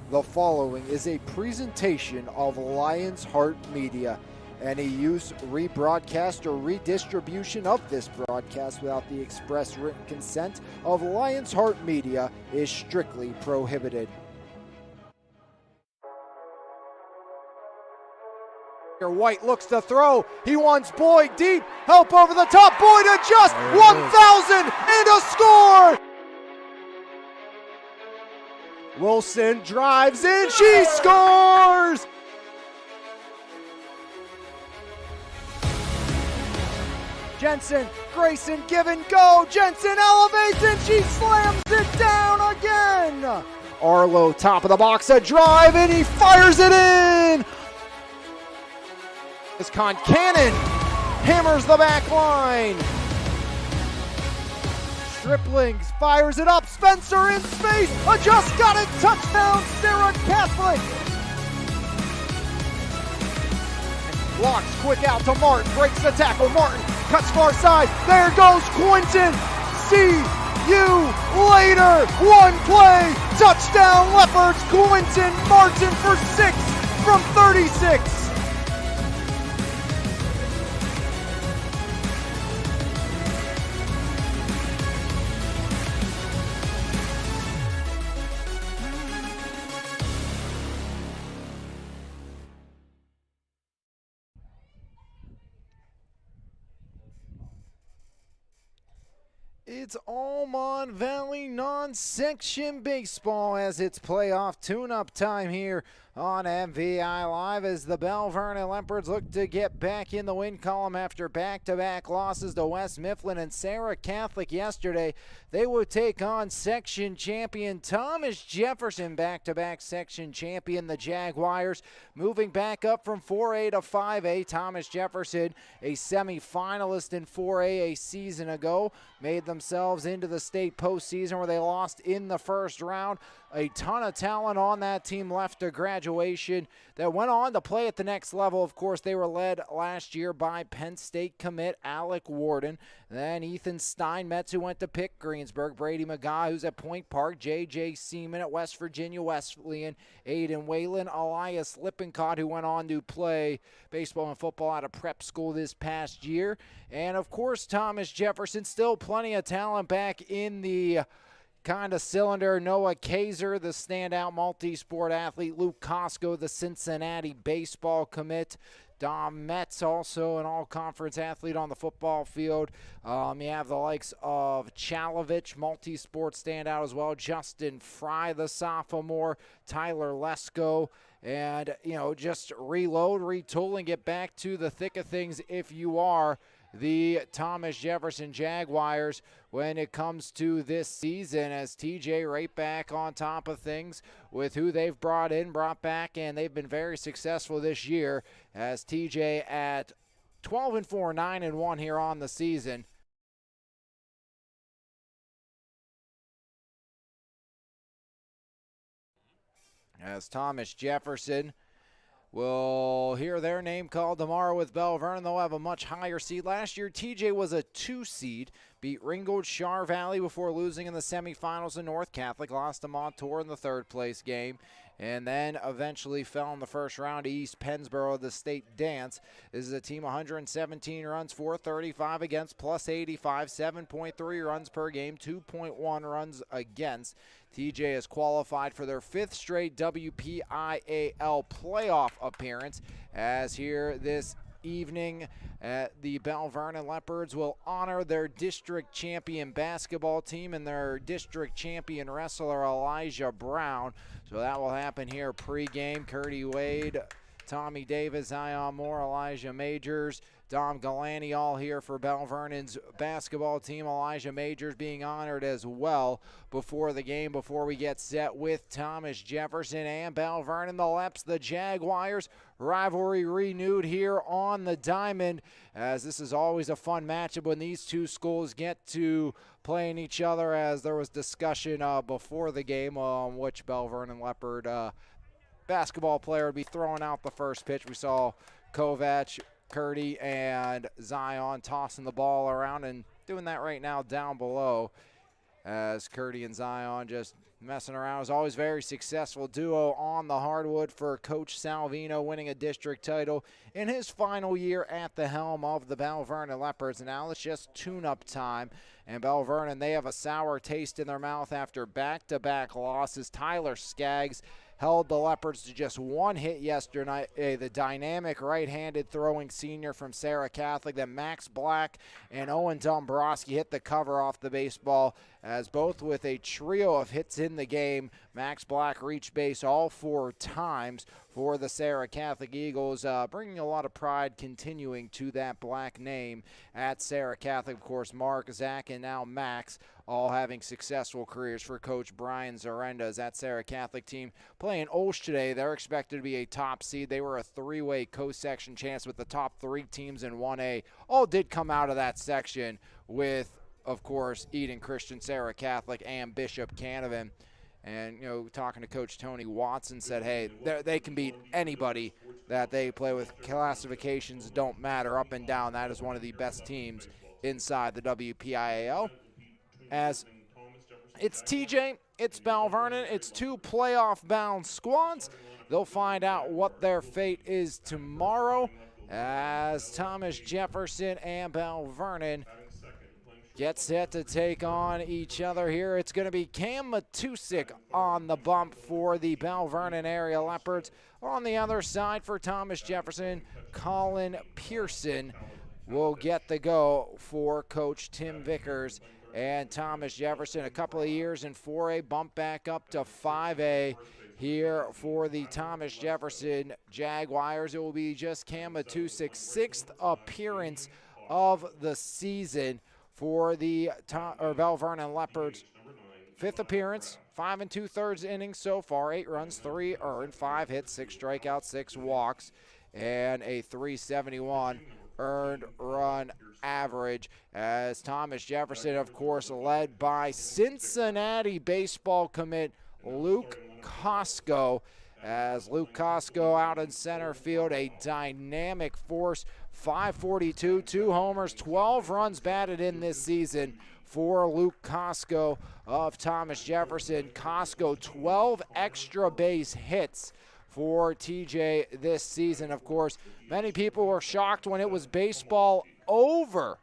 The following is a presentation of Lions Heart Media. Any use, rebroadcast, or redistribution of this broadcast without the express written consent of Lions Heart Media is strictly prohibited. White looks to throw. He wants Boyd deep. Help over the top. Boyd adjusts. 1,000 and a score. Wilson drives in. She scores. Jensen, Grayson, give and go. Jensen elevates and she slams it down again. Arlo, top of the box, a drive, and he fires it in. As Concannon hammers the back line. Striplings fires it up. Spencer in space. Just got it. Touchdown, Sarah Catholic. Blocks quick out to Martin. Breaks the tackle. Martin cuts far side. There goes Quinton. See you later. One play. Touchdown, Leopards. Quinton Martin for 6 from 36. It's Almond Valley non-section baseball as it's playoff tune-up time here on MVI Live as the Belle Vernon Leopards look to get back in the win column after back-to-back losses to West Mifflin and Sarah Catholic yesterday. They would take on section champion Thomas Jefferson, back-to-back section champion, the Jaguars, moving back up from 4A to 5A. Thomas Jefferson, a semi-finalist in 4A a season ago, made themselves into the state postseason where they lost in the first round. A ton of talent on that team left to graduation that went on to play at the next level. Of course, they were led last year by Penn State commit Alec Warden. Then Ethan Steinmetz, who went to Pitt Greensburg. Brady McGaw, who's at Point Park. J.J. Seaman at West Virginia Wesleyan. Aiden Whalen. Elias Lippincott, who went on to play baseball and football out of prep school this past year. And, of course, Thomas Jefferson, still plenty of talent back in the kind of cylinder. Noah Kaiser, the standout multi-sport athlete. Luke Costco, the Cincinnati baseball commit. Dom Metz, also an all-conference athlete on the football field. You have the likes of Chalovich, multi-sport standout as well. Justin Fry, the sophomore. Tyler Lesko. And, just reload, retool, and get back to the thick of things if you are the Thomas Jefferson Jaguars when it comes to this season, as TJ right back on top of things with who they've brought back, and they've been very successful this year as TJ at 12-4, 9-1 here on the season. As Thomas Jefferson will hear their name called tomorrow with Belle Vernon. They'll have a much higher seed. Last year, TJ was a 2 seed, beat Ringgold Char Valley before losing in the semifinals to North Catholic, lost to Montour in the third place game, and then eventually fell in the first round to East Pennsboro, the state dance. This is a team 117 runs, 435 against, plus 85, 7.3 runs per game, 2.1 runs against. TJ has qualified for their 5th straight WPIAL playoff appearance, as here this evening the Belle Vernon Leopards will honor their district champion basketball team and their district champion wrestler Elijah Brown. So that will happen here pregame. Curdy Wade, Tommy Davis, Zion Moore, Elijah Majors, Dom Galani all here for Belle Vernon's basketball team. Elijah Majors being honored as well before the game, before we get set with Thomas Jefferson and Belle Vernon. The Leps, the Jaguars, rivalry renewed here on the diamond, as this is always a fun matchup when these two schools get to playing each other, as there was discussion before the game on which Belle Vernon Leopard basketball player would be throwing out the first pitch. We saw Kovac, Curdy, and Zion tossing the ball around and doing that right now down below, as Curdy and Zion just messing around. It was always very successful duo on the hardwood for Coach Salvino, winning a district title in his final year at the helm of the Belle Vernon Leopards. And now it's just tune-up time. And Belle Vernon, they have a sour taste in their mouth after back-to-back losses. Tyler Skaggs held the Leopards to just one hit yesterday. The dynamic right-handed throwing senior from Sarah Catholic. Then Max Black and Owen Dombrowski hit the cover off the baseball, as both with a trio of hits in the game. Max Black reached base all 4 times for the Sarah Catholic Eagles, bringing a lot of pride continuing to that Black name at Sarah Catholic. Of course, Mark, Zach, and now Max all having successful careers for Coach Brian Zarenda. That Sarah Catholic team playing Olsh today. They're expected to be a top seed. They were a 3-way co-section chance with the top 3 teams in 1A. All did come out of that section with, of course, Eden Christian, Sarah Catholic, and Bishop Canavan. And, you know, talking to Coach Tony Watson, said, hey, they can beat anybody that they play with. Classifications don't matter up and down. That is one of the best teams inside the WPIAL. As it's TJ, it's Belle Vernon, it's 2 playoff-bound squads. They'll find out what their fate is tomorrow as Thomas Jefferson and Belle Vernon get set to take on each other here. It's going to be Cam Matusik on the bump for the Belle Vernon area Leopards. On the other side for Thomas Jefferson, Colin Pearson will get the go for Coach Tim Vickers. And Thomas Jefferson, a couple of years in 4A, bump back up to 5A here for the Thomas Jefferson Jaguars. It will be just Cam Matusik's 6th appearance of the season for the Belle Vernon Leopards. 5th appearance, 5 2/3 innings so far, 8 runs, 3 earned, 5 hits, 6 strikeouts, 6 walks, and a .371 earned run average, as Thomas Jefferson, of course, led by Cincinnati baseball commit Luke Costco, as Luke Costco out in center field, a dynamic force, .542, 2 homers, 12 runs batted in this season for Luke Costco of Thomas Jefferson. Costco, 12 extra base hits for TJ this season. Of course, many people were shocked when it was baseball over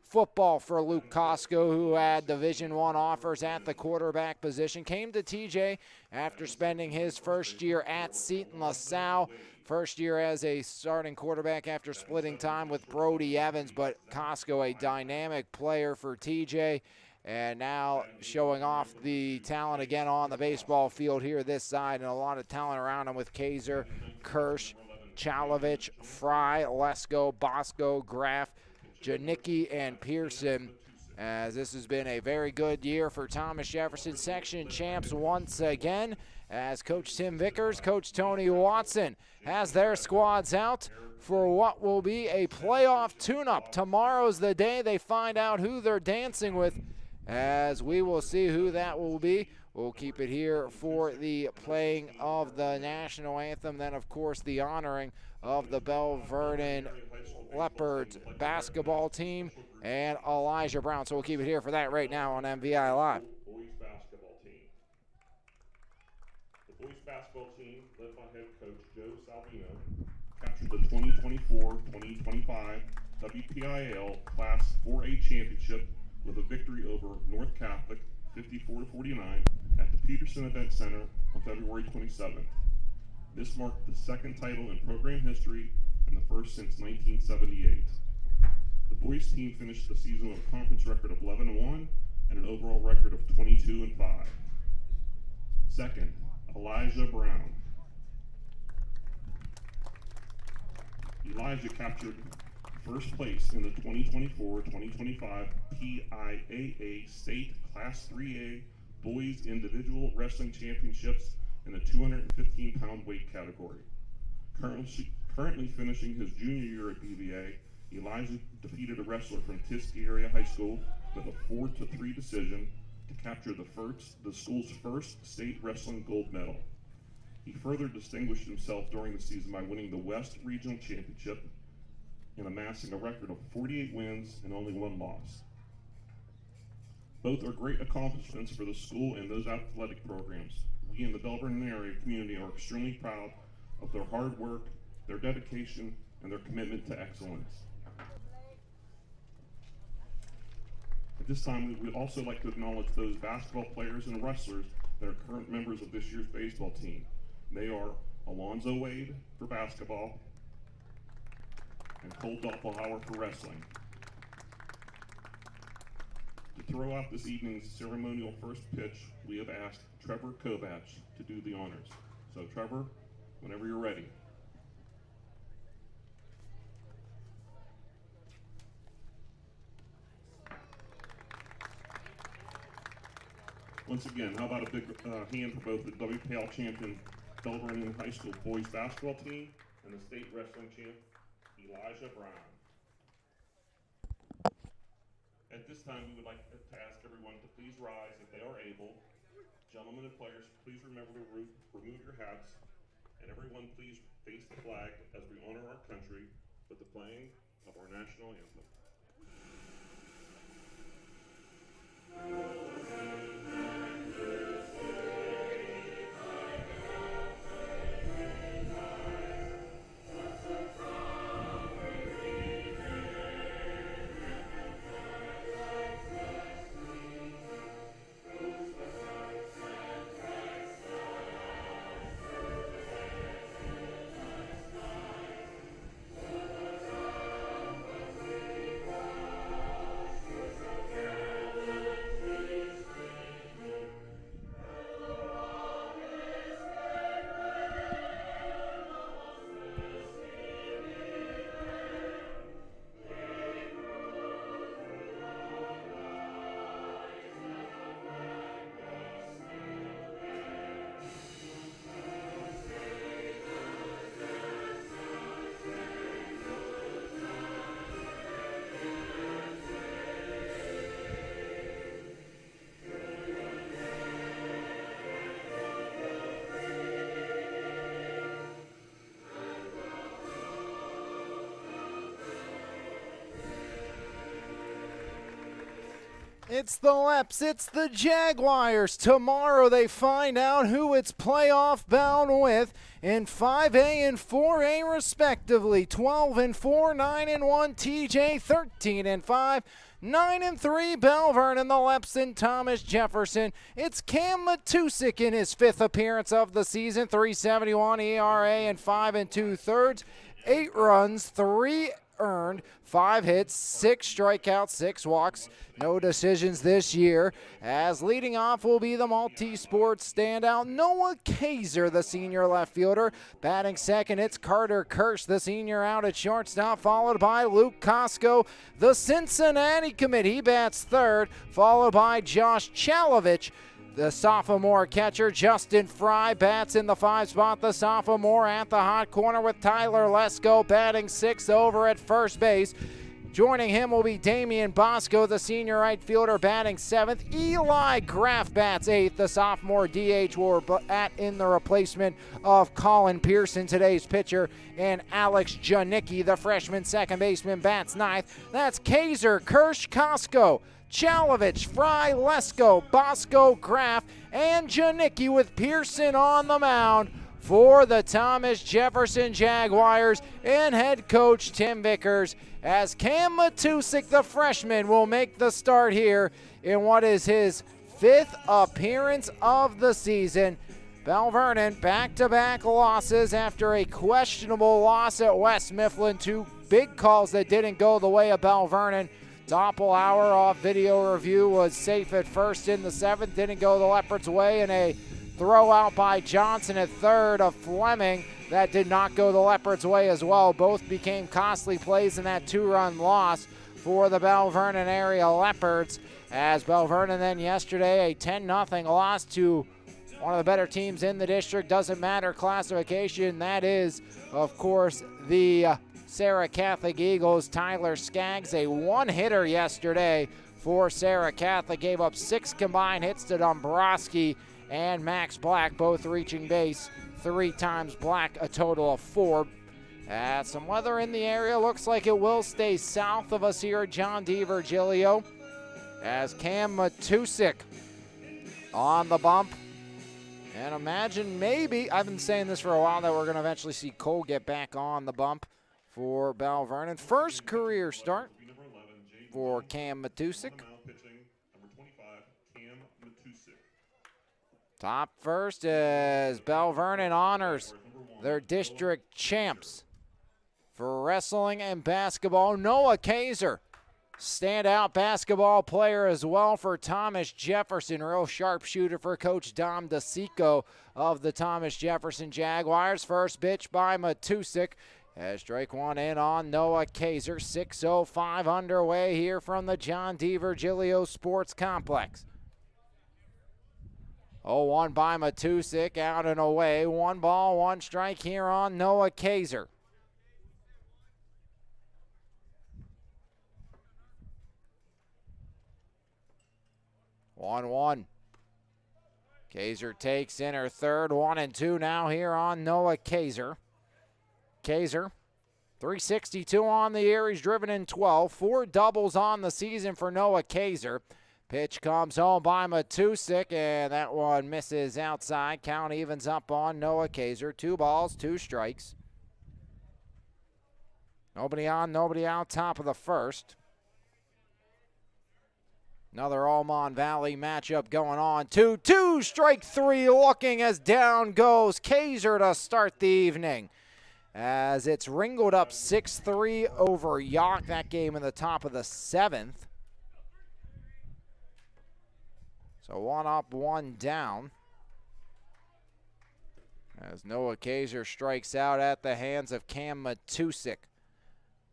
football for Luke Costco, who had Division I offers at the quarterback position. Came to TJ after spending his first year at Seton LaSalle. First year as a starting quarterback after splitting time with Brody Evans, but Costco, a dynamic player for TJ, and now showing off the talent again on the baseball field here this side, and a lot of talent around him with Kaiser, Kirsch, Chalovich, Fry, Lesko, Bosco, Graff, Janicki, and Pearson, as this has been a very good year for Thomas Jefferson. Section champs once again, as Coach Tim Vickers, Coach Tony Watson has their squads out for what will be a playoff tune-up. Tomorrow's the day they find out who they're dancing with, as we will see who that will be. We'll keep it here for the playing of the national anthem, then, of course, the honoring of the Belle Vernon Leopards basketball team and Elijah Brown. So we'll keep it here for that right now on MVI Live. Boys basketball team. The boys basketball team, led by head coach Joe Salvino, captured the 2024-2025 WPIAL Class 4A championship with a victory over North Catholic 54-49 at the Peterson Event Center on February 27th. This marked the 2nd title in program history and the first since 1978. The boys team finished the season with a conference record of 11-1 and an overall record of 22-5. Second, Elijah Brown. Elijah captured first place in the 2024-2025 PIAA State Class 3A Boys Individual Wrestling Championships in the 215-pound weight category. Currently finishing his junior year at BVA, Elijah defeated a wrestler from Tiski Area High School with a 4-3 decision to capture the school's first state wrestling gold medal. He further distinguished himself during the season by winning the West Regional Championship and amassing a record of 48 wins and only 1 loss. Both are great accomplishments for the school and those athletic programs. We in the Belle Vernon area community are extremely proud of their hard work, their dedication, and their commitment to excellence. At this time, we would also like to acknowledge those basketball players and wrestlers that are current members of this year's baseball team. They are Alonzo Wade for basketball and Cole Doppelhauer for wrestling. To throw out this evening's ceremonial first pitch, we have asked Trevor Kovach to do the honors. So Trevor, whenever you're ready. Once again, how about a big hand for both the WPL champion Belle Vernon High School boys basketball team and the state wrestling champ Elijah Brown. At this time, we would like to ask everyone to please rise if they are able. Gentlemen and players, please remember to remove your hats, and everyone please face the flag as we honor our country with the playing of our national anthem. It's the Leps, it's the Jaguars. Tomorrow they find out who it's playoff bound with in 5A and 4A respectively. 12-4, 9-1 TJ, 13-5. 9-3 Belle Vernon, the Leps and Thomas Jefferson. It's Cam Matusik in his 5th appearance of the season. 3.71 ERA and 5 2/3. 8 runs, 3 earned, 5 hits, 6 strikeouts, 6 walks. No decisions this year. As leading off will be the multi-sports standout Noah Kaiser, the senior left fielder. Batting second, it's Carter Kirsch, the senior out at shortstop, followed by Luke Costco, the Cincinnati commit. He bats third, followed by Josh Chalovich, the sophomore catcher. Justin Fry bats in the 5 spot, the sophomore at the hot corner, with Tyler Lesko batting 6th over at first base. Joining him will be Damian Bosco, the senior right fielder, batting 7th. Eli Graff bats 8th. The sophomore DH will bat in the replacement of Colin Pearson, today's pitcher. And Alex Janicki, the freshman second baseman, bats 9th. That's Kaiser, Kirsch, Costco, Chalovich, Fry, Lesko, Bosco, Graff, and Janicki, with Pearson on the mound for the Thomas Jefferson Jaguars and head coach Tim Vickers, as Cam Matusik, the freshman, will make the start here in what is his 5th appearance of the season. Belle Vernon back-to-back losses after a questionable loss at West Mifflin. 2 big calls that didn't go the way of Belle Vernon. Doppelhauer off video review was safe at first in the 7th, didn't go the Leopards' way, and a throw out by Johnson at third of Fleming that did not go the Leopards' way as well. Both became costly plays in that 2-run loss for the Belle Vernon area Leopards, as Belle Vernon then yesterday a 10-0 loss to one of the better teams in the district. Doesn't matter classification, that is, of course, the Sarah Catholic Eagles. Tyler Skaggs, a 1-hitter yesterday for Sarah Catholic, gave up 6 combined hits to Dombrowski and Max Black, both reaching base 3 times. Black a total of 4. Some weather in the area. Looks like it will stay south of us here at John D. Virgilio, as Cam Matusik on the bump. And imagine maybe, I've been saying this for a while, that we're going to eventually see Cole get back on the bump for Belle Vernon. First career start for Cam Matusik. Top first as Belle Vernon honors their district champs for wrestling and basketball. Noah Kaiser, standout basketball player as well for Thomas Jefferson. Real sharpshooter for Coach Dom DeSico of the Thomas Jefferson Jaguars. First pitch by Matusik as strike one in on Noah Kaiser. 6:05 underway here from the John D. Virgilio Sports Complex. 0-1 by Matusik, out and away. 1 ball, 1 strike here on Noah Kaiser. One. Kaiser takes in her third. 1-2 now here on Noah Kaiser. Kaiser, 362 on the year. He's driven in 12. 4 doubles on the season for Noah Kaiser. Pitch comes home by Matusik, and that one misses outside. Count evens up on Noah Kaiser. 2 balls, 2 strikes. Nobody on, nobody out, top of the first. Another Almond Valley matchup going on. 2-2, strike 3 looking as down goes Kaiser to start the evening. As it's wrinkled up 6-3 over York. That game in the top of the 7th. So 1 up, 1 down. As Noah Kaiser strikes out at the hands of Cam Matusik.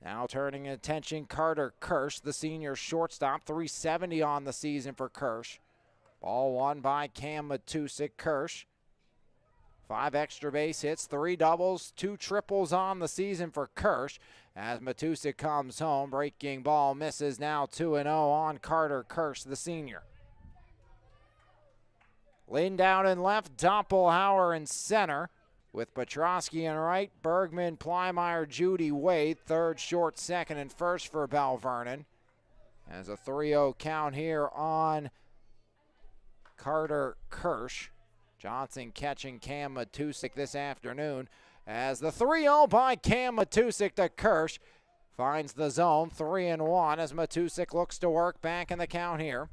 Now turning attention, Carter Kirsch, the senior shortstop. 370 on the season for Kirsch. Ball 1 by Cam Matusik. Kirsch, 5 extra base hits, 3 doubles, 2 triples on the season for Kirsch. As Matusik comes home, breaking ball misses. Now 2-0 on Carter Kirsch, the senior. Lynn down in left, Doppelhauer in center. With Petrosky in right, Bergman, Plymeyer, Judy, Wade. Third, short, second, and first for Belle Vernon. As a 3-0 count here on Carter Kirsch. Johnson catching Cam Matusik this afternoon. As the 3-0 by Cam Matusik to Kirsch. Finds the zone, 3-1 as Matusik looks to work back in the count here.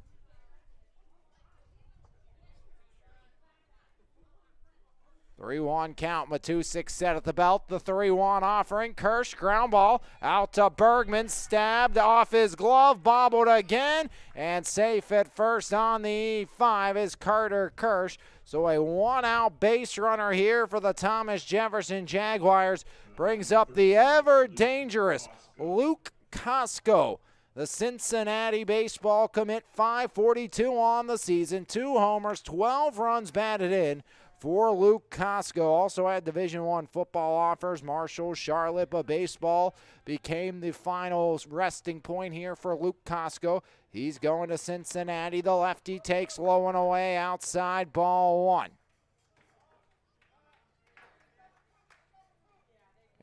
3-1 count. Matusik set at the belt. The 3-1 offering. Kirsch, ground ball out to Bergman. Stabbed off his glove. Bobbled again. And safe at first on the E5 is Carter Kirsch. So a 1-out base runner here for the Thomas Jefferson Jaguars. Brings up the ever dangerous Luke Costco. The Cincinnati baseball commit. 542 on the season. 2 homers, 12 runs batted in for Luke Costco. Also had Division I football offers. Marshall, Charlotte, but baseball became the final resting point here for Luke Costco. He's going to Cincinnati. The lefty takes low and away outside, ball 1.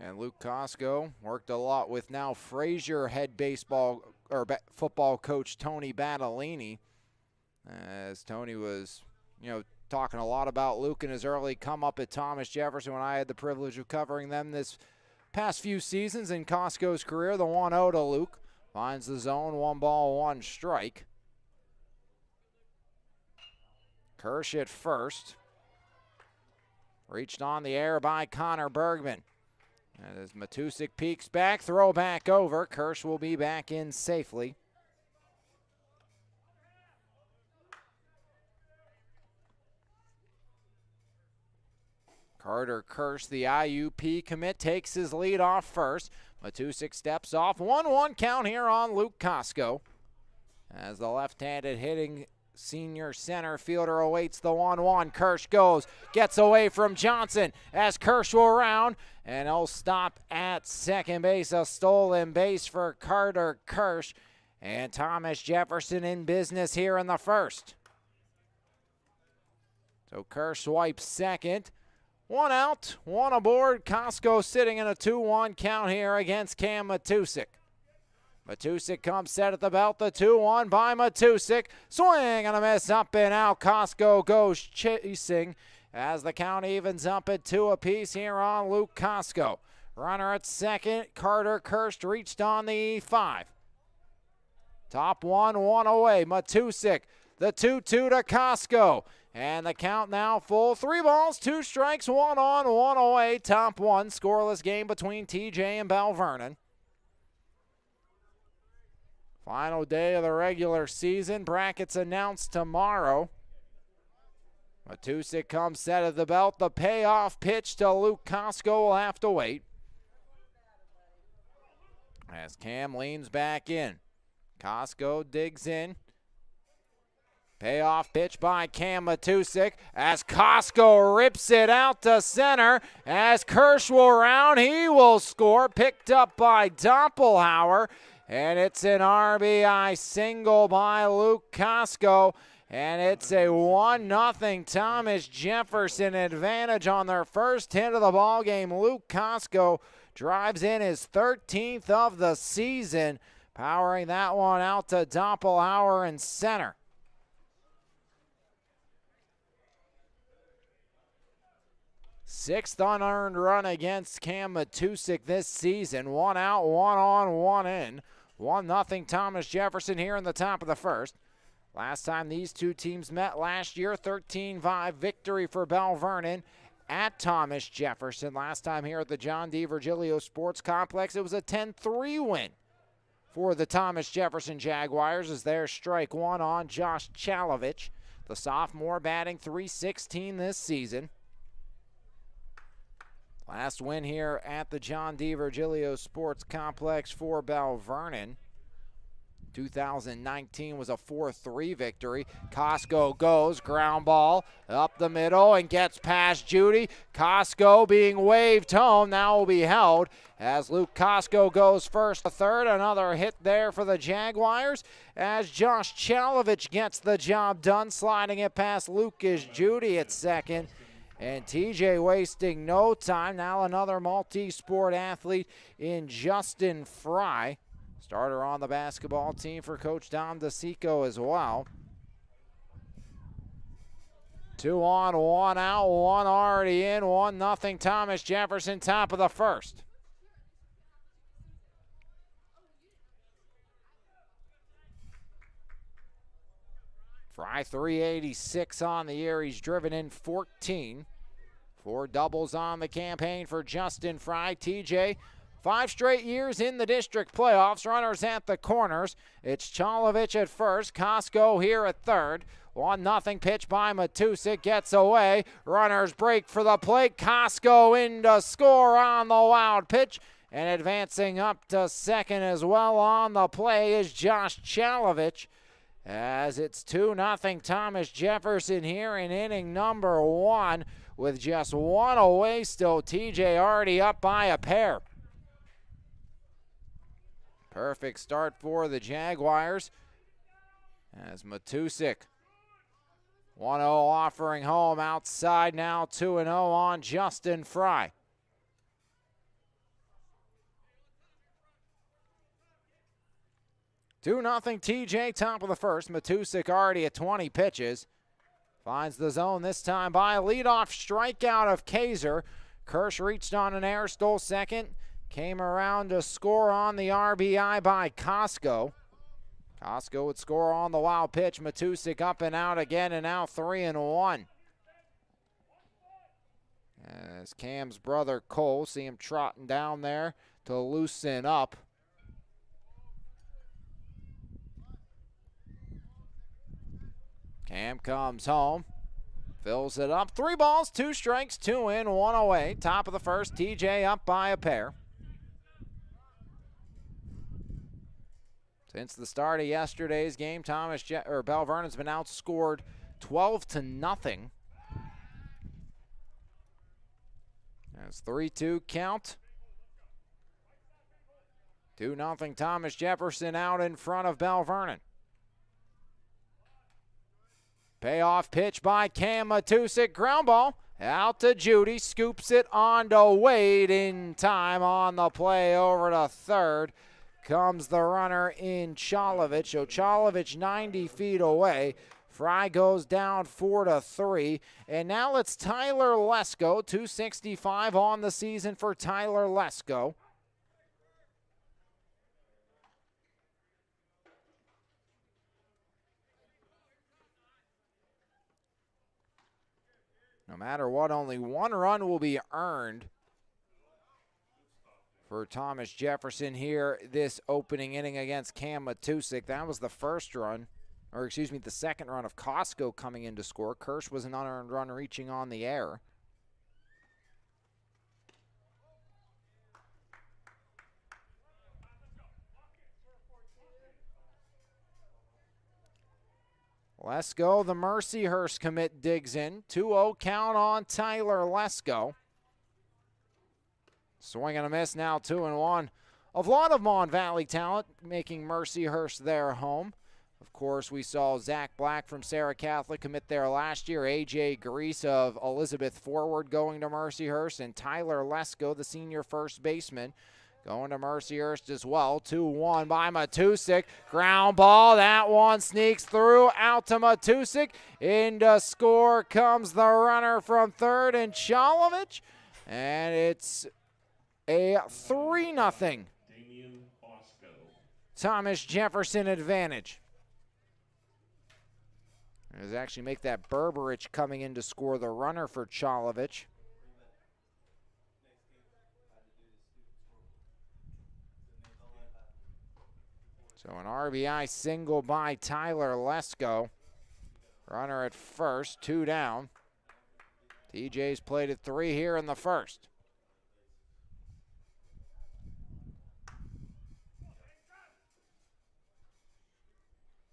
And Luke Costco worked a lot with now Frazier head baseball or football coach Tony Battellini, as Tony was, talking a lot about Luke in his early come up at Thomas Jefferson when I had the privilege of covering them this past few seasons in Costco's career. The 1-0 to Luke. Finds the zone, 1 ball, 1 strike. Kirsch at first. Reached on the air by Connor Bergman. As Matusik peeks back, throw back over. Kirsch will be back in safely. Carter Kirsch, the IUP commit, takes his lead off first. Matusik steps off. 1-1 count here on Luke Costco. As the left-handed hitting senior center fielder awaits the 1-1. Kirsch goes, gets away from Johnson as Kirsch will round, and he'll stop at second base. A stolen base for Carter Kirsch, and Thomas Jefferson in business here in the first. So Kirsch swipes second. 1 out, 1 aboard. Costco sitting in a 2-1 count here against Cam Matusik. Matusik comes set at the belt. The 2-1 by Matusik. Swing and a miss, up and out. Costco goes chasing as the count evens up at 2 apiece here on Luke Costco. Runner at second. Carter Kirst reached on the 5. Top 1 away. Matusik. The 2-2 to Costco. And the count now full. 3 balls, 2 strikes, 1 on, 1 away. Top 1. Scoreless game between TJ and Belle Vernon. Final day of the regular season. Brackets announced tomorrow. Matusik comes set at the belt. The payoff pitch to Luke Costco will have to wait. As Cam leans back in. Costco digs in. Payoff pitch by Cam Matusik as Costco rips it out to center. As Kirsch will round, he will score. Picked up by Doppelhauer. And it's an RBI single by Luke Costco. And it's a 1-0 Thomas Jefferson advantage on their first hit of the ball game. Luke Costco drives in his 13th of the season, powering that one out to Doppelhauer in center. Sixth unearned run against Cam Matusik this season. 1 out, 1 on, 1 in. 1-0 Thomas Jefferson here in the top of the first. Last time these two teams met last year, 13-5 victory for Belle Vernon at Thomas Jefferson. Last time here at the John D. Virgilio Sports Complex, it was a 10-3 win for the Thomas Jefferson Jaguars as their strike 1 on Josh Chalovich. The sophomore batting .316 this season. Last win here at the John D. Virgilio Sports Complex for Belle Vernon. 2019 was a 4-3 victory. Costco goes, ground ball up the middle and gets past Judy. Costco being waved home, now will be held as Luke Costco goes first to third. Another hit there for the Jaguars as Josh Chalovich gets the job done, sliding it past Lucas Judy at second. And TJ wasting no time. Now another multi-sport athlete in Justin Fry. Starter on the basketball team for Coach Dom DeSico as well. 2 on, 1 out, 1 already in, 1-0 Thomas Jefferson, top of the first. Fry 386 on the year. He's driven in 14. 4 doubles on the campaign for Justin Fry. TJ, 5 straight years in the district playoffs. Runners at the corners. It's Chalovich at first. Costco here at third. 1-0 pitch by Matusik. Gets away. Runners break for the plate. Costco in to score on the wild pitch. And advancing up to second as well on the play is Josh Chalovich. As it's 2-0 Thomas Jefferson here in inning number 1 with just 1 away still. TJ already up by a pair. Perfect start for the Jaguars as Matusik 1-0 offering home outside now. 2-0 on Justin Fry. Two 2-0 TJ, top of the first. Matusik already at 20 pitches. Finds the zone this time by a leadoff strikeout of Kaiser. Kirsch reached on an air, stole second. Came around to score on the RBI by Costco. Costco would score on the wild pitch. Matusik up and out again, and now 3-1. As Cam's brother Cole, see him trotting down there to loosen up. Cam comes home, fills it up. 3 balls, 2 strikes, 2 in, 1 away. Top of the first, TJ up by a pair. Since the start of yesterday's game, Belle Vernon's been outscored 12-0. That's 3-2 count. 2-0 Thomas Jefferson out in front of Belle Vernon. Payoff pitch by Cam Matusik. Ground ball out to Judy. Scoops it on to Wade in time on the play over to third. comes the runner in Chalovich. So Chalovich 90 feet away. Fry goes down 4-3. And now it's Tyler Lesko, 265 on the season for Tyler Lesko. No matter what, only one run will be earned for Thomas Jefferson here this opening inning against Cam Matusik. That was the first run, or excuse me, the second run of Costco coming in to score. Kirsch was an unearned run reaching on the air. Lesko, the Mercyhurst commit, digs in. 2-0 count on Tyler Lesko. Swing and a miss, now 2-1. A lot of Mon Valley talent making Mercyhurst their home. Of course, we saw Zach Black from Sarah Catholic commit there last year. A.J. Grease of Elizabeth Forward going to Mercyhurst. And Tyler Lesko, the senior first baseman, going to Mercyhurst as well. 2-1 by Matusik. Ground ball. That one sneaks through out to Matusik. Into score comes the runner from third and Chalovich. And it's a 3-0 Thomas Jefferson advantage. Does actually make that Berberich coming in to score the runner for Chalovich. So an RBI single by Tyler Lesko. Runner at first, 2 down. TJ's played at 3 here in the first.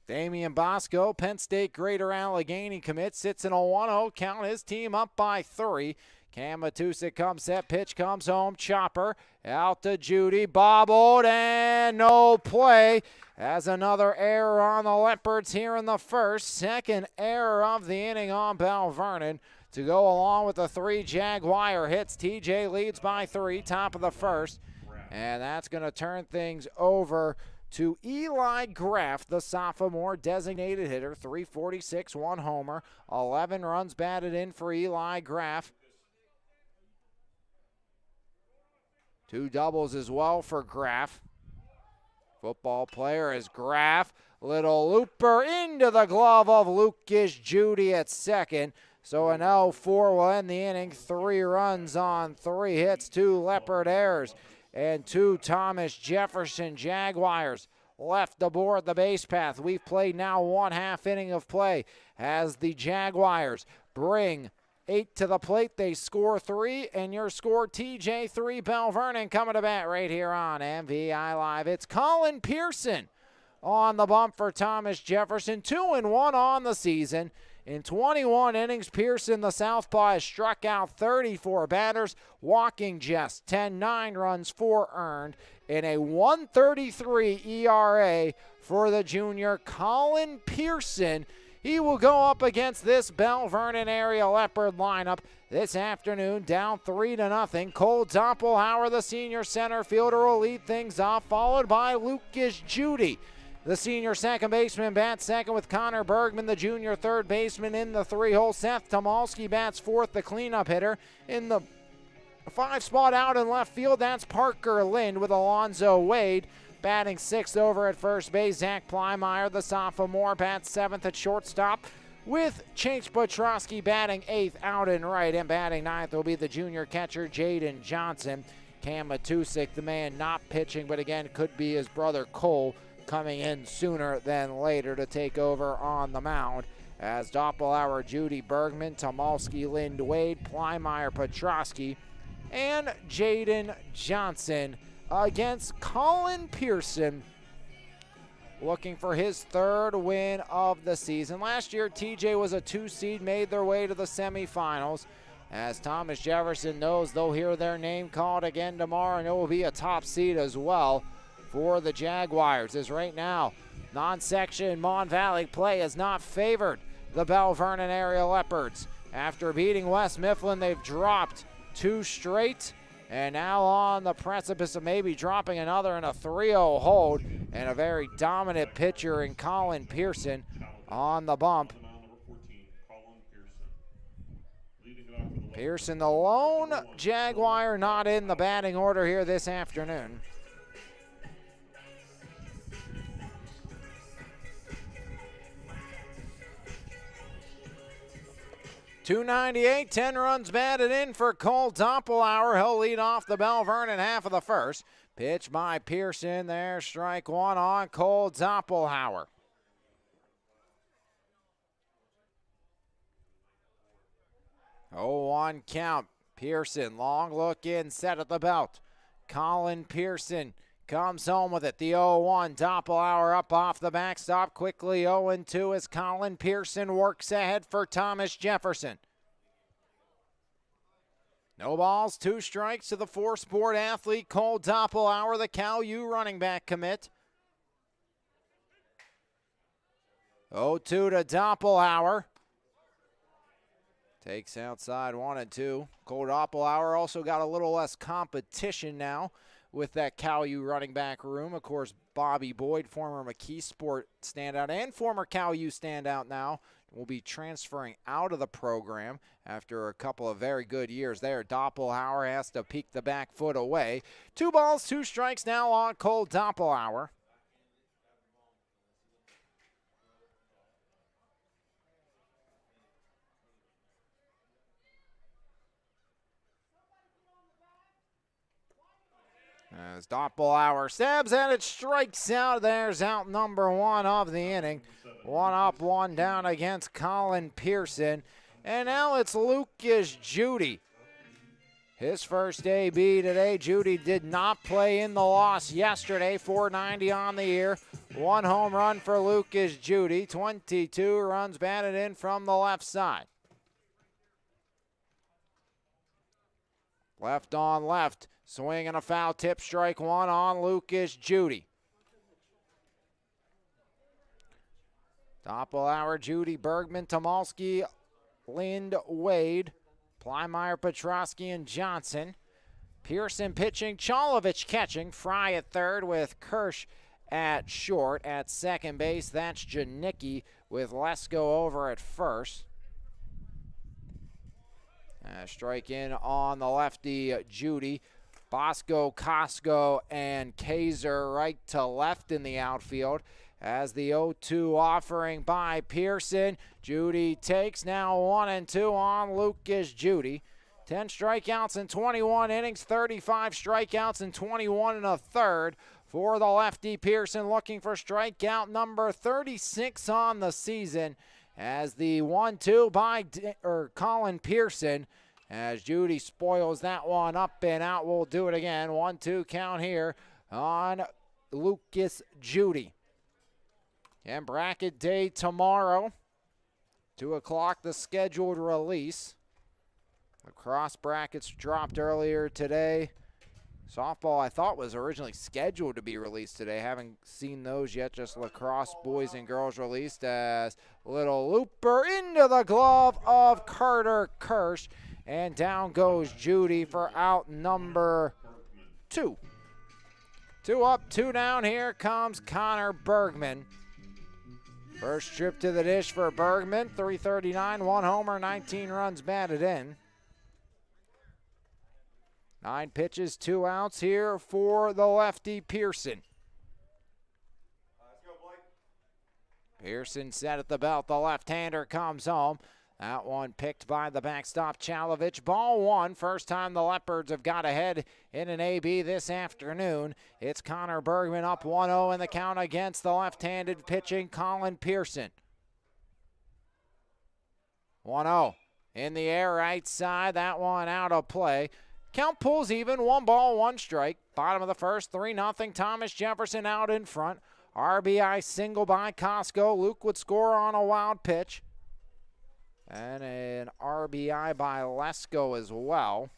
Damian Bosco, Penn State Greater Allegheny commit, sits in a 1-0 count. His team up by 3. Cam Matusik comes set, pitch comes home, chopper out to Judy, bobbled and no play. As another error on the Leopards here in the first. Second error of the inning on Belle Vernon to go along with the 3 Jaguar hits. TJ leads by 3, top of the first. And that's going to turn things over to Eli Graff, the sophomore designated hitter. 346, 1 homer, 11 runs batted in for Eli Graff. 2 doubles as well for Graff. Football player is Graff. Little looper into the glove of Lucas Judy at second. So an 0-4 will end the inning. 3 runs on 3 hits, 2 Leopard errors, and 2 Thomas Jefferson Jaguars left aboard the base path. We've played now 1/2 inning of play as the Jaguars bring 8 to the plate. They score 3, and your score, TJ 3, Belle Vernon coming to bat right here on MVI Live. It's Colin Pearson on the bump for Thomas Jefferson. 2-1 on the season. In 21 innings, Pearson, the southpaw, has struck out 34 batters, walking just 10, 9 runs, 4 earned, and a 1.33 ERA for the junior Colin Pearson. He will go up against this Belle Vernon area Leopard lineup this afternoon, down 3-0. Cole Doppelhauer, the senior center fielder, will lead things off, followed by Lucas Judy, the senior second baseman, bats second with Connor Bergman, the junior third baseman, in the 3-hole. Seth Tomalski bats fourth, the cleanup hitter. In the 5 spot out in left field, that's Parker Lind with Alonzo Wade batting 6th over at first base. Zach Plymeyer, the sophomore, bats 7th at shortstop, with Chase Petrosky batting 8th out and right. And batting 9th will be the junior catcher, Jaden Johnson. Cam Matusik, the man not pitching, but again, could be his brother Cole, coming in sooner than later to take over on the mound. As Doppelhauer, Judy, Bergman, Tomalski, Lind, Wade, Plymeyer, Petrosky, and Jaden Johnson against Colin Pearson, looking for his 3rd win of the season. Last year, TJ was a 2 seed, made their way to the semifinals. As Thomas Jefferson knows, they'll hear their name called again tomorrow, and it will be a top seed as well for the Jaguars. As right now, non-section Mon Valley play has not favored the Belle Vernon area Leopards. After beating West Mifflin, they've dropped 2 straight, And now on the precipice of maybe dropping another in a 3-0 hold, and a very dominant pitcher in Colin Pearson on the bump. Pearson, the lone Jaguar, not in the batting order here this afternoon. .298, 10 runs batted in for Cole Doppelauer. He'll lead off the Belle Vernon half of the first. Pitch by Pearson there, strike one on Cole Doppelauer. 0-1 count. Pearson, long look in, set at the belt. Colin Pearson comes home with it. The 0-1, Doppelauer up off the backstop. Quickly 0-2 as Colin Pearson works ahead for Thomas Jefferson. No balls, 2 strikes to the 4-sport athlete Cole Doppelauer, the Cal U running back commit. 0-2 to Doppelauer. Takes outside 1-2. Cole Doppelauer also got a little less competition now with that Cal U running back room. Of course, Bobby Boyd, former McKeesport standout and former Cal U standout now, will be transferring out of the program after a couple of very good years there. Doppelauer has to peek the back foot away. 2 balls, 2 strikes now on Cole Doppelauer. As Doppelauer stabs at it, strikes out. There's out number 1 of the inning. 1 up, 1 down against Colin Pearson. And now it's Lucas Judy. His first AB today. Judy did not play in the loss yesterday. .490 on the year. 1 home run for Lucas Judy. 22 runs batted in from the left side. Left on left. Swing and a foul tip, strike 1 on Lucas Judy. Doppelauer, Judy, Bergman, Tomalski, Lind, Wade, Plymeyer, Petrosky, and Johnson. Pearson pitching, Cholovich catching. Fry at third with Kirsch at short. At second base, that's Janicki with Lesko over at first. Strike in on the lefty, Judy. Bosco, Costco, and Kaiser right to left in the outfield. As the 0-2 offering by Pearson. Judy takes now 1-2 on Lucas Judy. 10 strikeouts in 21 innings, 35 strikeouts in 21 1/3 for the lefty Pearson, looking for strikeout number 36 on the season. As the 1-2 by Colin Pearson. As Judy spoils that one up and out. We'll do it again. 1-2 count here on Lucas Judy. And bracket day tomorrow. 2 o'clock, the scheduled release. Lacrosse brackets dropped earlier today. Softball, I thought, was originally scheduled to be released today. Haven't seen those yet. Just lacrosse boys and girls released. As little looper into the glove of Carter Kirsch. And down goes Judy for out number 2. 2 up, 2 down. Here comes Connor Bergman. First trip to the dish for Bergman. .339, 1 homer, 19 runs batted in. 9 pitches, 2 outs here for the lefty Pearson. Let's go, Blake. Pearson set at the belt. The left-hander comes home. That one picked by the backstop Chalovich. Ball 1. First time the Leopards have got ahead in an AB this afternoon. It's Connor Bergman up 1-0 in the count against the left-handed pitching Colin Pearson. 1-0 in the air right side. That one out of play. Count pulls even. 1 ball, 1 strike. Bottom of the first, 3-0. Thomas Jefferson out in front. RBI single by Costco. Luke would score on a wild pitch. And an RBI by Lesko as well.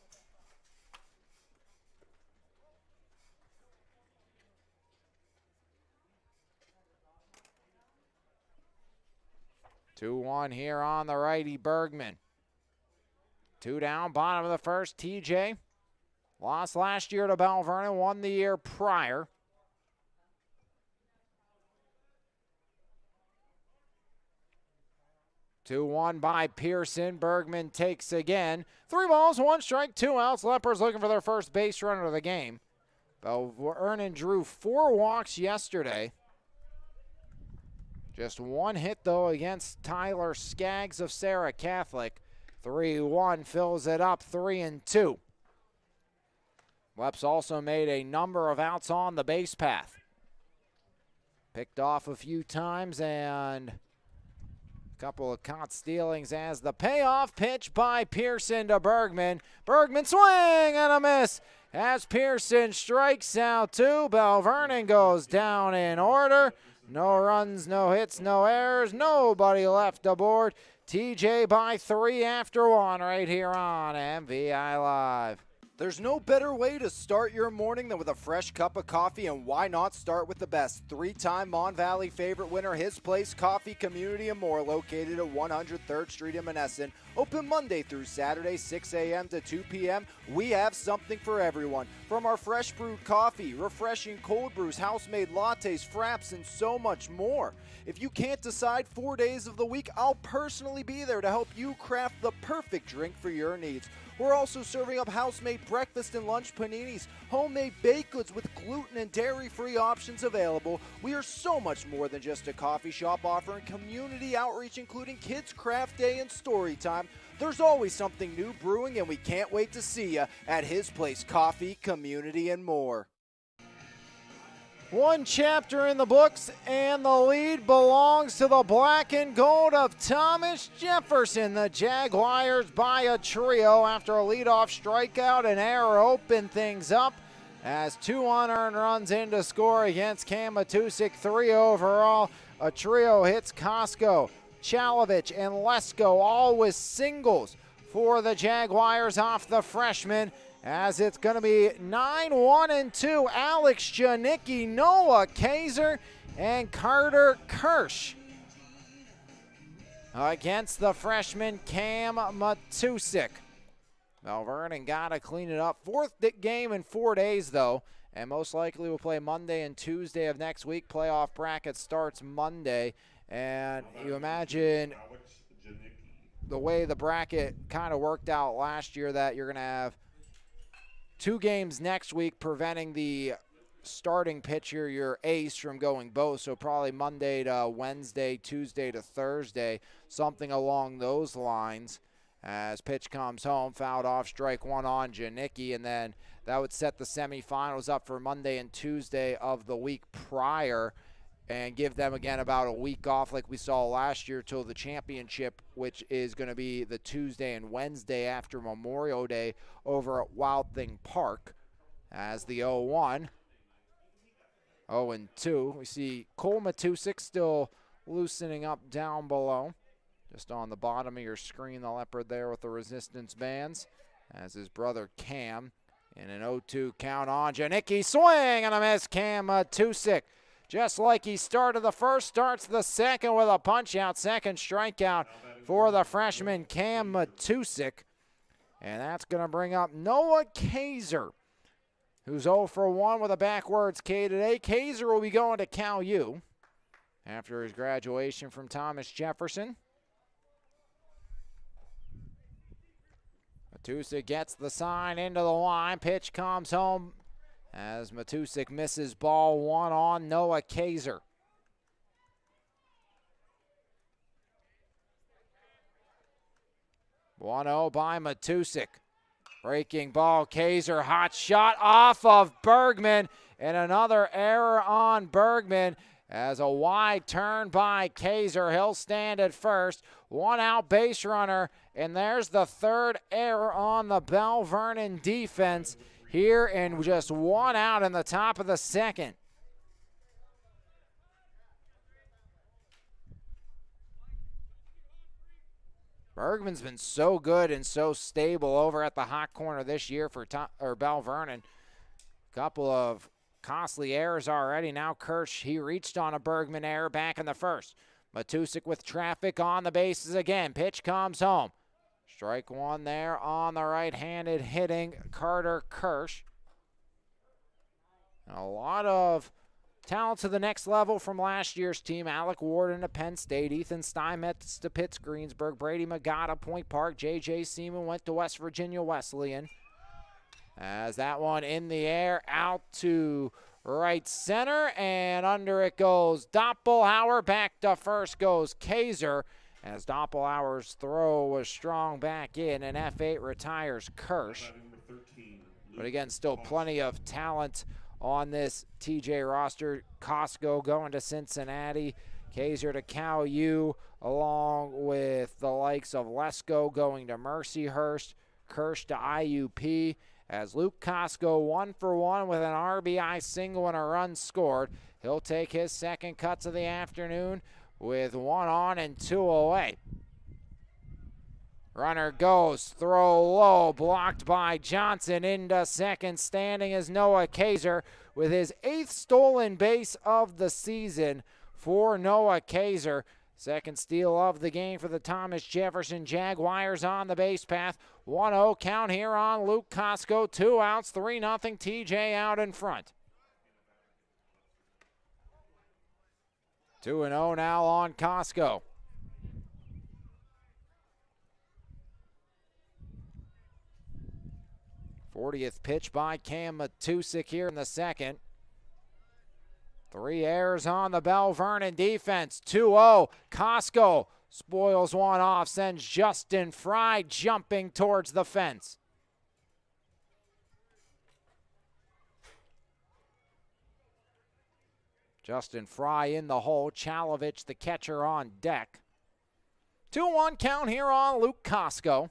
Two one here on the righty Bergman. 2 down, bottom of the first, TJ. Lost last year to Belle Vernon, won the year prior. Two one by Pearson. Bergman takes again. 3 balls, 1 strike, 2 outs. Leopards looking for their first base runner of the game. Belle Vernon drew 4 walks yesterday. Just 1 hit, though, against Tyler Skaggs of Sarah Catholic. 3-1 fills it up, 3-2. Leps also made a number of outs on the base path. Picked off a few times and a couple of caught stealings as the payoff pitch by Pearson to Bergman. Bergman swing and a miss as Pearson strikes out 2. Belle Vernon goes down in order. No runs, no hits, no errors, nobody left aboard. TJ by 3 after 1 right here on MVI Live. There's no better way to start your morning than with a fresh cup of coffee, and why not start with the best? 3-time Mon Valley favorite winner, His Place Coffee Community and More, located at 103rd Street in Monessen. Open Monday through Saturday, 6 a.m. to 2 p.m. We have something for everyone. From our fresh brewed coffee, refreshing cold brews, house-made lattes, fraps, and so much more. If you can't decide 4 days of the week, I'll personally be there to help you craft the perfect drink for your needs. We're also serving up house-made breakfast and lunch paninis, homemade baked goods with gluten and dairy-free options available. We are so much more than just a coffee shop, offering community outreach including Kids Craft Day and Story Time. There's always something new brewing, and we can't wait to see you at His Place Coffee, Community, and More. 1 chapter in the books, and the lead belongs to the black and gold of Thomas Jefferson. The Jaguars by a trio after a leadoff strikeout and error open things up as 2 unearned runs in to score against Cam Matusik. 3 overall. A trio hits Costco, Chalovich, and Lesko, all with singles for the Jaguars off the freshman. As it's going to be 9-1-2. Alex Janicki, Noah Kaiser, and Carter Kirsch against the freshman Cam Matusik. Belle Vernon got to clean it up. 4th game in 4 days, though, and most likely we'll play Monday and Tuesday of next week. Playoff bracket starts Monday, and you imagine the way the bracket kind of worked out last year that you're going to have 2 games next week, preventing the starting pitcher, your ace, from going both. So probably Monday to Wednesday, Tuesday to Thursday, something along those lines. As pitch comes home, fouled off, strike 1 on Janicki, and then that would set the semifinals up for Monday and Tuesday of the week prior and give them, again, about a week off like we saw last year till the championship, which is going to be the Tuesday and Wednesday after Memorial Day over at Wild Thing Park. As the 0-1, 0-2, we see Cole Matusik still loosening up down below. Just on the bottom of your screen, the leopard there with the resistance bands, as his brother Cam in an 0-2 count on Janicki. Swing and a miss, Cam Matusik. Just like he started the first, starts the second with a punch-out. Second strikeout for the freshman Cam Matusik. And that's going to bring up Noah Kaiser, who's 0 for 1 with a backwards K today. Kaiser will be going to Cal U after his graduation from Thomas Jefferson. Matusik gets the sign into the line. Pitch comes home as Matusik misses ball 1 on Noah Kaiser. (1-0) by Matusik. Breaking ball, Kaiser, hot shot off of Bergman, and another error on Bergman as a wide turn by Kaiser. He'll stand at first. 1 out base runner, and there's the 3rd error on the Belle Vernon defense here, and just 1 out in the top of the 2nd. Bergman's been so good and so stable over at the hot corner this year for Belle Vernon. Couple of costly errors already. Now Kirsch, he reached on a Bergman error back in the 1st. Matusik with traffic on the bases again. Pitch comes home. Strike one there on the right-handed hitting Carter Kirsch. A lot of talent to the next level from last year's team. Alec Warden to Penn State, Ethan Steinmetz to Pitts Greensburg, Brady Magada, Point Park, J.J. Seaman went to West Virginia Wesleyan. As that one in the air, out to right center, and under it goes Doppelhauer. Back to first goes Kaiser, as Doppelhauer's throw was strong back in, and F8 retires Kirsch. But again, still plenty of talent on this TJ roster. Costco going to Cincinnati, Kaiser to Cal U, along with the likes of Lesko going to Mercyhurst, Kirsch to IUP, as Luke Costco 1 for 1 with an RBI single and a run scored. He'll take his second cuts of the afternoon with 1 on and 2 away. Runner goes, throw low, blocked by Johnson. Into second, standing is Noah Kaiser with his 8th stolen base of the season for Noah Kaiser. Second steal of the game for the Thomas Jefferson Jaguars on the base path. 1-0 count here on Luke Costco. 2 outs, 3-0 TJ out in front. 2-0 now on Costco. '40th pitch by Cam Matusik here in the second. 3 errors on the Belle Vernon defense. 2-0. Costco spoils one off, sends Justin Fry jumping towards the fence. Justin Fry in the hole. Chalovich, the catcher, on deck. 2-1 count here on Luke Costco.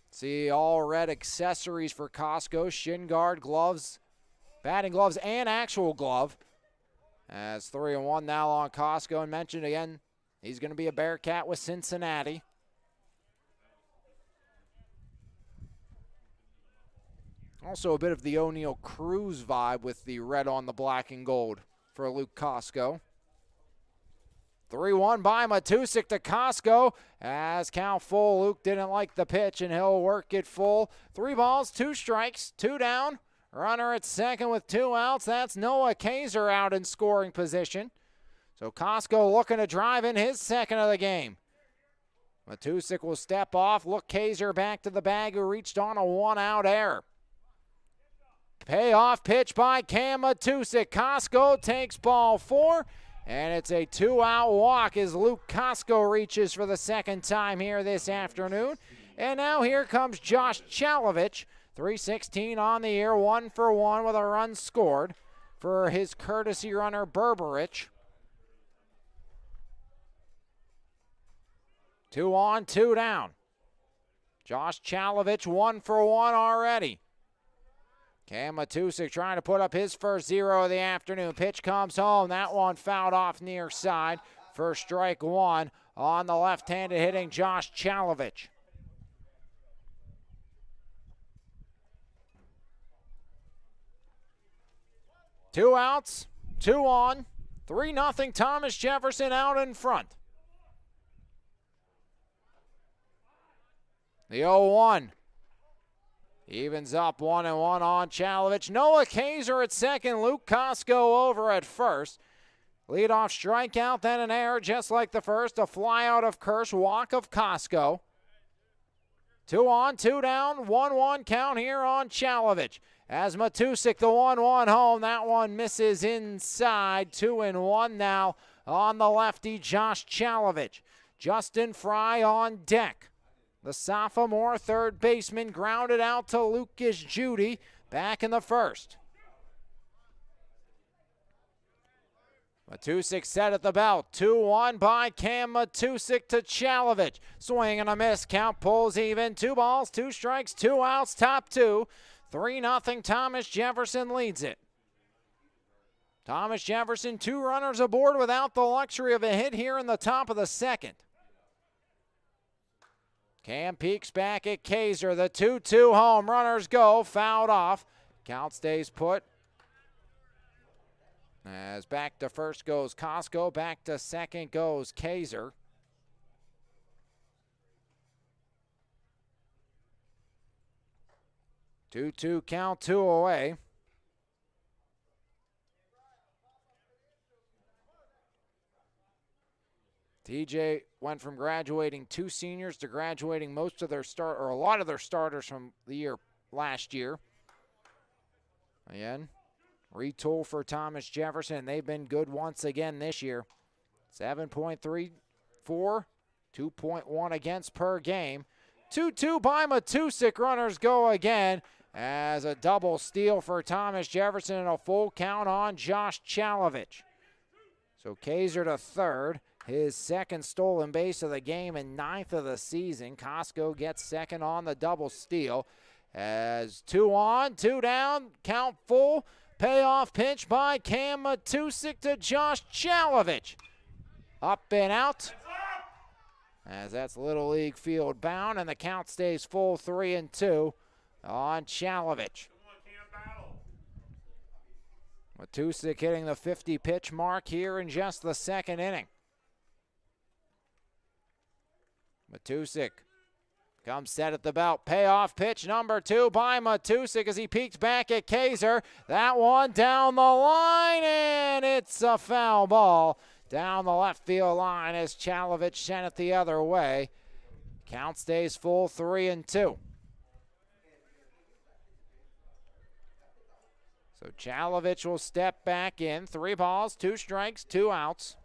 See all red accessories for Costco. Shin guard, gloves, batting gloves, and actual glove. As 3-1 now on Costco. And mentioned again, he's going to be a Bearcat with Cincinnati. Also a bit of the O'Neill Cruz vibe with the red on the black and gold for Luke Costco. 3-1 by Matusik to Costco. As count full, Luke didn't like the pitch and he'll work it full. 3 balls, 2 strikes, 2 down. Runner at second with 2 outs. That's Noah Kaiser out in scoring position. So Costco looking to drive in his second of the game. Matusik will step off. Look Kaiser back to the bag, who reached on a 1-out error. Payoff pitch by Cam Matusik. Costco takes ball 4. And it's a 2-out walk as Luke Costco reaches for the second time here this afternoon. And now here comes Josh Chalovich. 3:16 on the year, 1 for 1 with a run scored for his courtesy runner Berberich. 2 on, 2 down. Josh Chalovich 1 for 1 already. Cam Matusik trying to put up his first 0 of the afternoon. Pitch comes home. That one fouled off near side. First strike 1 on the left-handed hitting Josh Chalovich. Two outs, 2 on, 3-0 Thomas Jefferson out in front. The 0-1 evens up 1-1 on Chalovich. Noah Kaiser at second, Luke Costco over at first. Leadoff strikeout, then an error just like the first. A flyout of Kirsch, walk of Costco. 2 on, 2 down, 1-1 count here on Chalovich. As Matusik, the 1-1 home, that one misses inside. 2-1 now on the lefty, Josh Chalovich. Justin Fry on deck. The sophomore third baseman grounded out to Lucas Judy back in the first. Matusik set at the belt. 2-1 by Cam Matusik to Chalovich. Swing and a miss. Count pulls even. 2 balls, 2 strikes, 2 outs, top 2. 3-0 Thomas Jefferson leads it. Thomas Jefferson, 2 runners aboard without the luxury of a hit here in the top of the second. Cam peeks back at Kaiser. The 2-2 home. Runners go. Fouled off. Count stays put. As back to first goes Costco. Back to second goes Kaiser. 2-2 count, 2 away. TJ went from graduating 2 seniors to graduating most of their a lot of their starters from the year last year. Again, retool for Thomas Jefferson. They've been good once again this year. 7.34, 2.1 against per game. 2-2 by Matusik. Runners go again as a double steal for Thomas Jefferson and a full count on Josh Chalovich. So Kaiser to third, his second stolen base of the game and 9th of the season. Costco gets second on the double steal as 2 on, 2 down, count full. Payoff pitch by Cam Matusik to Josh Chalovich. Up and out, as that's Little League field bound, and the count stays full 3-2 on Chalovich. Matusik hitting the 50 pitch mark here in just the second inning. Matusik comes set at the belt. Payoff pitch number 2 by Matusik as he peeked back at Kaiser. That one down the line, and it's a foul ball down the left field line as Chalovich sent it the other way. Count stays full 3-2. So Chalovich will step back in. 3 balls, 2 strikes, 2 outs.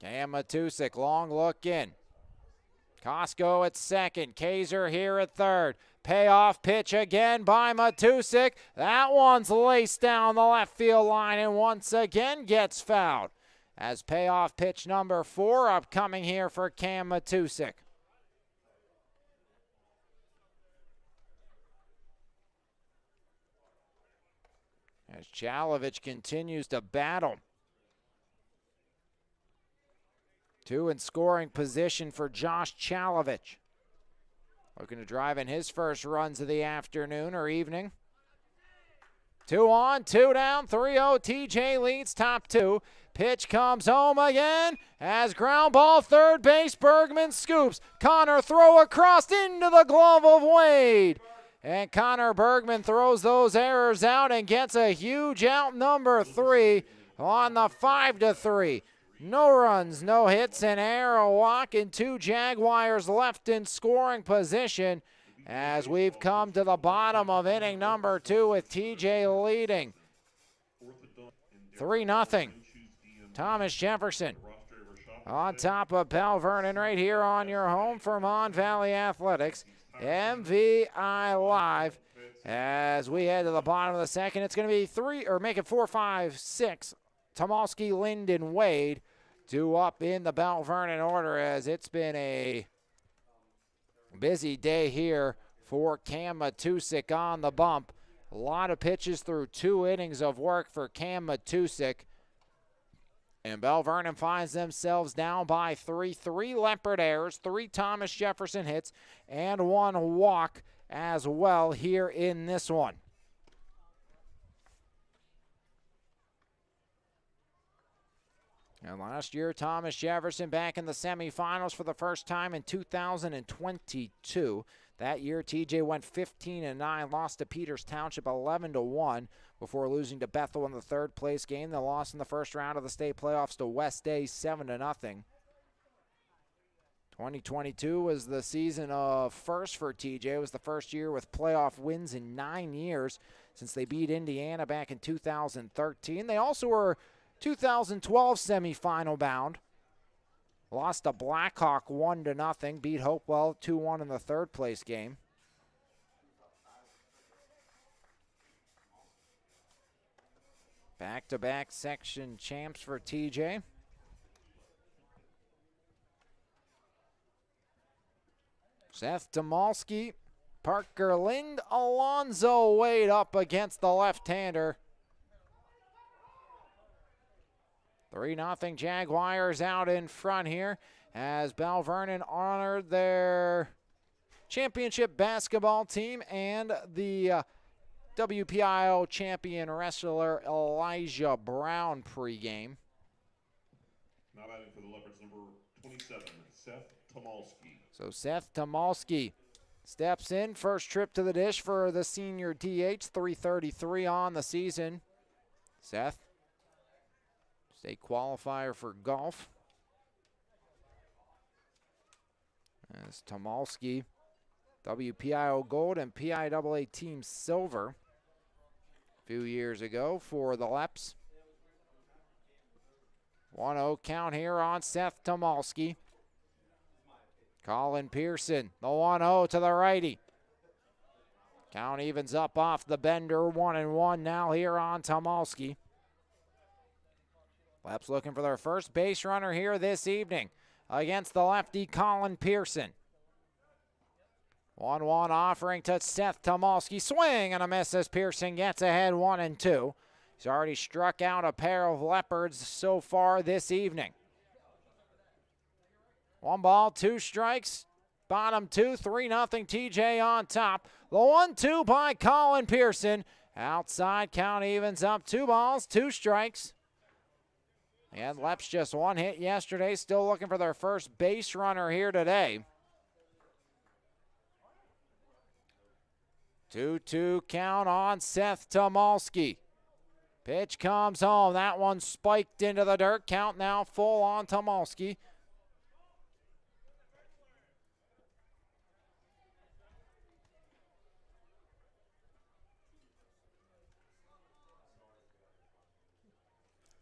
Cam Matusik, long look in. Costco at second. Kaiser here at third. Payoff pitch again by Matusik. That one's laced down the left field line and once again gets fouled. As payoff pitch number 4 upcoming here for Cam Matusik. As Chalovich continues to battle. 2 in scoring position for Josh Chalovich. Looking to drive in his first runs of the afternoon or evening. 2 on, 2 down, 3-0. TJ leads top 2. Pitch comes home again as ground ball third base. Bergman scoops. Connor throw across into the glove of Wade. And Connor Bergman throws those errors out and gets a huge out, number 3 on the 5-3. No runs, no hits, an error, a walk, and 2 Jaguars left in scoring position as we've come to the bottom of inning number 2 with TJ leading 3-0. Thomas Jefferson on top of Belle Vernon right here on your home for Mon Valley Athletics. MVI Live as we head to the bottom of the second. It's going to be 4, 5, 6. Tomalski, Lind, and Wade due up in the Belle Vernon order as it's been a busy day here for Cam Matusik on the bump. A lot of pitches through 2 innings of work for Cam Matusik. And Belle Vernon finds themselves down by 3. 3 Leopard errors, 3 Thomas Jefferson hits, and 1 walk as well here in this one. And last year, Thomas Jefferson back in the semifinals for the first time in 2022. That year, TJ went 15-9, lost to Peters Township 11-1 before losing to Bethel in the third place game. They lost in the first round of the state playoffs to West Day 7-0. 2022 was the season of first for TJ. It was the first year with playoff wins in 9 years since they beat Indiana back in 2013. They also were 2012 semifinal bound. Lost to Blackhawk 1-0. Beat Hopewell 2-1 in the third place game. Back-to-back section champs for TJ. Seth Tomalski, Parker Lind, Alonzo Wade up against the left-hander. 3-0 Jaguars out in front here as Belle Vernon honored their championship basketball team and the WPIO champion wrestler Elijah Brown pregame. Now batting for the Leopards, number 27, Seth Tomalski. So Seth Tomalski steps in. First trip to the dish for the senior DH. 333 on the season. Seth, state qualifier for golf. As Tomalski, WPIO Gold and PIAA Team Silver a few years ago for the Leps. 1-0 count here on Seth Tomalski. Colin Pearson, the 1-0 to the righty. Count evens up off the bender, 1-1 now here on Tomalski. Leps looking for their first base runner here this evening against the lefty Colin Pearson. 1-1 offering to Seth Tomalski. Swing and a miss as Pearson gets ahead 1-2. He's already struck out a pair of Leopards so far this evening. 1 ball, 2 strikes. Bottom 2, 3-0 TJ on top. The 1-2 by Colin Pearson. Outside count evens up 2 balls, 2 strikes. And Leps just 1 hit yesterday. Still looking for their first base runner here today. 2-2 count on Seth Tomalski. Pitch comes home. That one spiked into the dirt. Count now full on Tomalski.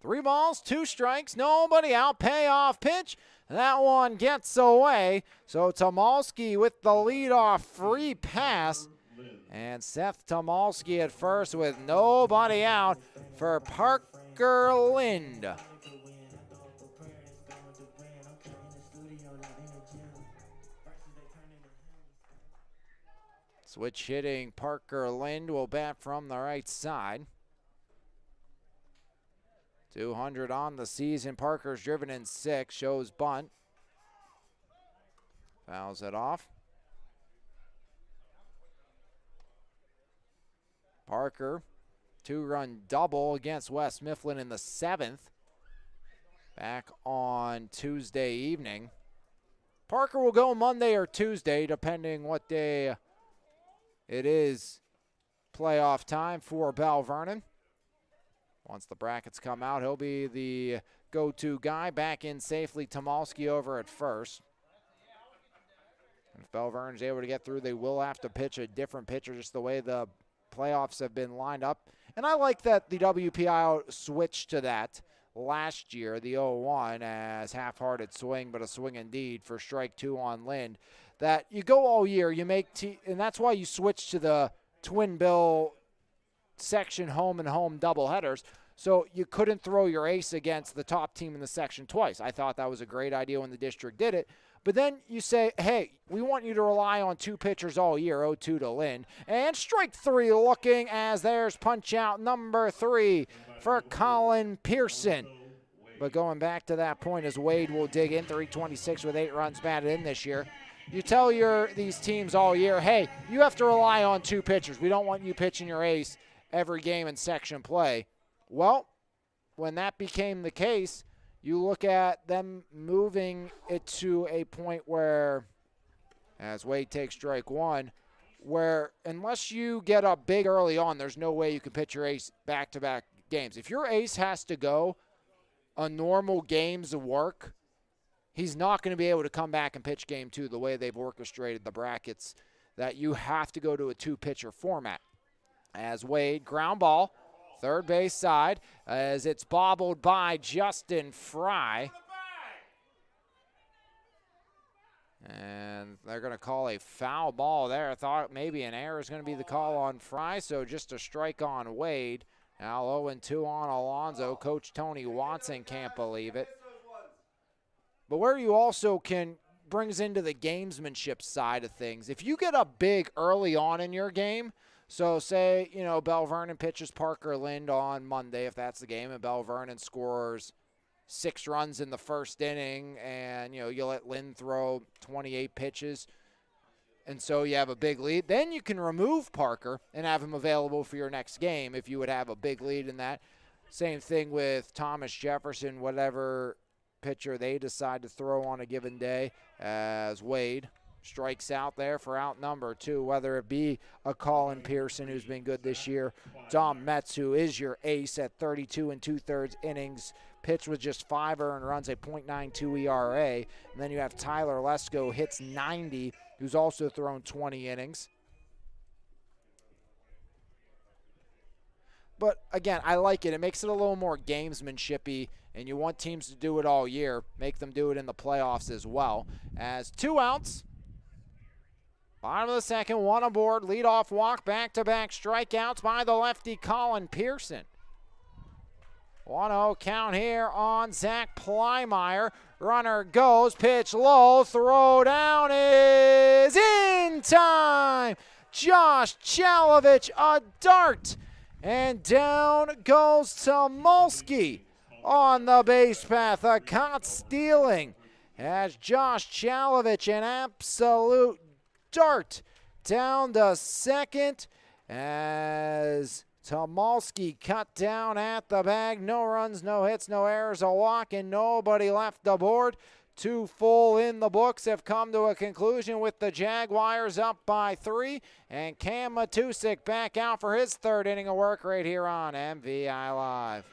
Three balls, 2 strikes, nobody out. Payoff pitch. That one gets away. So Tomalski with the leadoff free pass. And Seth Tomalski at first with nobody out for Parker Lind. Switch hitting Parker Lind will bat from the right side. 200 on the season. Parker's driven in 6. Shows bunt. Fouls it off. Parker, 2-run double against West Mifflin in the 7th. Back on Tuesday evening. Parker will go Monday or Tuesday, depending what day it is. Playoff time for Belle Vernon. Once the brackets come out, he'll be the go-to guy. Back in safely, Tomalski over at first. If Belle Vernon's able to get through, they will have to pitch a different pitcher, just the way the playoffs have been lined up. And I like that the WPI switched to that last year, the 0-1, as half-hearted swing, but a swing indeed for strike 2 on Lind. That you go all year, you make, and that's why you switch to the twin bill section home and home doubleheaders. So you couldn't throw your ace against the top team in the section twice. I thought that was a great idea when the district did it. But then you say, hey, we want you to rely on 2 pitchers all year, 0-2 to Lind. And strike 3 looking as there's punch out number 3 for Colin Pearson. But going back to that point, as Wade will dig in, 326 with 8 runs batted in this year. You tell these teams all year, hey, you have to rely on 2 pitchers. We don't want you pitching your ace every game in section play. Well, when that became the case, you look at them moving it to a point where, as Wade takes strike 1, where unless you get up big early on, there's no way you can pitch your ace back-to-back games. If your ace has to go a normal game's work, he's not going to be able to come back and pitch game 2 the way they've orchestrated the brackets, that you have to go to a 2-pitcher format. As Wade, ground ball, third base side, as it's bobbled by Justin Fry. And they're going to call a foul ball there. I thought maybe an error is going to be the call on Fry, so just a strike on Wade. Now 0-2 on Alonzo. Coach Tony Watson can't believe it. But where you also brings into the gamesmanship side of things, if you get up big early on in your game, so say, Belle Vernon pitches Parker Lind on Monday, if that's the game, and Belle Vernon scores 6 runs in the first inning, and, you let Lind throw 28 pitches, and so you have a big lead. Then you can remove Parker and have him available for your next game if you would have a big lead in that. Same thing with Thomas Jefferson, whatever pitcher they decide to throw on a given day, as Wade strikes out there for out number 2, whether it be a Colin Pearson, who's been good this year, Dom Metz, who is your ace at 32 2/3 innings, pitched with just 5 earned runs, a .92 ERA. And then you have Tyler Lesko, hits 90, who's also thrown 20 innings. But again, I like it. It makes it a little more gamesmanshipy, and you want teams to do it all year. Make them do it in the playoffs as well. As 2 outs, bottom of the second, 1 aboard, leadoff walk, back-to-back strikeouts by the lefty Colin Pearson. 1-0 count here on Zach Plymeyer. Runner goes, pitch low, throw down is in time. Josh Chalovich, a dart. And down goes Tomulski on the base path. A caught stealing as Josh Chalovich, an absolute dart down to second as Tomulski cut down at the bag. No runs, no hits, no errors, a walk, and nobody left aboard. 2 full in the books have come to a conclusion with the Jaguars up by 3. And Cam Matusik back out for his 3rd inning of work right here on MVI Live.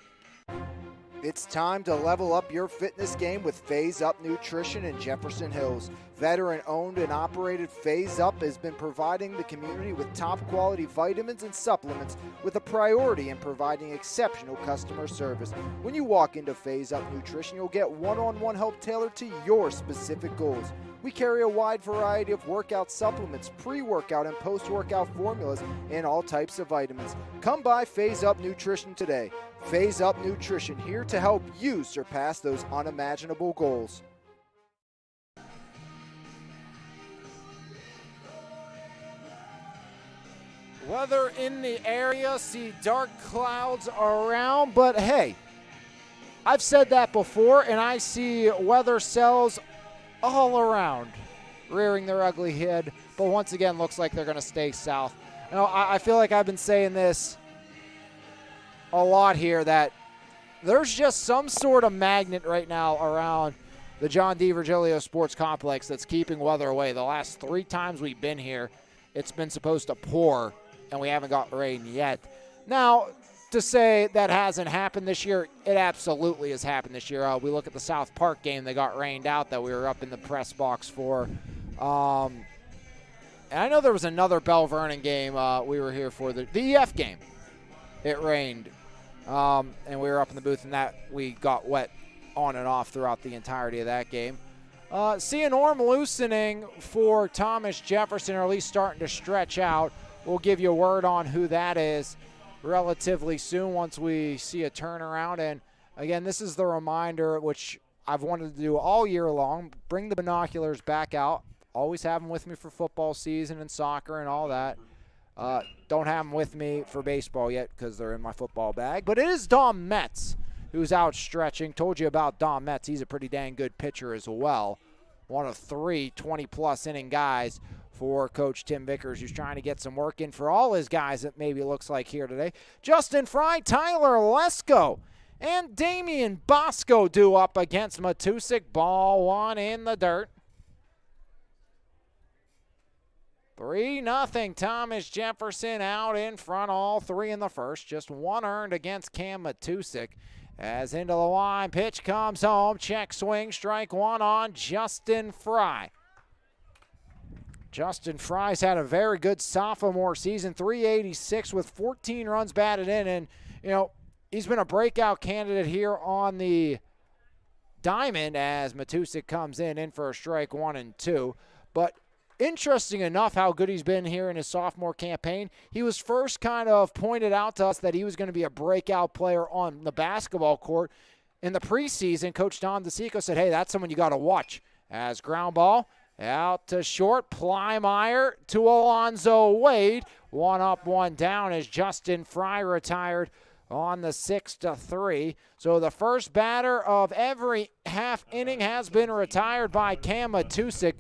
It's time to level up your fitness game with Phase Up Nutrition in Jefferson Hills. Veteran-owned and operated Phase Up has been providing the community with top-quality vitamins and supplements with a priority in providing exceptional customer service. When you walk into Phase Up Nutrition, you'll get one-on-one help tailored to your specific goals. We carry a wide variety of workout supplements, pre-workout and post-workout formulas, and all types of vitamins. Come by Phase Up Nutrition today. Phase Up Nutrition, here to help you surpass those unimaginable goals. Weather in the area, see dark clouds around, but hey, I've said that before, and I see weather cells all around rearing their ugly head, but once again looks like they're going to stay south. You know, I feel like I've been saying this a lot here, that there's just some sort of magnet right now around the John D. Virgilio Sports Complex that's keeping weather away. The last 3 times we've been here, it's been supposed to pour, and we haven't got rain yet. Now, to say that hasn't happened this year, it absolutely has happened this year. We look at the South Park game, they got rained out that we were up in the press box for. And I know there was another Belle Vernon game we were here for, the EF game. It rained, and we were up in the booth, and that we got wet on and off throughout the entirety of that game. See an arm loosening for Thomas Jefferson, or at least starting to stretch out. We'll give you a word on who that is relatively soon once we see a turnaround. And again, this is the reminder, which I've wanted to do all year long. Bring the binoculars back out. Always have them with me for football season and soccer and all that. Don't have them with me for baseball yet because they're in my football bag. But it is Dom Metz who's out stretching. Told you about Dom Metz. He's a pretty dang good pitcher as well. One of 3 20-plus inning guys for Coach Tim Vickers, who's trying to get some work in for all his guys, it maybe looks like here today. Justin Fry, Tyler Lesko, and Damian Bosco due up against Matusik. Ball 1 in the dirt. 3-0. Thomas Jefferson out in front, all 3 in the first. Just 1 earned against Cam Matusik. As into the line, pitch comes home. Check swing, strike 1 on Justin Fry. Justin Fry's had a very good sophomore season, 386 with 14 runs batted in. And, you know, he's been a breakout candidate here on the diamond as Matusik comes in for a strike 1 and 2. But interesting enough how good he's been here in his sophomore campaign. He was first kind of pointed out to us that he was going to be a breakout player on the basketball court. In the preseason, Coach Don DeSico said, hey, that's someone you got to watch. As ground ball out to short, Plymeyer to Alonzo Wade. 1 up, 1 down as Justin Fry retired on the 6-3. So the first batter of every half inning has been retired by Cam Matusik.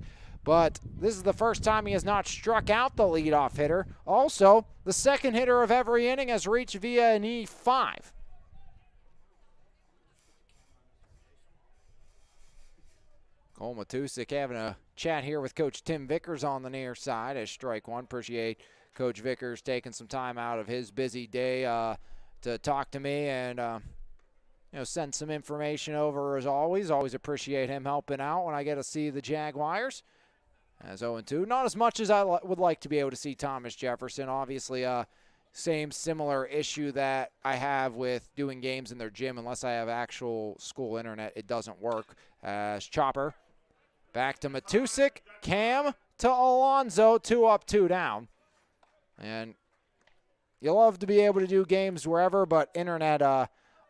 But this is the first time he has not struck out the leadoff hitter. Also, the second hitter of every inning has reached via an E5. Cole Matusik having a chat here with Coach Tim Vickers on the near side as strike one. Appreciate Coach Vickers taking some time out of his busy day to talk to me and send some information over as always. Always appreciate him helping out when I get to see the Jaguars. As 0-2, not as much as I would like to be able to see Thomas Jefferson. Obviously, same similar issue that I have with doing games in their gym. Unless I have actual school internet, it doesn't work. As Chopper back to Matusik, Cam to Alonzo, 2 up, 2 down. And you love to be able to do games wherever, but internet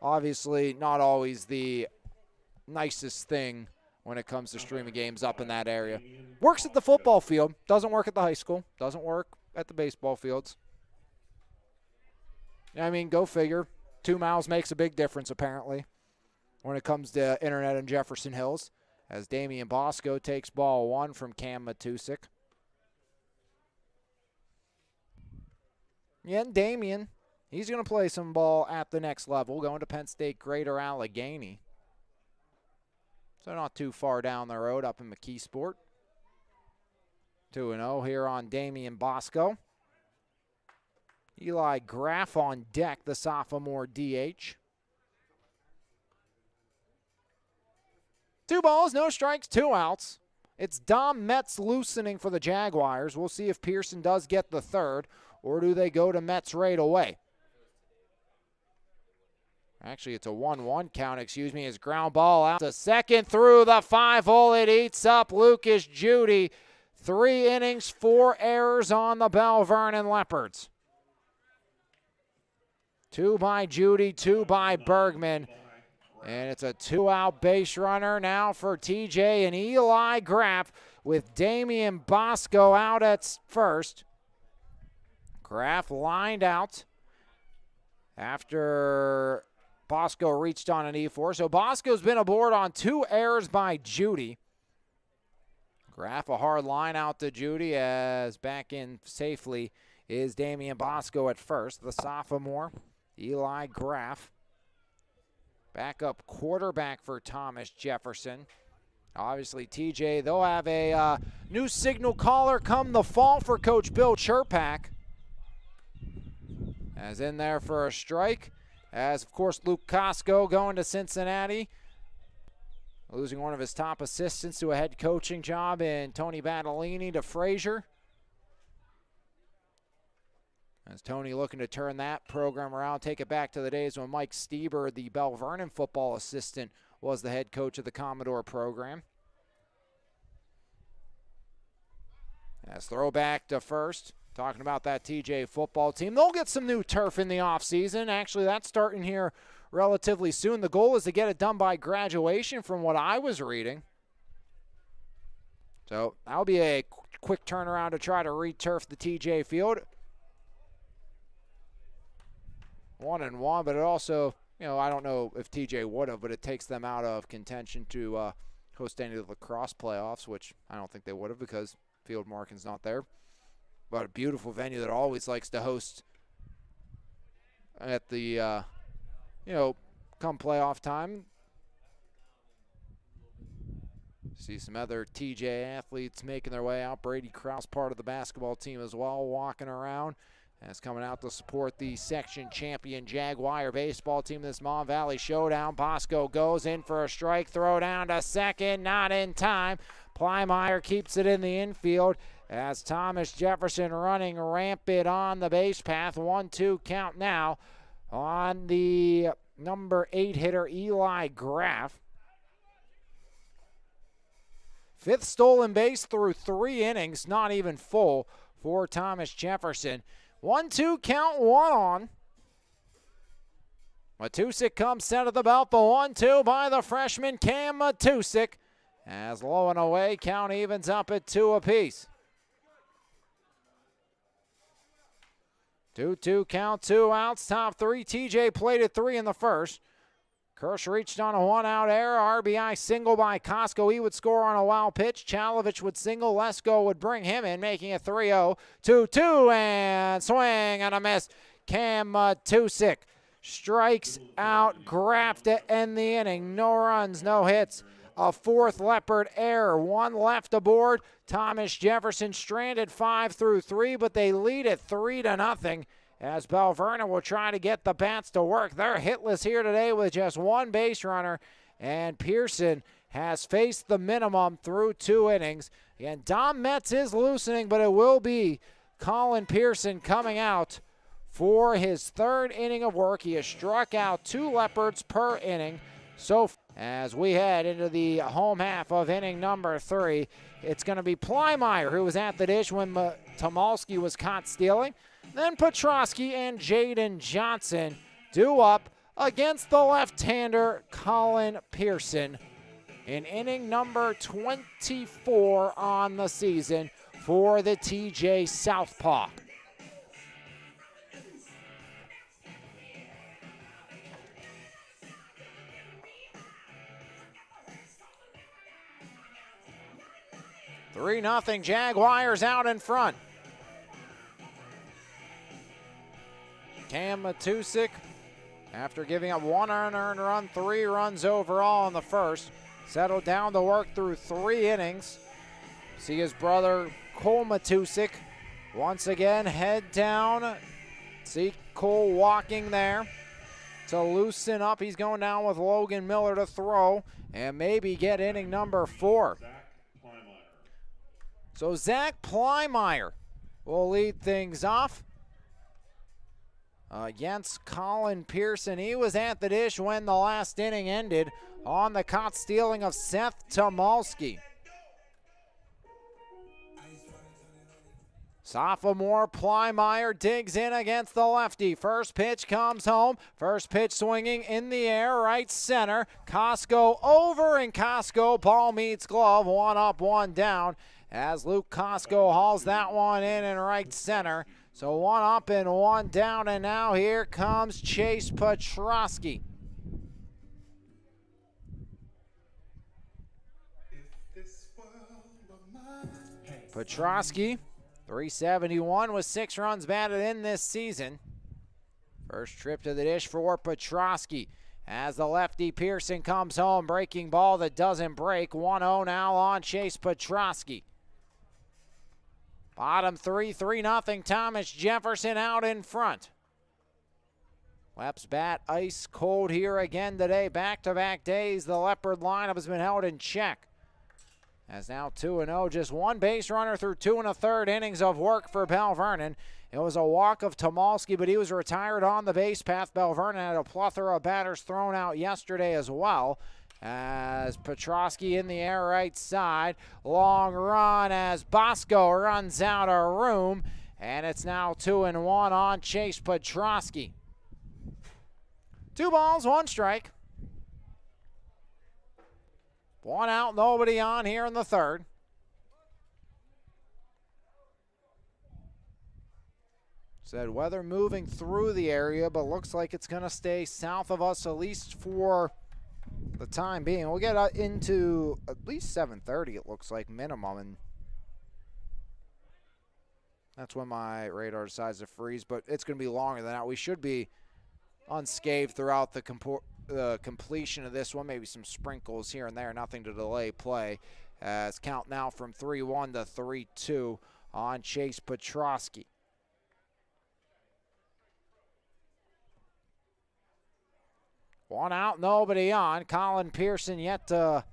obviously not always the nicest thing when it comes to streaming games up in that area. Works at the football field, doesn't work at the high school, doesn't work at the baseball fields. I mean, go figure. 2 miles makes a big difference, apparently, when it comes to internet in Jefferson Hills, as Damian Bosco takes ball 1 from Cam Matusik. Yeah, and Damian, he's going to play some ball at the next level, going to Penn State Greater Allegheny. So not too far down the road up in McKeesport. 2-0 here on Damian Bosco. Eli Graff on deck, the sophomore DH. 2 balls, no strikes, 2 outs. It's Dom Metz loosening for the Jaguars. We'll see if Pearson does get the third, or do they go to Metz right away? Actually, it's a 1-1 count, His ground ball out to second through the 5-hole. It eats up Lucas Judy. 3 innings, 4 errors on the Belle Vernon Leopards. 2 by Judy, 2 by Bergman. And it's a 2-out base runner now for TJ and Eli Graff with Damian Bosco out at first. Graff lined out after Bosco reached on an E4. So Bosco's been aboard on 2 errors by Judy. Graff a hard line out to Judy as back in safely is Damian Bosco at first. The sophomore, Eli Graff. Backup quarterback for Thomas Jefferson. Obviously, TJ, they'll have a new signal caller come the fall for Coach Bill Cherpak. As in there for a strike. As, of course, Luke Costco going to Cincinnati. Losing one of his top assistants to a head coaching job in Tony Battolini to Frazier. As Tony looking to turn that program around, take it back to the days when Mike Stieber, the Belle Vernon football assistant, was the head coach of the Commodore program. As throwback to first, talking about that TJ football team. They'll get some new turf in the offseason. Actually, that's starting here relatively soon. The goal is to get it done by graduation from what I was reading. So that'll be a quick turnaround to try to re-turf the TJ field. 1-1, but it also, I don't know if TJ would have, but it takes them out of contention to host any of the lacrosse playoffs, which I don't think they would have because Field Markin's not there. But a beautiful venue that always likes to host at the, come playoff time. See some other TJ athletes making their way out. Brady Krause, part of the basketball team as well, walking around. As coming out to support the section champion Jaguar baseball team, this Mon Valley Showdown. Bosco goes in for a strike, throw down to second, not in time. Plymeyer keeps it in the infield as Thomas Jefferson running rampant on the base path. 1-2 count now on the number 8 hitter Eli Graff. 5th stolen base through 3 innings, not even full for Thomas Jefferson. 1-2 count, 1 on. Matusik comes set of the belt. The 1-2 by the freshman Cam Matusik. As low and away, count evens up at 2 apiece. 2-2 count, 2 outs, top 3. TJ played at 3 in the first. Kirsch reached on a 1-out error. RBI single by Costco. He would score on a wild pitch. Chalovich would single. Lesko would bring him in, making it 3-0. 2-2 and swing and a miss. Cam Matusik strikes out Graff to end the inning. No runs, no hits. a fourth Leopard error. One left aboard. Thomas Jefferson stranded 5 through 3, but they lead it 3-0 as Belle Vernon will try to get the bats to work. They're hitless here today with just one base runner, and Pearson has faced the minimum through 2 innings. Again, Dom Metz is loosening, but it will be Colin Pearson coming out for his 3rd inning of work. He has struck out 2 Leopards per inning. So as we head into the home half of inning number 3, it's going to be Plymeyer who was at the dish when Tomalski was caught stealing. Then Petrosky and Jaden Johnson due up against the left-hander Colin Pearson in inning number 24 on the season for the TJ Southpaw. Three 0 Jaguars out in front. Cam Matusik, after giving up 1 unearned run, 3 runs overall in the first, settled down to work through 3 innings. See his brother Cole Matusik once again head down. See Cole walking there to loosen up. He's going down with Logan Miller to throw and maybe get inning number 4. So Zach Plymeyer will lead things off against Colin Pearson. He was at the dish when the last inning ended on the caught stealing of Seth Tomalski. Sophomore Plymeyer digs in against the lefty. First pitch comes home. First pitch swinging in the air, right center. Costco over, and Costco ball meets glove. 1 up, 1 down as Luke Costco hauls that one in right center. So 1 up and 1 down, and now here comes Chase Petrosky. Petrosky, 371 with 6 runs batted in this season. First trip to the dish for Petrosky as the lefty Pearson comes home. Breaking ball that doesn't break. 1-0 now on Chase Petrosky. Bottom 3, 3-0. Thomas Jefferson out in front. Lep's bat ice cold here again today. Back-to-back days, the Leopard lineup has been held in check. As now 2-0, just 1 base runner through 2 1/3 innings of work for Belle Vernon. It was a walk of Tomalski, but he was retired on the base path. Belle Vernon had a plethora of batters thrown out yesterday as well. As Petrosky in the air right side. Long run as Bosco runs out of room. And it's now 2-1 on Chase Petrosky. 2 balls, 1 strike. 1 out, nobody on here in the 3rd. Said weather moving through the area, but looks like it's going to stay south of us at least for the time being. We'll get into at least 7:30, it looks like, minimum, and that's when my radar decides to freeze, but it's going to be longer than that. We should be unscathed throughout the completion of this one. Maybe some sprinkles here and there, nothing to delay play. As count now from 3-1 to 3-2 on Chase Petrosky. One out, nobody on. Colin Pearson yet to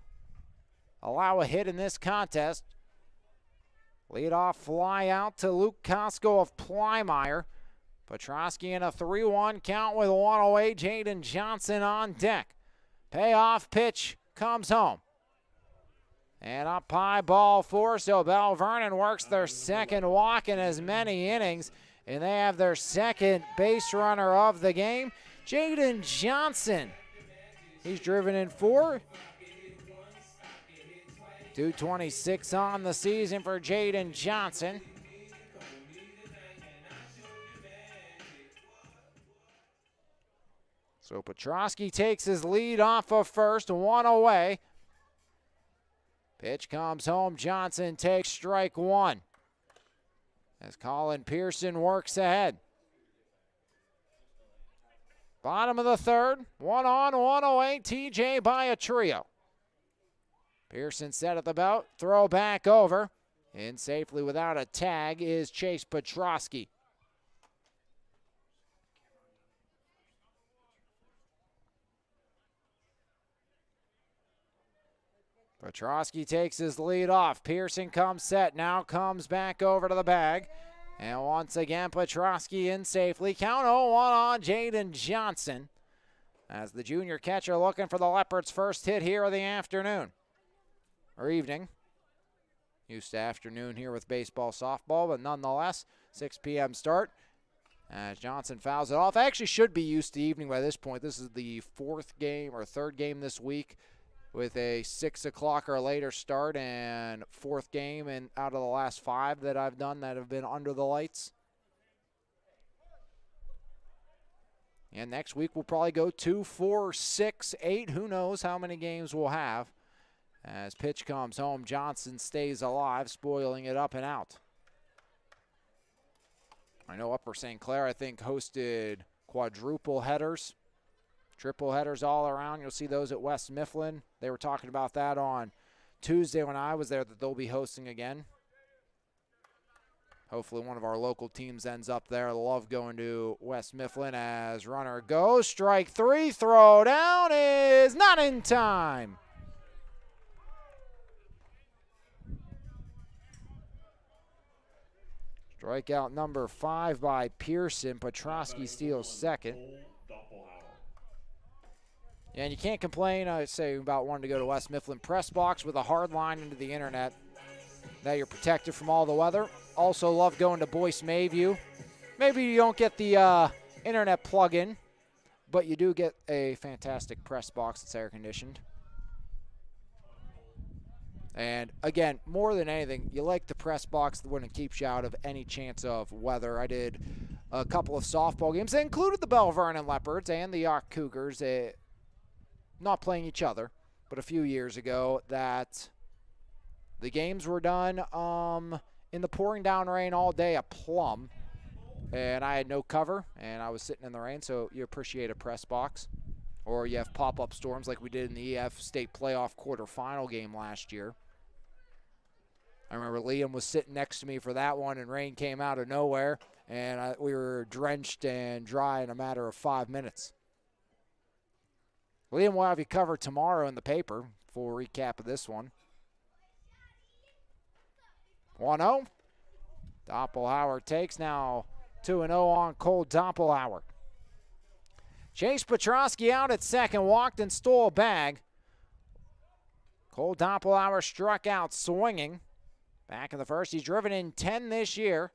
allow a hit in this contest. Leadoff fly out to Luke Costco of Plymeyer. Petrosky in a 3-1 count with 1 away. Jaden Johnson on deck. Payoff pitch comes home. And up high, ball 4. So Belle Vernon works their 2nd walk in as many innings. And they have their 2nd base runner of the game. Jaden Johnson. He's driven in 4. 226 on the season for Jaden Johnson. So Petrosky takes his lead off of first, 1 away. Pitch comes home. Johnson takes strike 1 as Colin Pearson works ahead. Bottom of the 3rd, 1 on, 1 away. TJ by a trio. Pearson set at the belt. Throw back over. In safely without a tag is Chase Petrosky. Petrosky takes his lead off. Pearson comes set. Now comes back over to the bag. And once again, Petrosky in safely. Count 0-1 on Jaden Johnson. As the junior catcher looking for the Leopards' first hit here of the afternoon. Or evening. Used to afternoon here with baseball, softball, but nonetheless, 6 p.m. start. As Johnson fouls it off. Actually should be used to evening by this point. This is the fourth game or third game this week with a 6 o'clock or later start, and fourth game and out of the last 5 that I've done that have been under the lights. And next week we'll probably go 2, 4, 6, 8. Who knows how many games we'll have. As pitch comes home, Johnson stays alive, spoiling it up and out. I know Upper St. Clair, I think, hosted quadruple headers, triple headers all around. You'll see those at West Mifflin. They were talking about that on Tuesday when I was there, that they'll be hosting again. Hopefully one of our local teams ends up there. I love going to West Mifflin as runner goes. Strike 3, throw down is not in time. Strikeout number 5 by Pearson. Petrosky steals second. And you can't complain, I say, about wanting to go to West Mifflin press box with a hard line into the internet. That you're protected from all the weather. Also love going to Boyce Mayview. Maybe you don't get the internet plug-in, but you do get a fantastic press box that's air conditioned. And again, more than anything, you like the press box when it keeps you out of any chance of weather. I did a couple of softball games that included the Belle Vernon Leopards and the York Cougars, not playing each other, but a few years ago, that the games were done in the pouring down rain all day, a plum, and I had no cover, and I was sitting in the rain, so you appreciate a press box. Or you have pop-up storms like we did in the EF State Playoff quarterfinal game last year. I remember Liam was sitting next to me for that one, and rain came out of nowhere, and we were drenched and dry in a matter of 5 minutes. Liam will have you covered tomorrow in the paper. Full recap of this one. 1-0. Doppelhauer takes now 2-0 on Cole Doppelhauer. Chase Petrosky out at second, walked and stole a bag. Cole Doppelhauer struck out swinging. Back in the first, he's driven in 10 this year.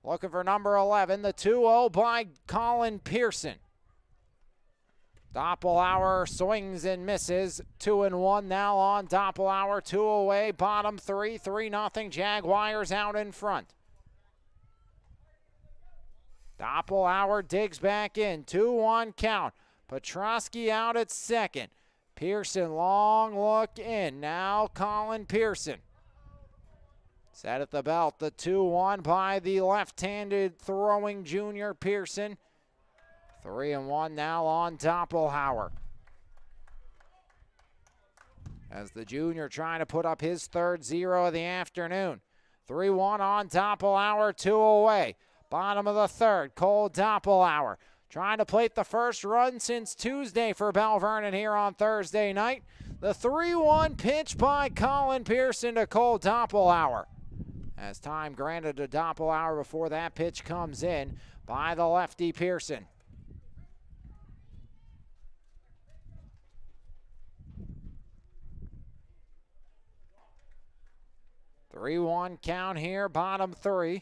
Looking for number 11, the 2-0 by Colin Pearson. Doppelhauer swings and misses. 2-1 now on Doppelhauer. 2 away, bottom 3, 3-0. Jaguars out in front. Doppelhauer digs back in. 2-1 count. Petrosky out at second. Pearson long look in. Now Colin Pearson. Set at the belt. The 2-1 by the left-handed throwing junior Pearson. 3-1 now on Doppelhauer. As the junior trying to put up his third 0 of the afternoon. 3-1 on Doppelhauer, 2 away. Bottom of the third, Cole Doppelhauer trying to plate the first run since Tuesday for Belle Vernon here on Thursday night. The 3-1 pitch by Colin Pearson to Cole Doppelhauer. As time granted to Doppelhauer before that pitch comes in by the lefty Pearson. Three-one count here, bottom 3.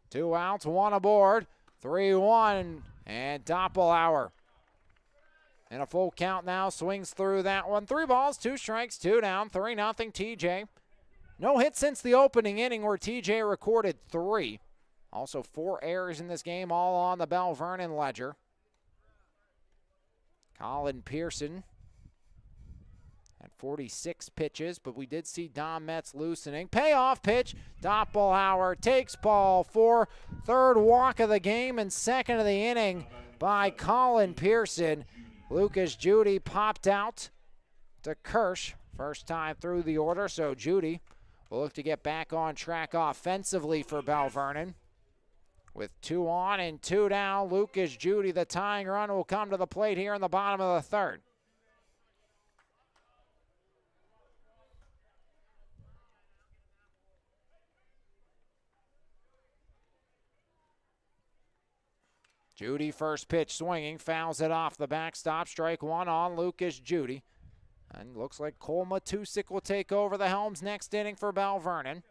2 outs, 1 aboard. 3-1, and Doppelhauer. And a full count now, swings through that one. 3 balls, 2 strikes, 2 down, 3-0 TJ. No hit since the opening inning where TJ recorded 3. Also 4 errors in this game, all on the Belle Vernon ledger. Colin Pearson at 46 pitches, but we did see Dom Metz loosening. Payoff pitch. Doppelhauer takes ball 4. Third walk of the game and second of the inning by Colin Pearson. Lucas Judy popped out to Kirsch. First time through the order, so Judy will look to get back on track offensively for Belle Vernon. With 2 on and 2 down, Lucas Judy, the tying run, will come to the plate here in the bottom of the third. Judy, first pitch swinging, fouls it off the backstop. Strike 1 on Lucas Judy. And looks like Cole Matusik will take over the helms next inning for Belle Vernon.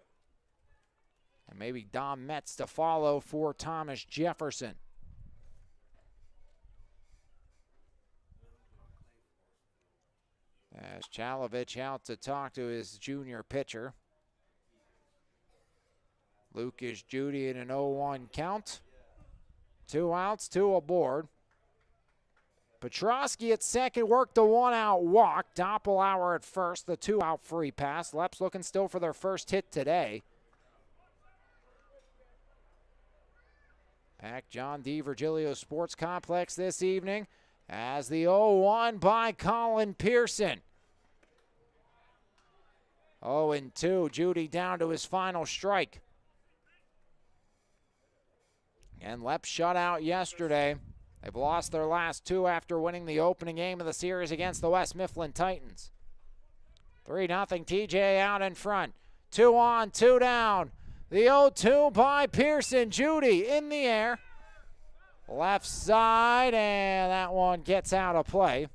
And maybe Dom Metz to follow for Thomas Jefferson. As Chalovich out to talk to his junior pitcher. Lucas Judy in an 0-1 count. 2 outs, 2 aboard. Petrosky at second worked the 1-out walk. Doppelauer at first, the 2-out free pass. Leps looking still for their first hit today. Pack John D. Virgilio Sports Complex this evening as the 0-1 by Colin Pearson. 0-2, Judy down to his final strike. And Leps shut out yesterday. They've lost their last 2 after winning the opening game of the series against the West Mifflin Titans. 3-0, TJ out in front. 2 on, 2 down. The 0-2 by Pearson. Judy in the air. Left side, and that one gets out of play.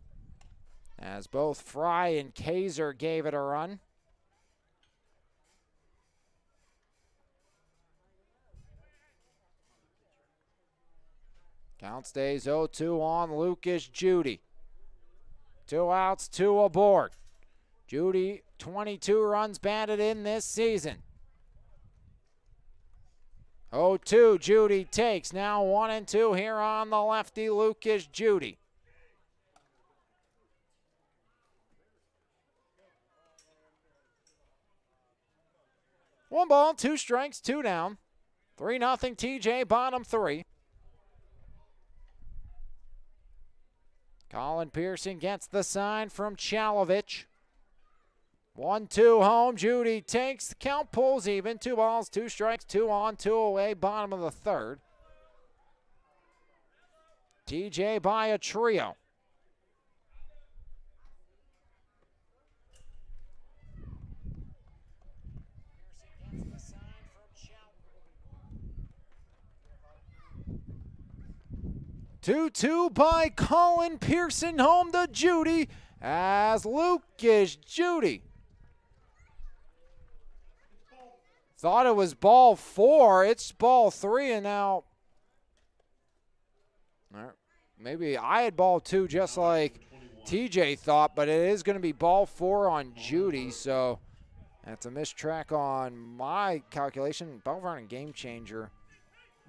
As both Fry and Kaiser gave it a run. Count stays 0-2 on Lucas Judy. 2 outs, 2 aboard. Judy, 22 runs batted in this season. 0-2, Judy takes. Now 1-2 here on the lefty, Lucas Judy. One ball, 2 strikes, 2 down. 3-0 TJ, bottom 3. Colin Pearson gets the sign from Chalovich. 1-2 home. Judy takes. The count pulls even. 2 balls, 2 strikes, 2 on, 2 away. Bottom of the third. TJ by a trio. Two by Colin Pearson, home to Judy as Lucas Judy thought it was ball 4. It's ball 3, and now maybe I had ball 2 just like TJ thought, but it is going to be ball 4 on Judy, so that's a missed track on my calculation. Belle Vernon game changer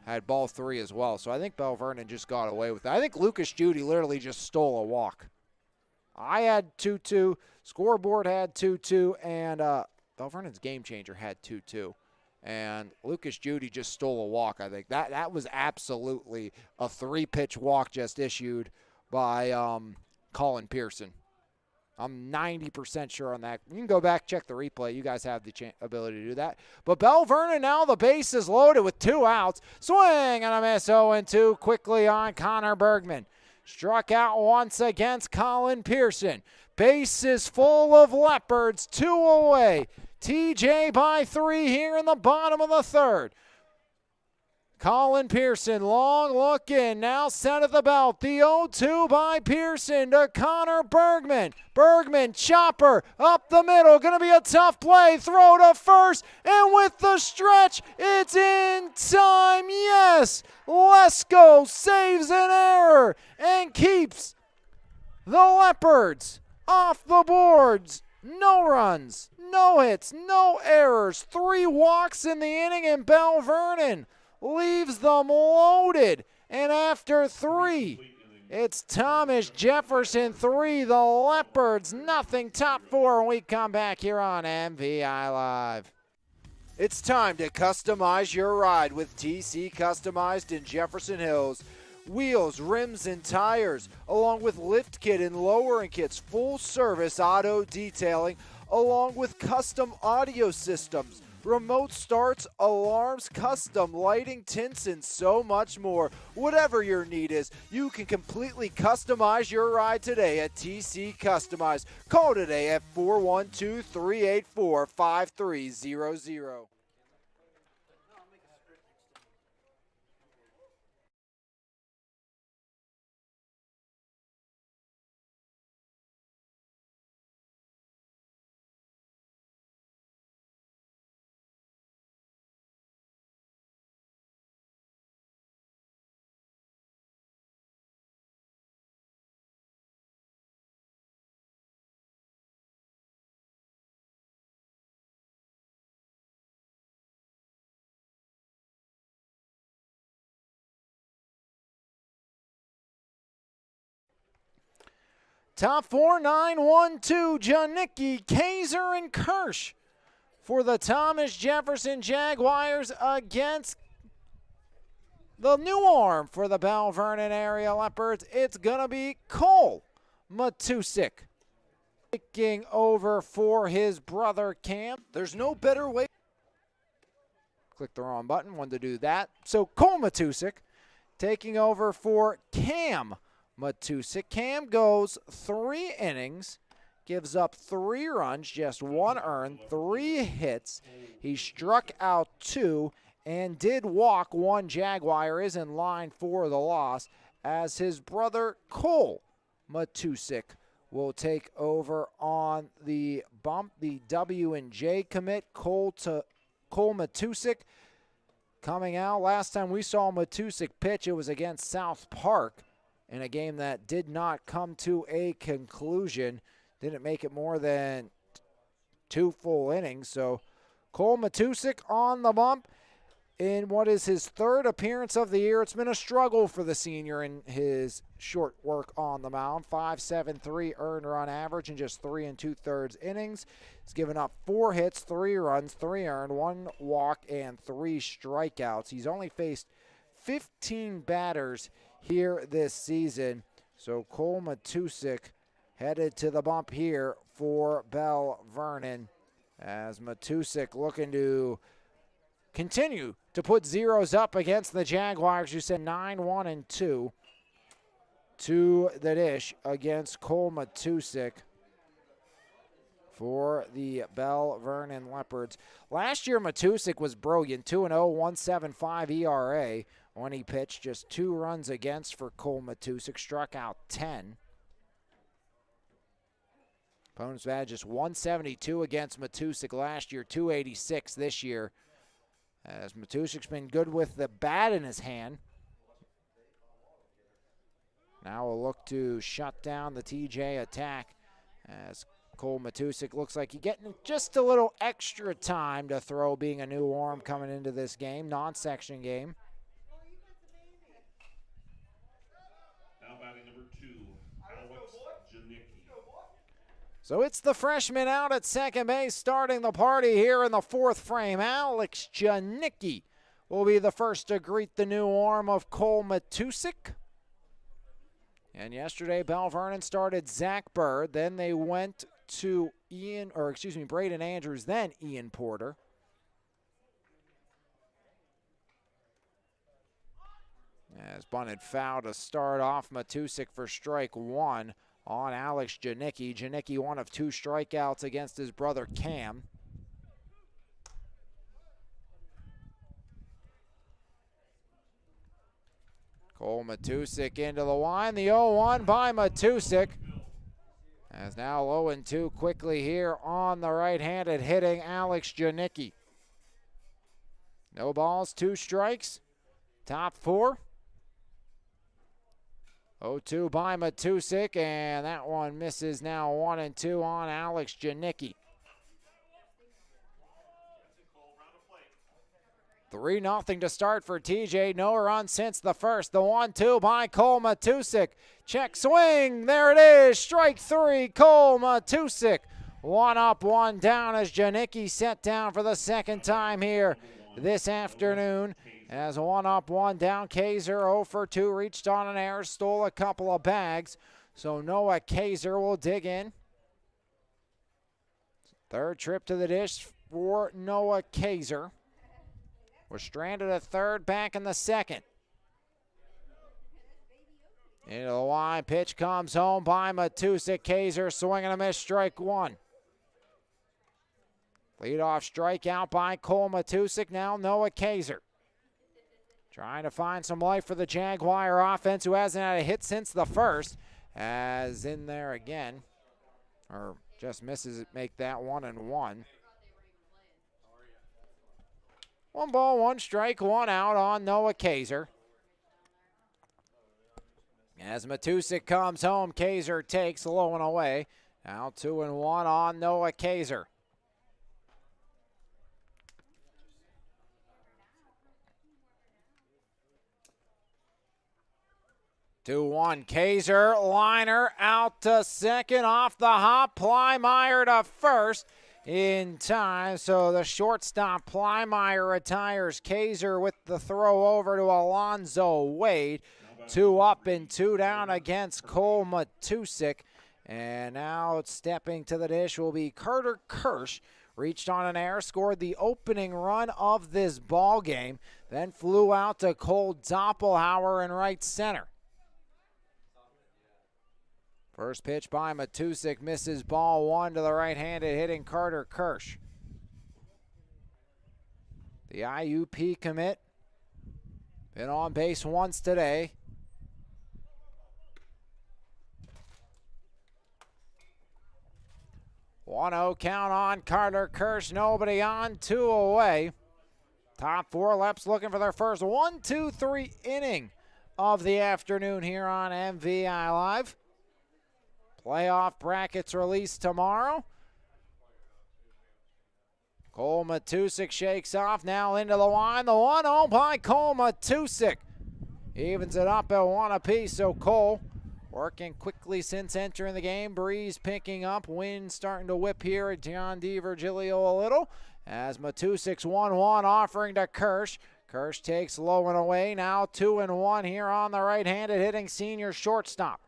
had ball 3 as well. So I think Belle Vernon just got away with it. I think Lucas Judy literally just stole a walk. I had 2-2. Scoreboard had 2-2. And Belle Vernon's game changer had 2-2. And Lucas Judy just stole a walk, I think. That was absolutely a 3-pitch walk just issued by Colin Pearson. I'm 90% sure on that. You can go back, check the replay. You guys have the ability to do that. But Belle Vernon, now the base is loaded with 2 outs. Swing and a miss, 0-2 quickly on Connor Bergman. Struck out once against Colin Pearson. Base is full of Leopards, 2 away. TJ by 3 here in the bottom of the third. Colin Pearson, long look in, now set at the belt. The 0-2 by Pearson to Connor Bergman. Bergman, chopper, up the middle. Going to be a tough play. Throw to first, and with the stretch, it's in time. Yes, Lesko saves an error and keeps the Leopards off the boards. No runs, no hits, no errors. 3 walks in the inning, and Belle Vernon leaves them loaded. And after 3, it's Thomas Jefferson 3, the Leopards nothing. Top 4 when we come back here on MVI Live. It's time to customize your ride with TC Customized in Jefferson Hills. wheels, rims, and tires, along with lift kit and lowering kits, full service auto detailing, along with custom audio systems, remote starts, alarms, custom lighting, tints, and so much more. Whatever your need is, you can completely customize your ride today at TC Customize. Call today at 412-384-5300. Top 4, 9, 1, 2, Janicki, Kaiser, and Kirsch for the Thomas Jefferson Jaguars against the new arm for the Belle Vernon area Leopards. It's going to be Cole Matusik. Taking over for his brother Cam. There's no better way. Click the wrong button, wanted to do that. So Cole Matusik taking over for Cam Matusik. Cam goes 3 innings, gives up 3 runs, just 1 earned, 3 hits. He struck out 2 and did walk 1 Jaguar, is in line for the loss, as his brother Cole Matusik will take over on the bump. The W&J commit, Cole Matusik, coming out. Last time we saw Matusik pitch, it was against South Park in a game that did not come to a conclusion. Didn't make it more than 2 full innings. So Cole Matusik on the bump in what is his 3rd appearance of the year. It's been a struggle for the senior in his short work on the mound. 5.73 earned run average in just 3 2/3 innings. He's given up 4 hits, 3 runs, 3 earned, 1 walk, and 3 strikeouts. He's only faced 15 batters here this season. So Cole Matusik headed to the bump here for Belle Vernon, as Matusik looking to continue to put zeros up against the Jaguars. You said 9-1-2 to the dish against Cole Matusik for the Belle Vernon Leopards. Last year, Matusik was brilliant, 2-0, 1.75 ERA when he pitched. Just 2 runs against for Cole Matusik, struck out 10. Opponents had just 172 against Matusik last year, 286 this year, as Matusik's been good with the bat in his hand. Now we'll look to shut down the TJ attack, as Cole Matusik looks like he's getting just a little extra time to throw, being a new arm coming into this game, non-section game. Now batting number 2, Alex Janicki. So it's the freshman out at second base starting the party here in the 4th frame. Alex Janicki will be the first to greet the new arm of Cole Matusik. And yesterday, Belle Vernon started Zach Bird. Then they went to Braden Andrews, then Ian Porter. As bunted foul to start off Matusik for strike 1 on Alex Janicki. Janicki, 1 of 2 strikeouts against his brother Cam. Cole Matusik into the line. The 0-1 by Matusik. As now 0-2 quickly here on the right-handed hitting Alex Janicki. No balls, 2 strikes. Top 4. 0-2 by Matusik, and that one misses. Now 1-2 on Alex Janicki. 3-0 to start for TJ. No run since the first. The 1-2 by Cole Matusik. Check swing. There it is. Strike 3. Cole Matusik. 1 up, 1 down as Janicki set down for the second time here this afternoon. As 1 up, 1 down. Kaiser 0 for 2, reached on an error, stole a couple of bags. So Noah Kaiser will dig in. Third trip to the dish for Noah Kaiser. We're stranded at third, back in the second. Into the line, pitch comes home by Matusik. Kaiser swing and a miss, strike 1. Leadoff strikeout by Cole Matusik. Now Noah Kaiser trying to find some life for the Jaguar offense, who hasn't had a hit since the first. As in there again, or just misses it, make that 1-1. 1 ball, 1 strike, 1 out on Noah Kaiser. As Matusik comes home, Kaiser takes low and away. Now 2-1 on Noah Kaiser. 2-1, Kaiser, liner out to second, off the hop, Plymeyer to first in time. So the shortstop, Plymeyer, retires. Kaiser with the throw over to Alonzo Wade. 2 up and 2 down against Cole Matusik. And now stepping to the dish will be Carter Kirsch. Reached on an error, scored the opening run of this ball game, then flew out to Cole Doppelhauer in right center. First pitch by Matusik, misses ball 1 to the right-handed hitting Carter Kirsch. The IUP commit, been on base once today. One-oh count on Carter Kirsch, nobody on, 2 away. Top 4 Leps looking for their first 1-2-3 inning of the afternoon here on MVI Live. Playoff brackets released tomorrow. Cole Matusik shakes off, now into the line. The 1-0 by Cole Matusik evens it up at 1 apiece. So Cole working quickly since entering the game. Breeze picking up, wind starting to whip here at John D. Virgilio a little. As Matusik's 1-1 offering to Kirsch. Kirsch takes low and away. Now 2-1 here on the right-handed hitting senior shortstop.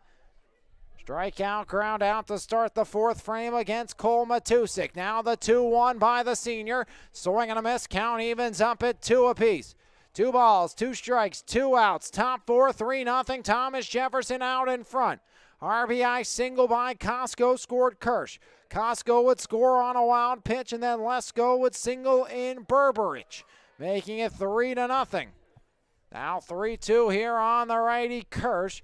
Strikeout, ground out to start the 4th frame against Cole Matusik. Now the 2-1 by the senior. Swing and a miss. Count evens up at 2 apiece. 2 balls, 2 strikes, 2 outs. Top 4, 3-0. Thomas Jefferson out in front. RBI single by Costco, scored Kirsch. Costco would score on a wild pitch, and then Lesko would single in Berberich, making it 3-0. Now 3-2 here on the righty Kirsch.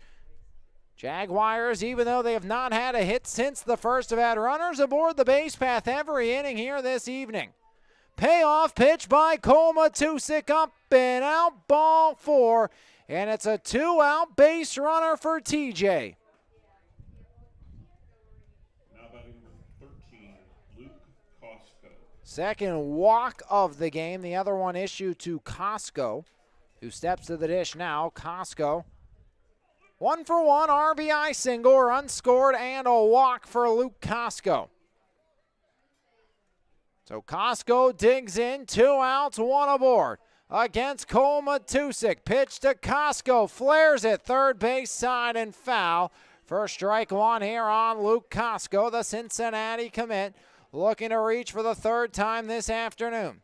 Jaguars, even though they have not had a hit since the first, have had runners aboard the base path every inning here this evening. Payoff pitch by Cole Matusik, up and out, ball 4, and it's a 2-out base runner for TJ. Now batting number 13, Luke Costco. Second walk of the game, the other one issued to Costco, who steps to the dish now. Costco, 1-for-1 RBI single, unscored, and a walk for Luke Costco. So Costco digs in, 2 outs, 1 aboard against Cole Matusik. Pitch to Costco, flares it, third base side and foul. First strike 1 here on Luke Costco, the Cincinnati commit, looking to reach for the 3rd time this afternoon.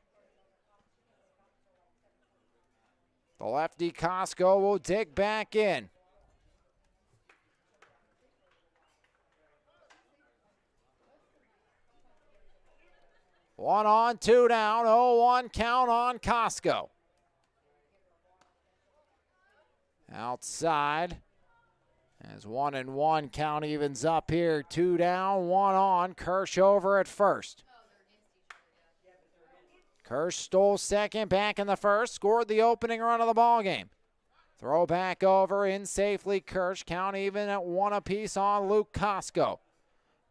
The lefty Costco will dig back in. One on, 2 down, 0-1 count on Costco. Outside, as 1-1 count evens up here, 2 down, 1 on. Kirsch over at first. Kirsch stole second, back in the first, scored the opening run of the ball game. Throw back over in safely. Kirsch, count even at 1 apiece on Luke Costco.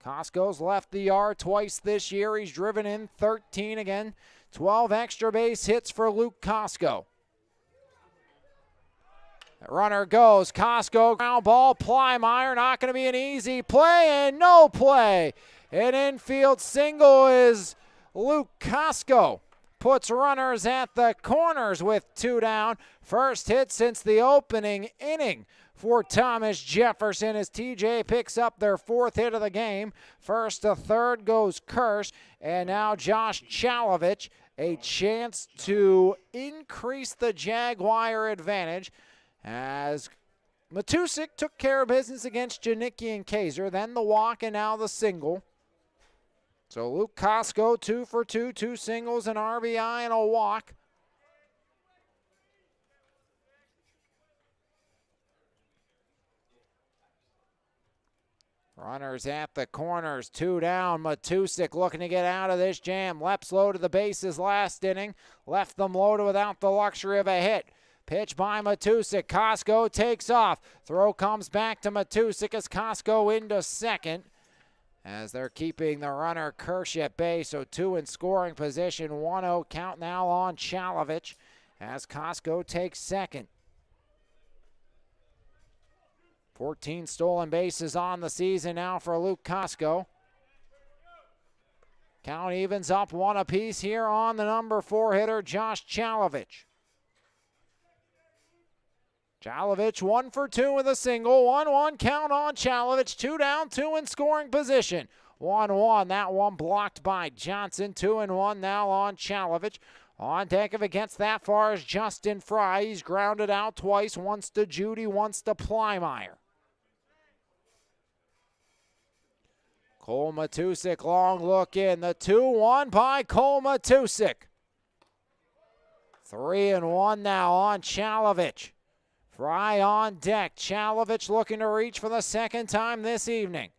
Costco's left the yard twice this year. He's driven in 13 again. 12 extra base hits for Luke Costco. The runner goes. Costco, ground ball. Plymeyer, not going to be an easy play, and no play. An infield single is Luke Costco. puts runners at the corners with 2 down. First hit since the opening inning for Thomas Jefferson as TJ picks up their 4th hit of the game. First to third goes Kirsch, and now Josh Chalovich, a chance to increase the Jaguar advantage as Matusik took care of business against Janicki and Kaiser, then the walk and now the single. So Luke Costco 2 for 2, 2 singles, an RBI and a walk. Runners at the corners, 2 down. Matusik looking to get out of this jam. Leps low to the bases last inning. Left them loaded without the luxury of a hit. Pitch by Matusik. Costco takes off. Throw comes back to Matusik as Costco into second. As they're keeping the runner Kirsch at bay, so 2 in scoring position. 1-0 count now on Chalovich as Costco takes second. 14 stolen bases on the season now for Luke Costco. Count evens up 1 apiece here on the number 4 hitter, Josh Chalovich. Chalovich 1 for 2 with a single. 1-1 count on Chalovich. 2 down, 2 in scoring position. 1-1, that one blocked by Johnson. 2-1 now on Chalovich. On deck if it gets that far is Justin Fry. He's grounded out twice, once to Judy, once to Plymeyer. Cole Matusik, long look in. The 2-1 by Cole Matusik. 3-1 now on Chalovich. Fry on deck. Chalovich looking to reach for the 2nd time this evening.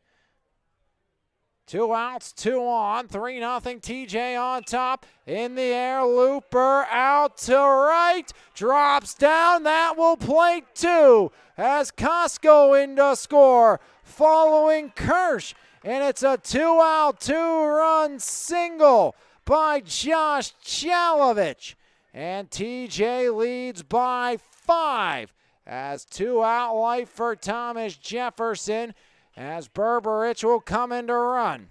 2 outs, 2 on, 3-0 TJ on top. In the air, Looper out to right. Drops down, that will plate 2 as Costco in to score. Following Kirsch. And it's a 2-out, 2-run single by Josh Chalovich. And TJ leads by 5 as 2-out life for Thomas Jefferson as Berberich will come in to run.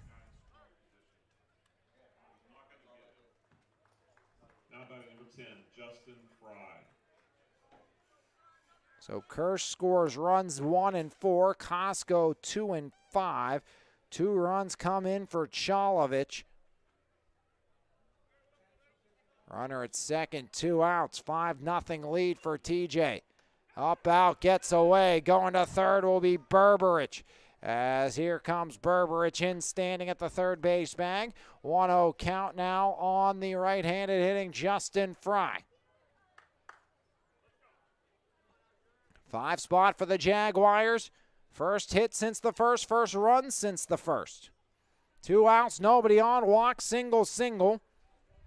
Now batting number 10, Justin Fry. So Kirsch scores runs 1 and 4, Costco 2 and 5. 2 runs come in for Chalovich. Runner at second, 2 outs, 5-0 lead for TJ. Up, out, gets away. Going to third will be Berberich. As here comes Berberich in, standing at the third base bag. 1-0 count now on the right-handed hitting Justin Fry. 5 spot for the Jaguars. First hit since the first run since the first. 2 outs, nobody on, walk, single, single.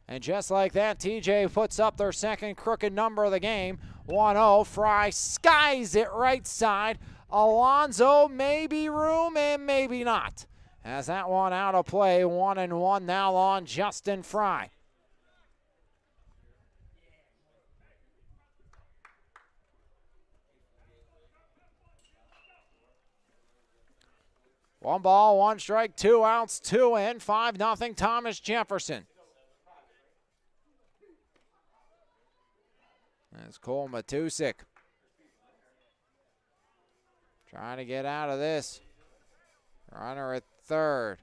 And just like that, TJ puts up their 2nd crooked number of the game. 1-0, Fry skies it right side. Alonso, maybe room and maybe not. As that one out of play, 1-1 now on Justin Fry. One ball, 1 strike, 2 outs, 2 in, 5-0 Thomas Jefferson. That's Cole Matusik. Trying to get out of this. Runner at third.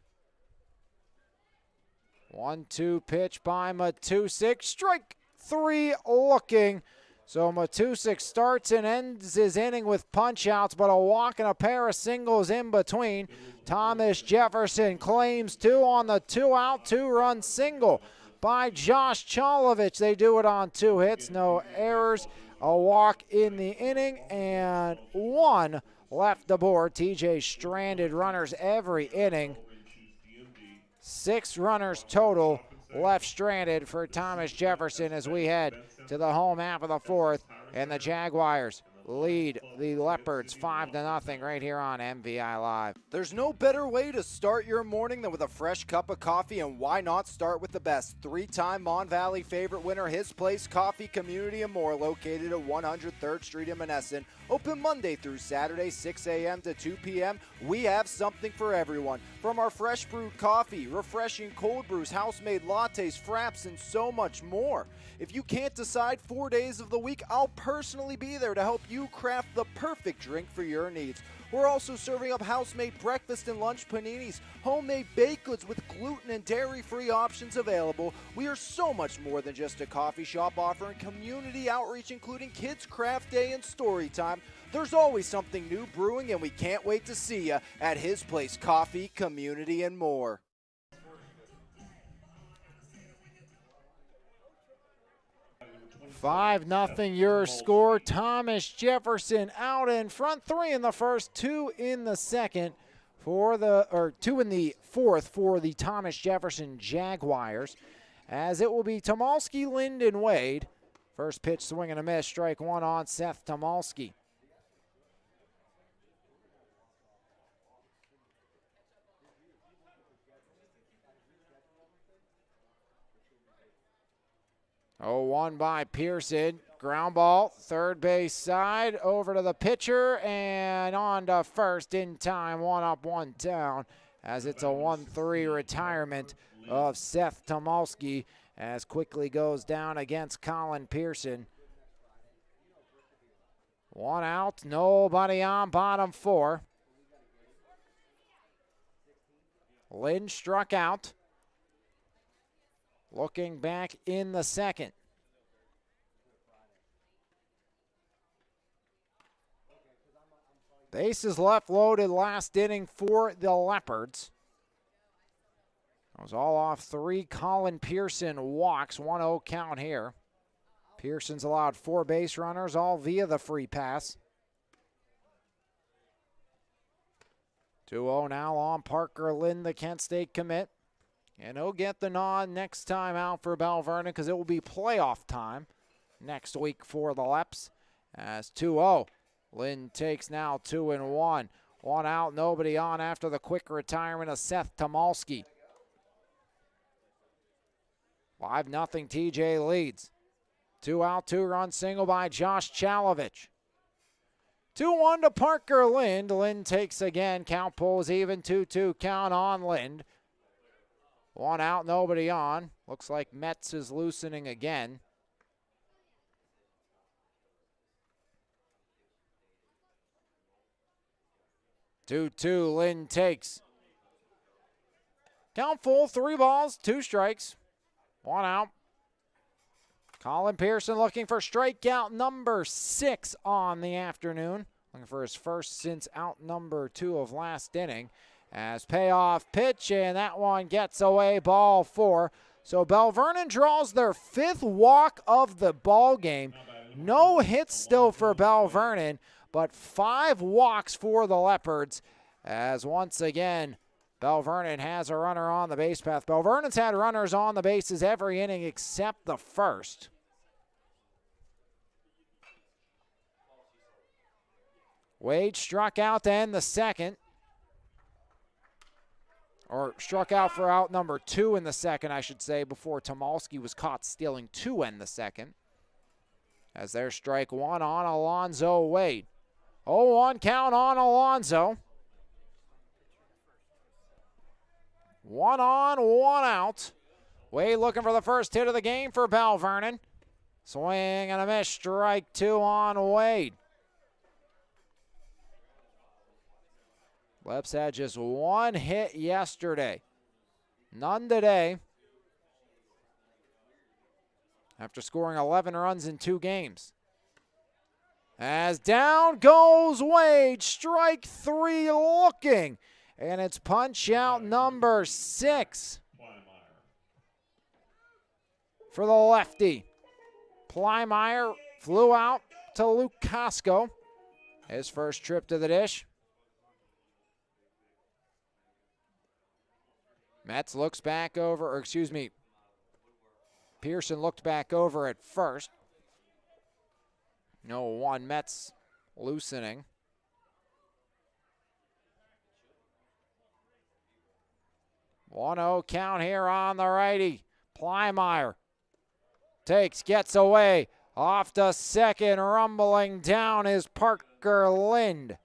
1-2 pitch by Matusik. Strike 3 looking. So Matusik starts and ends his inning with punch-outs, but a walk and a pair of singles in between. Thomas Jefferson claims 2 on the 2-out, 2-run single by Josh Chalovich. They do it on 2 hits, no errors, a walk in the inning, and 1 left aboard. TJ stranded runners every inning. 6 runners total left stranded for Thomas Jefferson as we head to the home half of the 4th, and the Jaguars lead the Leopards 5-0 right here on MVI Live. There's no better way to start your morning than with a fresh cup of coffee, and why not start with the best? Three-time Mon Valley favorite winner, His Place Coffee Community and More, located at 103rd Street in Menneson. Open Monday through Saturday, 6 a.m. to 2 p.m. We have something for everyone. From our fresh brewed coffee, refreshing cold brews, house-made lattes, fraps, and so much more. If you can't decide 4 days of the week, I'll personally be there to help you craft the perfect drink for your needs. We're also serving up house-made breakfast and lunch paninis, homemade baked goods with gluten and dairy-free options available. We are so much more than just a coffee shop, offering community outreach, including Kids Craft Day and Story Time. There's always something new brewing, and we can't wait to see you at His Place Coffee, Community, and More. 5-0 your score. Thomas Jefferson out in front. 3 in the first, 2 in the second for the, 2 in the fourth for the Thomas Jefferson Jaguars. As it will be Tomalski, Lind, and Wade. First pitch, swing and a miss. Strike one on Seth Tomalski. Oh, 1 by Pearson. Ground ball, third base side, over to the pitcher, and on to first in time. 1 up, 1 down, as it's a 1-3 retirement of Seth Tomalski, as quickly goes down against Colin Pearson. 1 out, nobody on, bottom 4. Lynn struck out. Looking back in the second. Bases left loaded last inning for the Leopards. It was all off 3 Colin Pearson walks, 1-0 count here. Pearson's allowed 4 base runners, all via the free pass. 2-0 now on Parker Lynn, the Kent State commit. And he'll get the nod next time out for Belle Vernon, because it will be playoff time next week for the Leps. As 2-0, Lynn takes now 2-1. 1 out, nobody on after the quick retirement of Seth Tomalski. 5-0 TJ leads. 2 out, 2-run single by Josh Chalovich. 2-1 to Parker Lind. Lind takes again. Count pulls even. 2-2 count on Lind. 1 out, nobody on. Looks like Metz is loosening again. Two, Lynn takes. Count full, 3 balls, 2 strikes. 1 out. Colin Pearson looking for strikeout number 6 on the afternoon. Looking for his first since out number 2 of last inning. As payoff pitch, and that one gets away, ball 4. So Belle Vernon draws their 5th walk of the ball game. No hits still for Belle Vernon, but 5 walks for the Leopards. As once again, Belle Vernon has a runner on the base path. Belle Vernon's had runners on the bases every inning except the first. Wade struck out to end the second. Or struck out for out number 2 in the second, I should say, before Tomalski was caught stealing 2 in the second. As there's strike 1 on Alonzo Wade. 0-1 count on Alonzo. 1 on, 1 out. Wade looking for the first hit of the game for Belle Vernon. Swing and a miss, strike 2 on Wade. Leps had just 1 hit yesterday. None today. After scoring 11 runs in 2 games. As down goes Wade. Strike 3 looking. And it's punch out number 6 for the lefty. Plymeyer flew out to Luke Costco. His first trip to the dish. Metz looks back over, or excuse me, Pearson looked back over at first. 0-1 Metz loosening. One 0 count here on the righty. Plymire gets away. Off to second, rumbling down is Parker Lind.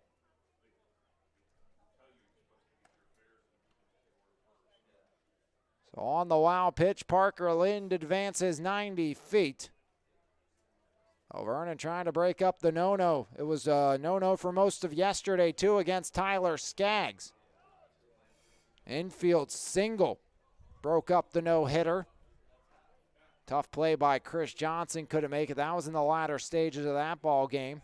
So on the wild pitch, Parker Lind advances 90 feet. Oh, Vernon trying to break up the no-no. It was a no-no for most of yesterday, too, against Tyler Skaggs. Infield single broke up the no-hitter. Tough play by Chris Johnson. Couldn't make it. That was in the latter stages of that ball game.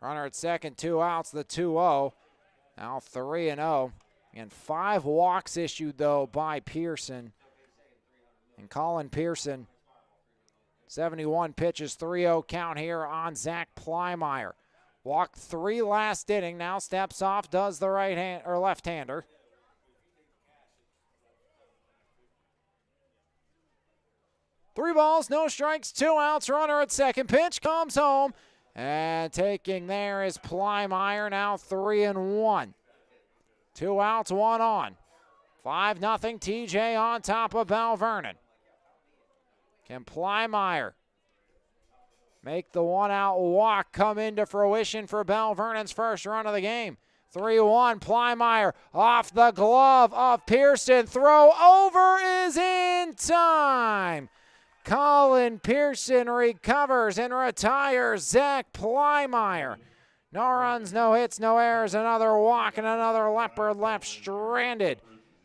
Runner at second, 2 outs, the 2-0. Now 3-0. And 5 walks issued, though, by Pearson. And Colin Pearson, 71 pitches, 3-0 count here on Zach Plymire. Walked 3 last inning, now steps off, does the right hand or left-hander. Three balls, no strikes, 2 outs, runner at second, pitch comes home. And taking there is Plymire, now 3-1. 2 outs, 1 on. 5-0 TJ on top of Belle Vernon. Can Plymire make the 1-out walk come into fruition for Belle Vernon's first run of the game? 3-1, Plymire off the glove of Pearson. Throw over is in time. Colin Pearson recovers and retires Zach Plymire. No runs, no hits, no errors, another walk, and another leopard left stranded.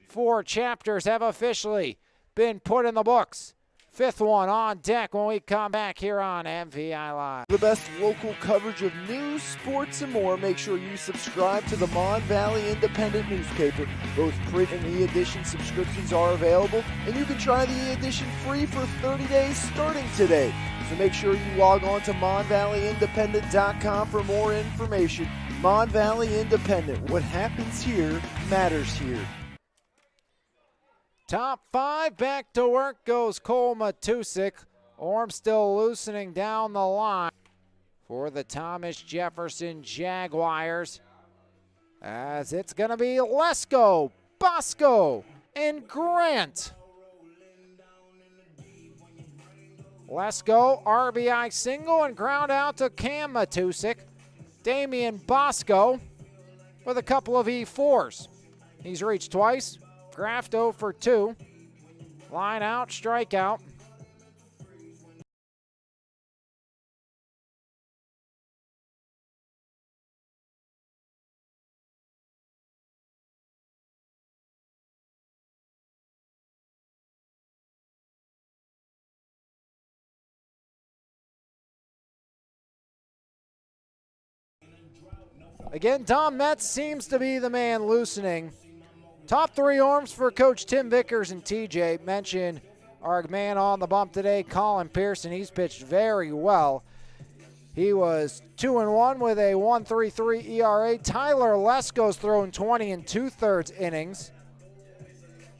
4 chapters have officially been put in the books. 5th one on deck when we come back here on MVI Live. The best local coverage of news, sports, and more. Make sure you subscribe to the Mon Valley Independent newspaper. Both print and e-edition subscriptions are available, and you can try the e-edition free for 30 days starting today. So make sure you log on to MonValleyIndependent.com for more information. Mon Valley Independent. What happens here matters here. Top 5, back to work goes Cole Matusik. Orm still loosening down the line for the Thomas Jefferson Jaguars. As it's going to be Lesko, Bosco, and Grant. Lesko, RBI single and ground out to Cam Matusik. Damian Bosco with a couple of E4s. He's reached twice. Graft 0 for 2. Line out, strikeout. Again, Tom Metz seems to be the man loosening. Top 3 arms for Coach Tim Vickers and TJ. Mentioned our man on the bump today, Colin Pearson. He's pitched very well. He was 2-1 with a 1.33 ERA. Tyler Lesko's thrown 20 2/3 innings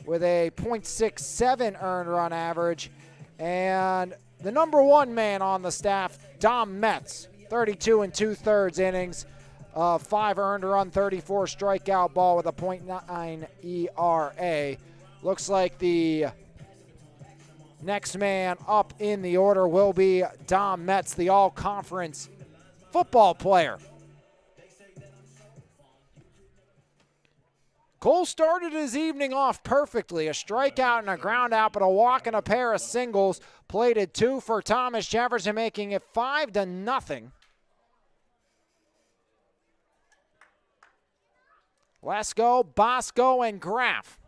with a .67 earned run average. And the number 1 man on the staff, Dom Metz, 32 2/3 innings. 5 earned run, 34 strikeout ball with a .9 ERA. Looks like the next man up in the order will be Dom Metz, the all-conference football player. Cole started his evening off perfectly. A strikeout and a ground out, but a walk and a pair of singles. Plated 2 for Thomas Jefferson, making it 5-0. Lesko, Bosco, and Graff.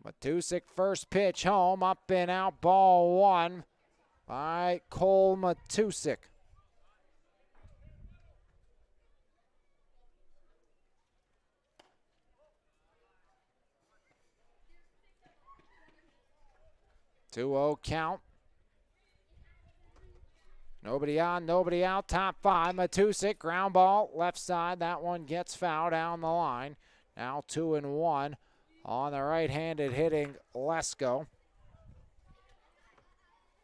Matusik first pitch home, up and out, ball 1 by Cole Matusik. Two 2-0 count. Nobody on, nobody out, top 5. Matusik, ground ball, left side. That one gets fouled down the line. Now 2-1 on the right-handed hitting Lesko.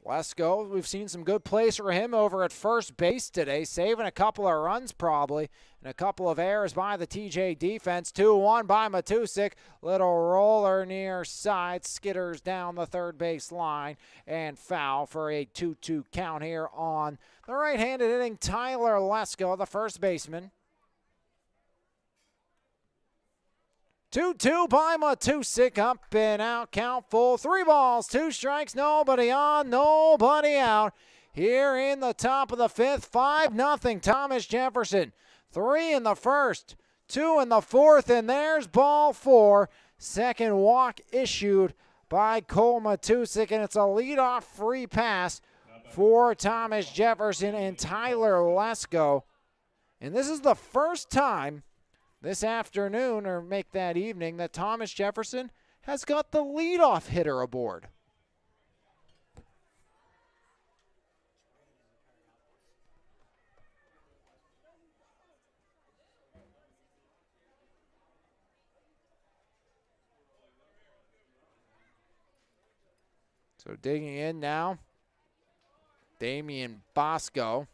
Lesko, we've seen some good plays for him over at first base today, saving a couple of runs probably, and a couple of errors by the TJ defense. 2-1 by Matusik. Little roller near side, skitters down the third base line, and foul for a 2-2 count here on the right-handed hitting Tyler Lesko, the first baseman. 2-2 by Matusik, up and out, count full. 3 balls, 2 strikes, nobody on, nobody out. Here in the top of the 5th, 5-0 Thomas Jefferson. 3 in the first, 2 in the 4th, and there's ball 4. Second walk issued by Cole Matusik, and it's a leadoff free pass for Thomas Jefferson and Tyler Lesko. And this is the first time this afternoon, or make that evening, that Thomas Jefferson has got the leadoff hitter aboard. So digging in now, Damian Bosco.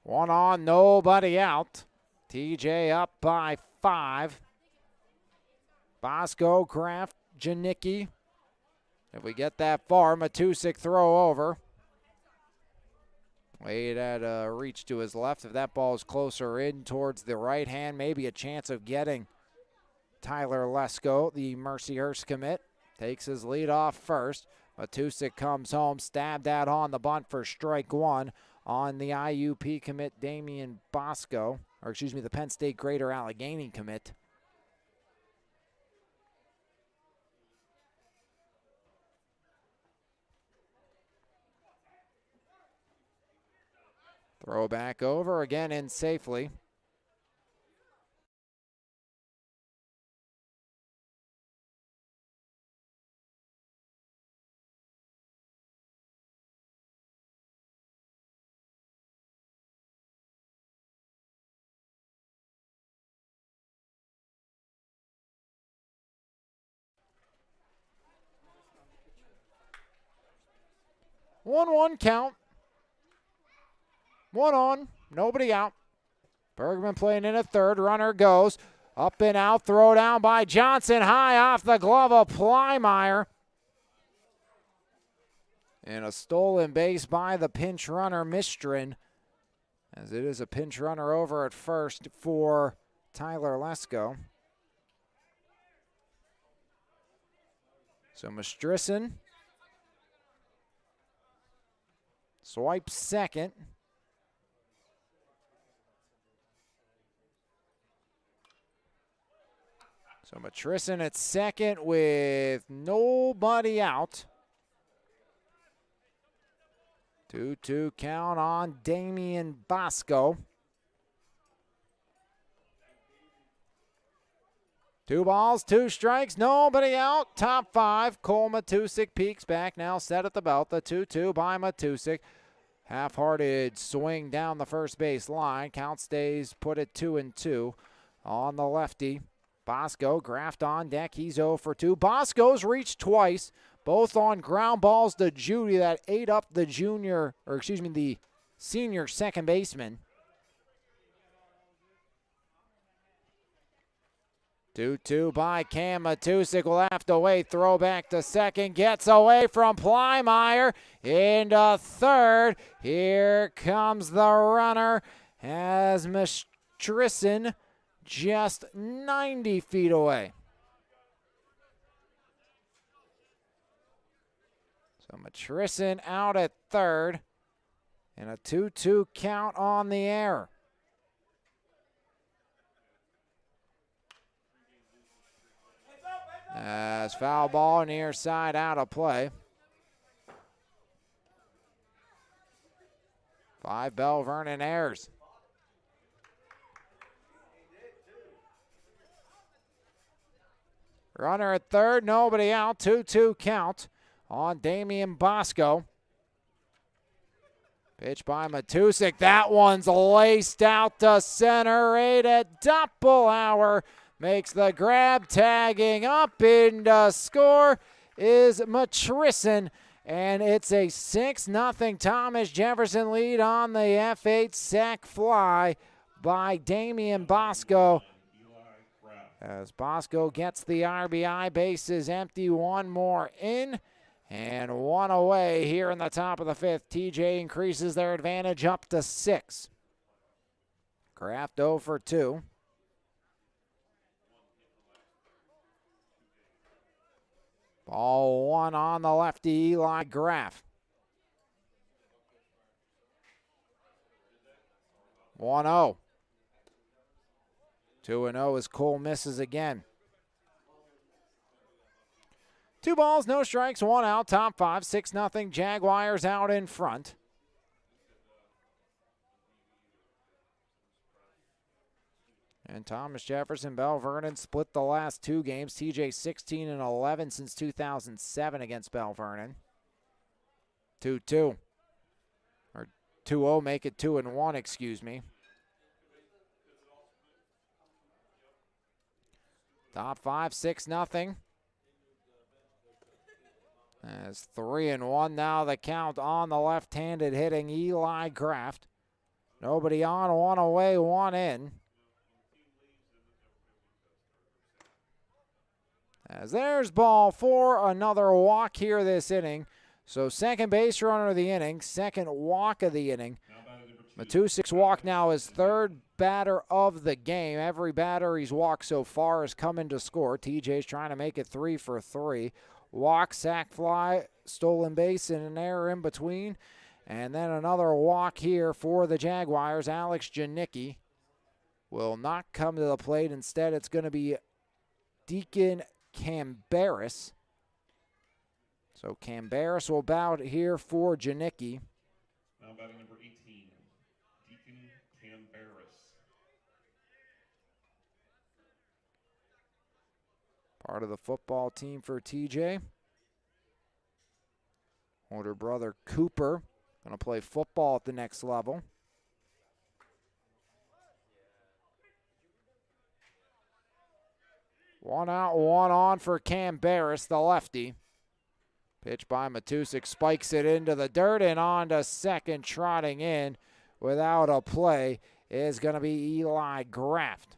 One on, nobody out. TJ up by 5. Bosco, Kraft, Janicki. If we get that far, Matusik throw over. Wade had a reach to his left. If that ball is closer in towards the right hand, maybe a chance of getting Tyler Lesko, the Mercyhurst commit. Takes his lead off first. Matusik comes home, stabbed out on the bunt for strike 1. On the IUP commit, Damian Bosco, or excuse me, the Penn State Greater Allegheny commit. Throw back over, again in safely. One count. 1 on, nobody out. Bergman playing in at third. Runner goes up and out. Throw down by Johnson. High off the glove of Plymeyer. And a stolen base by the pinch runner, Mistrin. As it is a pinch runner over at first for Tyler Lesko. So Mastrison swipes second. So Matrison at second with nobody out. 2-2 count on Damian Bosco. 2 balls, 2 strikes, nobody out. Top 5, Cole Matusik peeks back, now set at the belt. The 2-2 by Matusik. Half-hearted swing down the first base line. Count stays put at 2-2 on the lefty. Bosco, Graft on deck. He's 0 for 2. Bosco's reached twice, both on ground balls to Judy that ate up the the senior second baseman. 2-2 by Cam Matusik. Will have to wait. Throw back to second. Gets away from Plymeyer. Into third. Here comes the runner as Mastrison just 90 feet away. So Matrison out at third. And a 2-2 count on the air. As foul ball near side out of play. 5 Belle Vernon errors. Runner at third, nobody out. 2-2 count on Damian Bosco. Pitch by Matusik. That one's laced out to center. Right at Doppelhauer makes the grab. Tagging up in the score is Matrison. And it's a 6-0 Thomas Jefferson lead on the F8 sac fly by Damian Bosco. As Bosco gets the RBI, base is empty, one more in and one away here in the top of the fifth. TJ increases their advantage up to 6. Kraft 0 for 2. Ball 1 on the lefty, Eli Graff. 1-0. 2-0 as Cole misses again. 2 balls, no strikes, 1 out, top 5, 6-0 Jaguars out in front. And Thomas Jefferson, Belle Vernon split the last 2 games. TJ 16 and 11 since 2007 against Belle Vernon. 2-2. Or 2-0, make it 2-1, excuse me. Top 5, 6-0. As 3-1 now the count on the left-handed hitting Eli Graft. Nobody on, 1 away, 1 in. As there's ball 4, another walk here this inning. So second base runner of the inning, second walk of the inning. Matusik's walk now is third batter of the game. Every batter he's walked so far has come in to score. TJ's trying to make it 3 for 3. Walk, sac fly, stolen base, and an error in between. And then another walk here for the Jaguars. Alex Janicki will not come to the plate. Instead, it's going to be Deacon Cambaris. So Cambaris will bow here for Janicki. Now batting number 18, Deacon Cambaris. Part of the football team for TJ. Older brother Cooper going to play football at the next level. One out, 1 on for Cambaris, the lefty. Pitch by Matusik, spikes it into the dirt and on to second, trotting in without a play is going to be Eli Graft.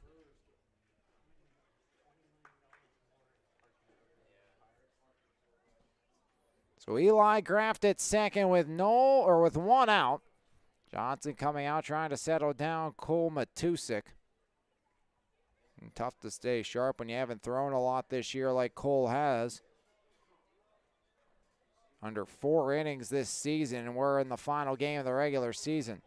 So Eli Graft at second with 1 out. Johnson coming out trying to settle down Cole Matusik. And tough to stay sharp when you haven't thrown a lot this year like Cole has. Under 4 innings this season, and we're in the final game of the regular season.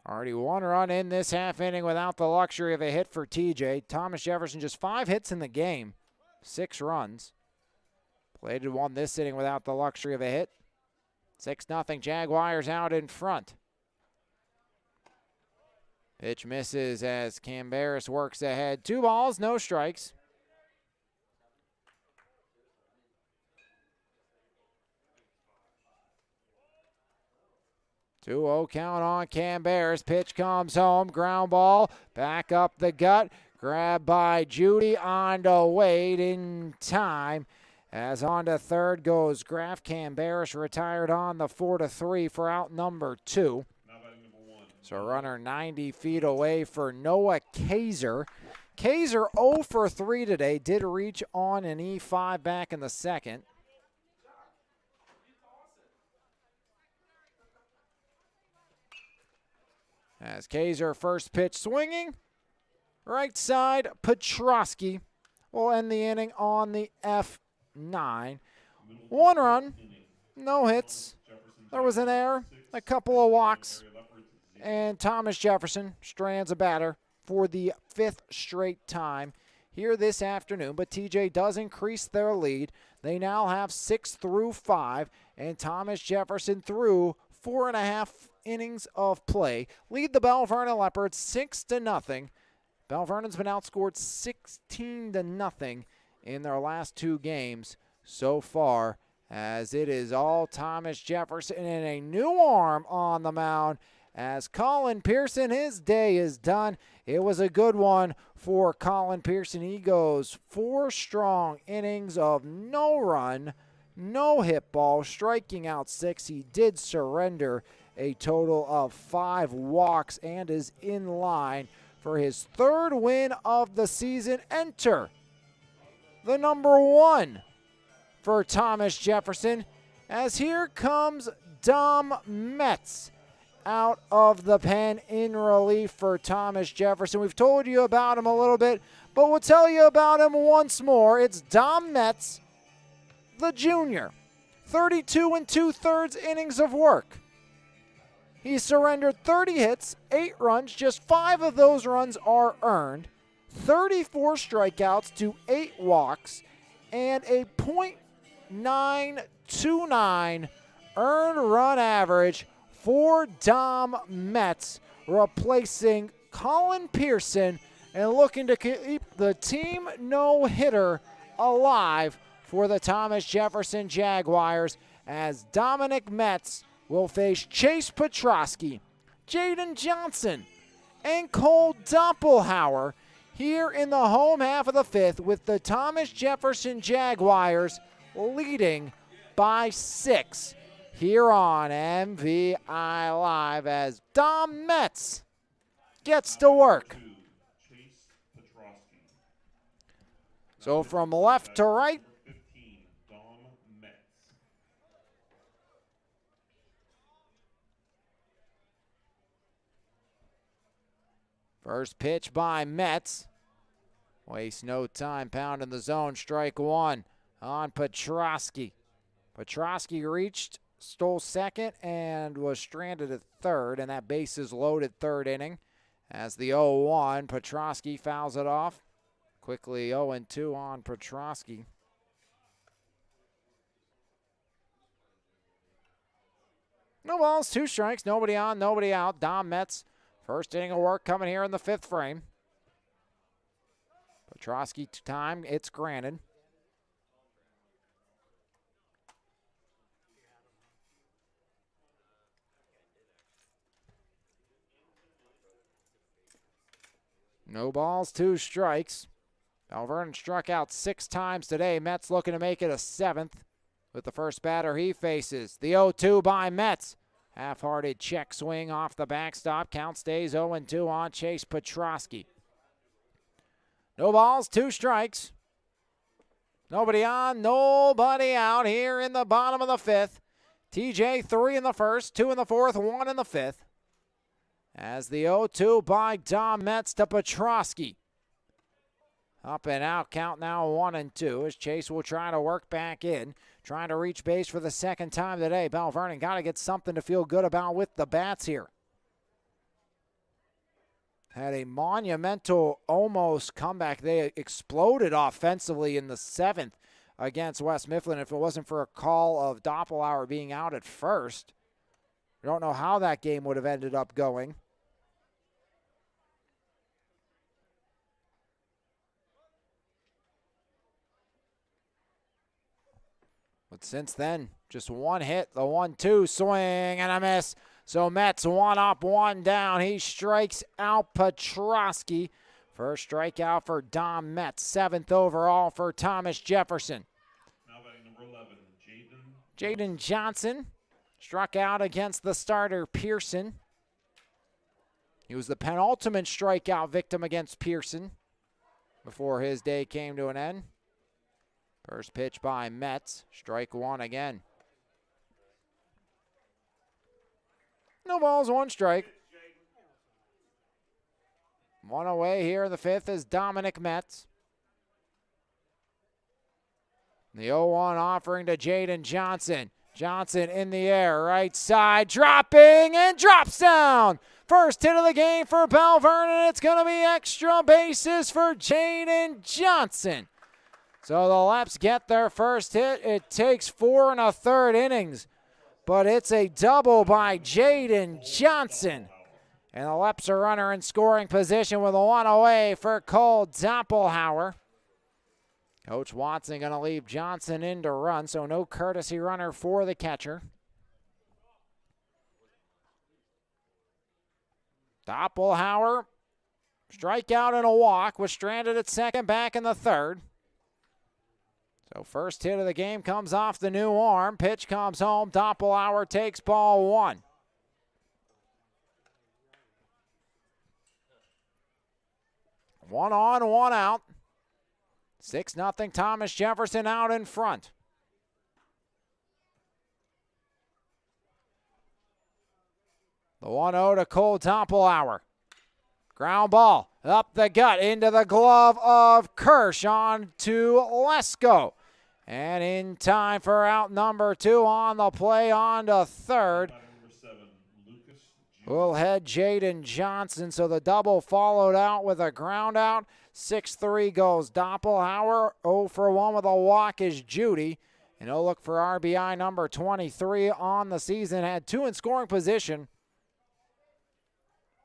Already 1 run in this half inning without the luxury of a hit for TJ. Thomas Jefferson just 5 hits in the game, 6 runs. Played and won this inning without the luxury of a hit. 6-0 Jaguars out in front. Pitch misses as Cambaris works ahead. 2 balls, no strikes. Two-0 count on Cambaris. Pitch comes home. Ground ball. Back up the gut. Grabbed by Judy. On to Wade in time. As on to third goes Graff. Cambaris retired on the 4-3 for out number 2. So runner 90 feet away for Noah Kaiser. Kaiser 0 for 3 today. Did reach on an E5 back in the second. As Kaiser first pitch swinging. Right side, Petrosky will end the inning on the F9. 1 run, no hits. There was an error, a couple of walks. And Thomas Jefferson strands a batter for the 5th straight time here this afternoon. But TJ does increase their lead. They now have 6 through 5, and Thomas Jefferson through 4.5 innings of play, lead the Belle Vernon Leopards 6-0. Belle Vernon's been outscored 16-0 in their last 2 games so far, as it is all Thomas Jefferson and a new arm on the mound. As Colin Pearson, his day is done. It was a good one for Colin Pearson. He goes 4 strong innings of no run, no hit ball, striking out 6. He did surrender a total of 5 walks and is in line for his 3rd win of the season. Enter the number 1 for Thomas Jefferson, as here comes Dom Metz out of the pen in relief for Thomas Jefferson. We've told you about him a little bit, but we'll tell you about him once more. It's Dom Metz, the junior. 32 2/3 innings of work. He surrendered 30 hits, 8 runs, just 5 of those runs are earned, 34 strikeouts to 8 walks, and a .929 earned run average for Dom Metz, replacing Colin Pearson and looking to keep the team no-hitter alive for the Thomas Jefferson Jaguars, as Dominic Metz will face Chase Petrosky, Jaden Johnson, and Cole Doppelhauer here in the home half of the 5th, with the Thomas Jefferson Jaguars leading by 6 here on MVI Live, as Dom Metz gets to work. So from left to right, first pitch by Metz. Waste no time, pounding the zone. Strike 1 on Petrosky. Petrosky reached, stole second, and was stranded at third, and that bases loaded 3rd inning. As the 0-1, Petrosky fouls it off. Quickly 0-2 on Petrosky. No balls, 2 strikes, nobody on, nobody out. Dom Metz, first inning of work coming here in the 5th frame. Petrosky time, it's granted. No balls, 2 strikes. Belle Vernon struck out 6 times today. Metz looking to make it a 7th with the first batter he faces. The 0-2 by Metz. Half-hearted check swing off the backstop. Count stays 0-2 on Chase Petrosky. No balls, 2 strikes. Nobody on, nobody out here in the bottom of the 5th. TJ 3 in the 1st, 2 in the 4th, 1 in the 5th. As the 0-2 by Dom Metz to Petrosky. Up and out, count now 1-2 as Chase will try to work back in. Trying to reach base for the 2nd time today. Belle Vernon got to get something to feel good about with the bats here. Had a monumental almost comeback. They exploded offensively in the 7th against West Mifflin. If it wasn't for a call of Doppelhauer being out at first, I don't know how that game would have ended up going. But since then, just 1 hit, the 1-2 swing and a miss. So Metz 1 up, 1 down. He strikes out Petrosky. First strikeout for Dom Metz. 7th overall for Thomas Jefferson. Now batting number 11, Jaden Johnson struck out against the starter Pearson. He was the penultimate strikeout victim against Pearson before his day came to an end. First pitch by Metz. Strike 1 again. No balls, 1 strike. 1 away here in the 5th is Dominic Metz. The 0-1 offering to Jaden Johnson. Johnson in the air, right side, dropping and drops down. First hit of the game for Belle Vernon. It's going to be extra bases for Jaden Johnson. So the Leps get their first hit. It takes 4 1/3 innings but it's a double by Jaden Johnson. And the Leps are runner in scoring position with a one away for Cole Doppelhauer. Coach Watson going to leave Johnson in to run, so no courtesy runner for the catcher. Doppelhauer, strikeout and a walk, was stranded at second, back in the third. So first hit of the game comes off the new arm. Pitch comes home. Doppelhauer takes ball one. One on, one out. 6-0 Thomas Jefferson out in front. The 1-0 to Cole Doppelhauer. Ground ball up the gut into the glove of Kirsch on to Lesko. And in time for out number 2 on the play on to third. We'll head Jaden Johnson, so the double followed out with a ground out. 6-3 goes Doppelhauer. 0 for 1 with a walk is Judy. And he'll look for RBI number 23 on the season. Had 2 in scoring position.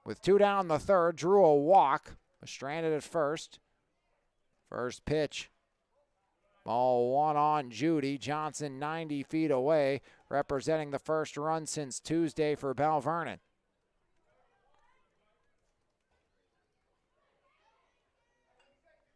With 2 down the third, drew a walk. Was stranded at first. First pitch. Ball 1 on Judy. Johnson 90 feet away, representing the first run since Tuesday for Belle Vernon.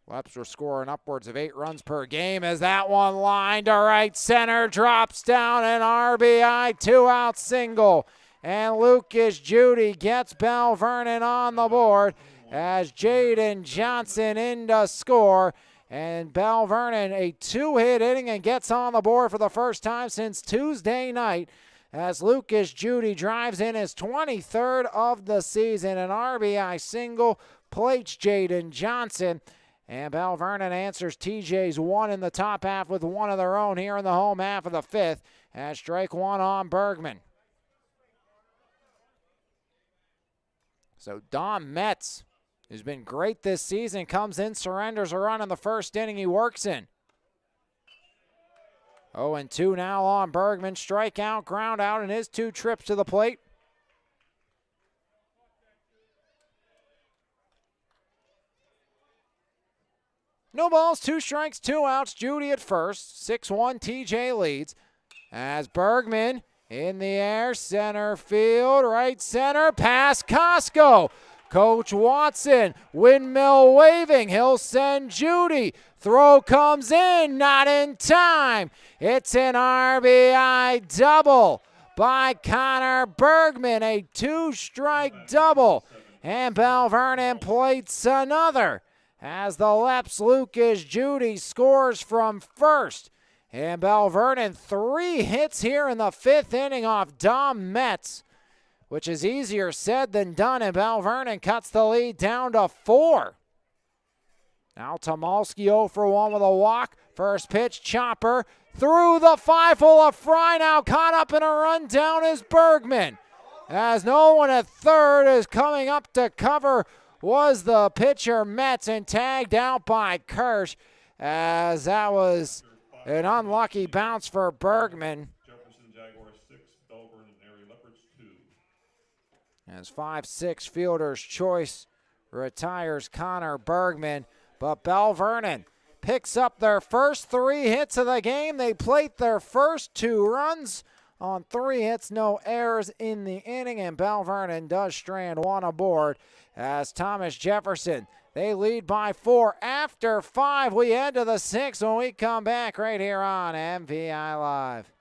Leps were scoring upwards of 8 runs per game as that one lined to right center, drops down an RBI, 2-out single. And Lucas Judy gets Belle Vernon on the board as Jaden Johnson in to score. And Belle Vernon a 2-hit inning and gets on the board for the first time since Tuesday night as Lucas Judy drives in his 23rd of the season. An RBI single plates Jaden Johnson. And Belle Vernon answers TJ's 1 in the top half with 1 of their own here in the home half of the 5th as strike 1 on Bergman. So Dom Metz, who's been great this season, comes in, surrenders a run in the first inning he works in. 0-2 now on Bergman. Strikeout, ground out in his 2 trips to the plate. No balls, 2 strikes, 2 outs. Judy at first. 6-1, TJ leads. As Bergman in the air, center field, right center, past Costco. Coach Watson, windmill waving. He'll send Judy. Throw comes in, not in time. It's an RBI double by Connor Bergman. A 2-strike double. And Belle Vernon plates another. As the Leps, Lucas Judy scores from first. And Belle Vernon 3 hits here in the 5th inning off Dom Metz, which is easier said than done, and Belle Vernon cuts the lead down to 4. Now Tomalski 0 for 1 with a walk. First pitch, chopper through the 5-hole of Fry. Now caught up in a run down is Bergman. As no one at third is coming up to cover was the pitcher Metz, and tagged out by Kirsch, as that was an unlucky bounce for Bergman. Jefferson Jaguars 6, Belle Vernon Area Leopards 2. As 5-6 fielder's choice retires Connor Bergman, but Belle Vernon picks up their first 3 hits of the game. They plate their first 2 runs on 3 hits, no errors in the inning, and Belle Vernon does strand 1 aboard as Thomas Jefferson, they lead by 4 after 5. We head to the 6th when we come back right here on MVI Live.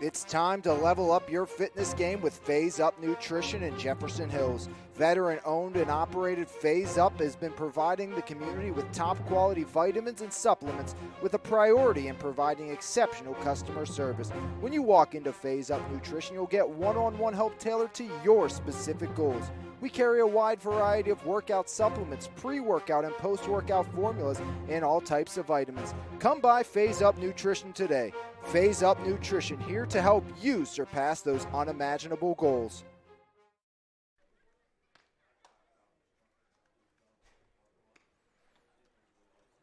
It's time to level up your fitness game with Phase Up Nutrition in Jefferson Hills. Veteran-owned and operated Phase Up has been providing the community with top-quality vitamins and supplements with a priority in providing exceptional customer service. When you walk into Phase Up Nutrition, you'll get one-on-one help tailored to your specific goals. We carry a wide variety of workout supplements, pre-workout and post-workout formulas, and all types of vitamins. Come by Phase Up Nutrition today. Phase Up Nutrition, here to help you surpass those unimaginable goals.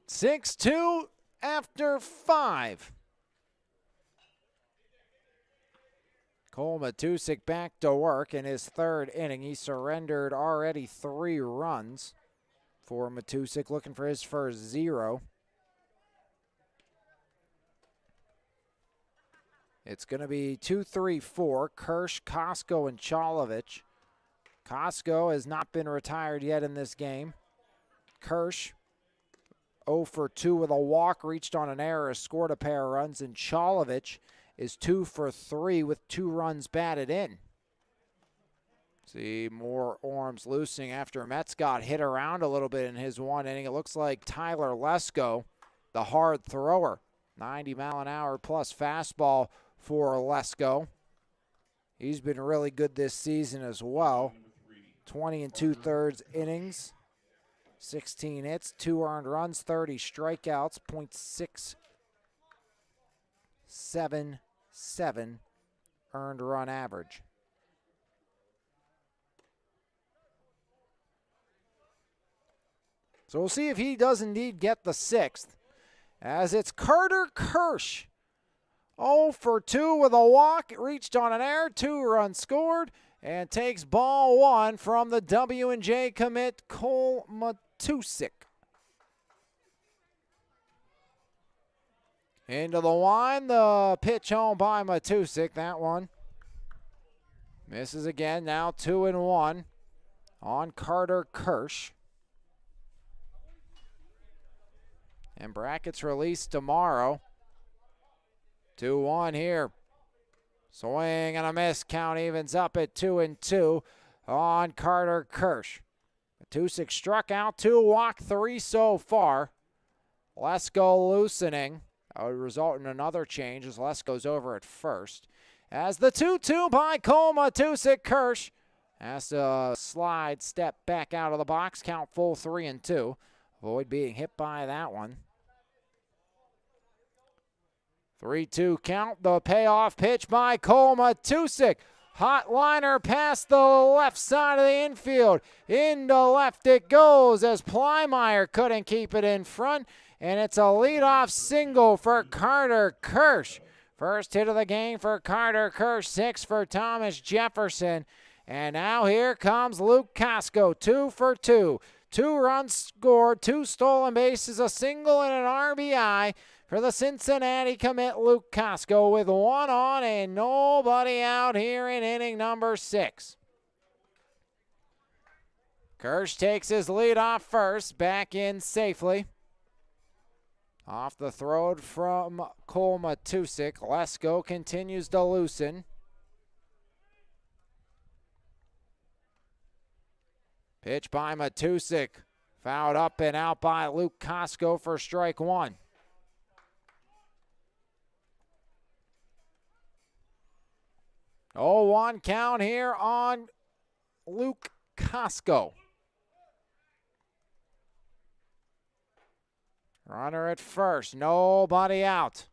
Six-2 after 5. Cole Matusik back to work in his third inning. He surrendered already 3 runs for Matusik, looking for his first 0. It's going to be 2-3-4, Kirsch, Kosko, and Chalovich. Kosko has not been retired yet in this game. Kirsch, 0 for 2 with a walk, reached on an error, scored a pair of runs, and Chalovich is 2 for 3 with 2 runs batted in. See more arms loosening after Metz got hit around a little bit in his 1 inning. It looks like Tyler Lesko, the hard thrower, 90-mile-an-hour plus fastball for Lesko. He's been really good this season as well. 20 2/3 innings, 16 hits, 2 earned runs, 30 strikeouts, .677 earned run average. So we'll see if he does indeed get the 6th, as it's Carter Kirsch. 0 for 2 with a walk, reached on an error, 2 runs scored, and takes ball 1 from the W&J commit, Cole Matusik. Into the line, the pitch home by Matusik. That one misses again, now 2-1 on Carter Kirsch. And brackets released tomorrow. 2-1 here. Swing and a miss. Count evens up at 2-2 on Carter Kirsch. Matusik struck out 2, walked 3 so far. Lesko loosening. That would result in another change as Lesko's over at first. As the 2-2 by Cole Matusik, Kirsch has to slide, step back out of the box. Count full 3-2. Avoid being hit by that one. 3-2 count, the payoff pitch by Cole Matusik. Hot liner past the left side of the infield. Into left it goes as Plymeyer couldn't keep it in front. And it's a leadoff single for Carter Kirsch. First hit of the game for Carter Kirsch, 6 for Thomas Jefferson. And now here comes Luke Kosko, 2 for 2. 2 runs scored, 2 stolen bases, a single and an RBI for the Cincinnati commit, Luke Kosko, with 1 on and nobody out here in inning number 6. Kirsch takes his lead off first, back in safely. Off the throw from Cole Matusik, Lesko continues to loosen. Pitch by Matusik, fouled up and out by Luke Kosko for strike 1. Oh, 1 count here on Luke Kosko. Runner at first, nobody out.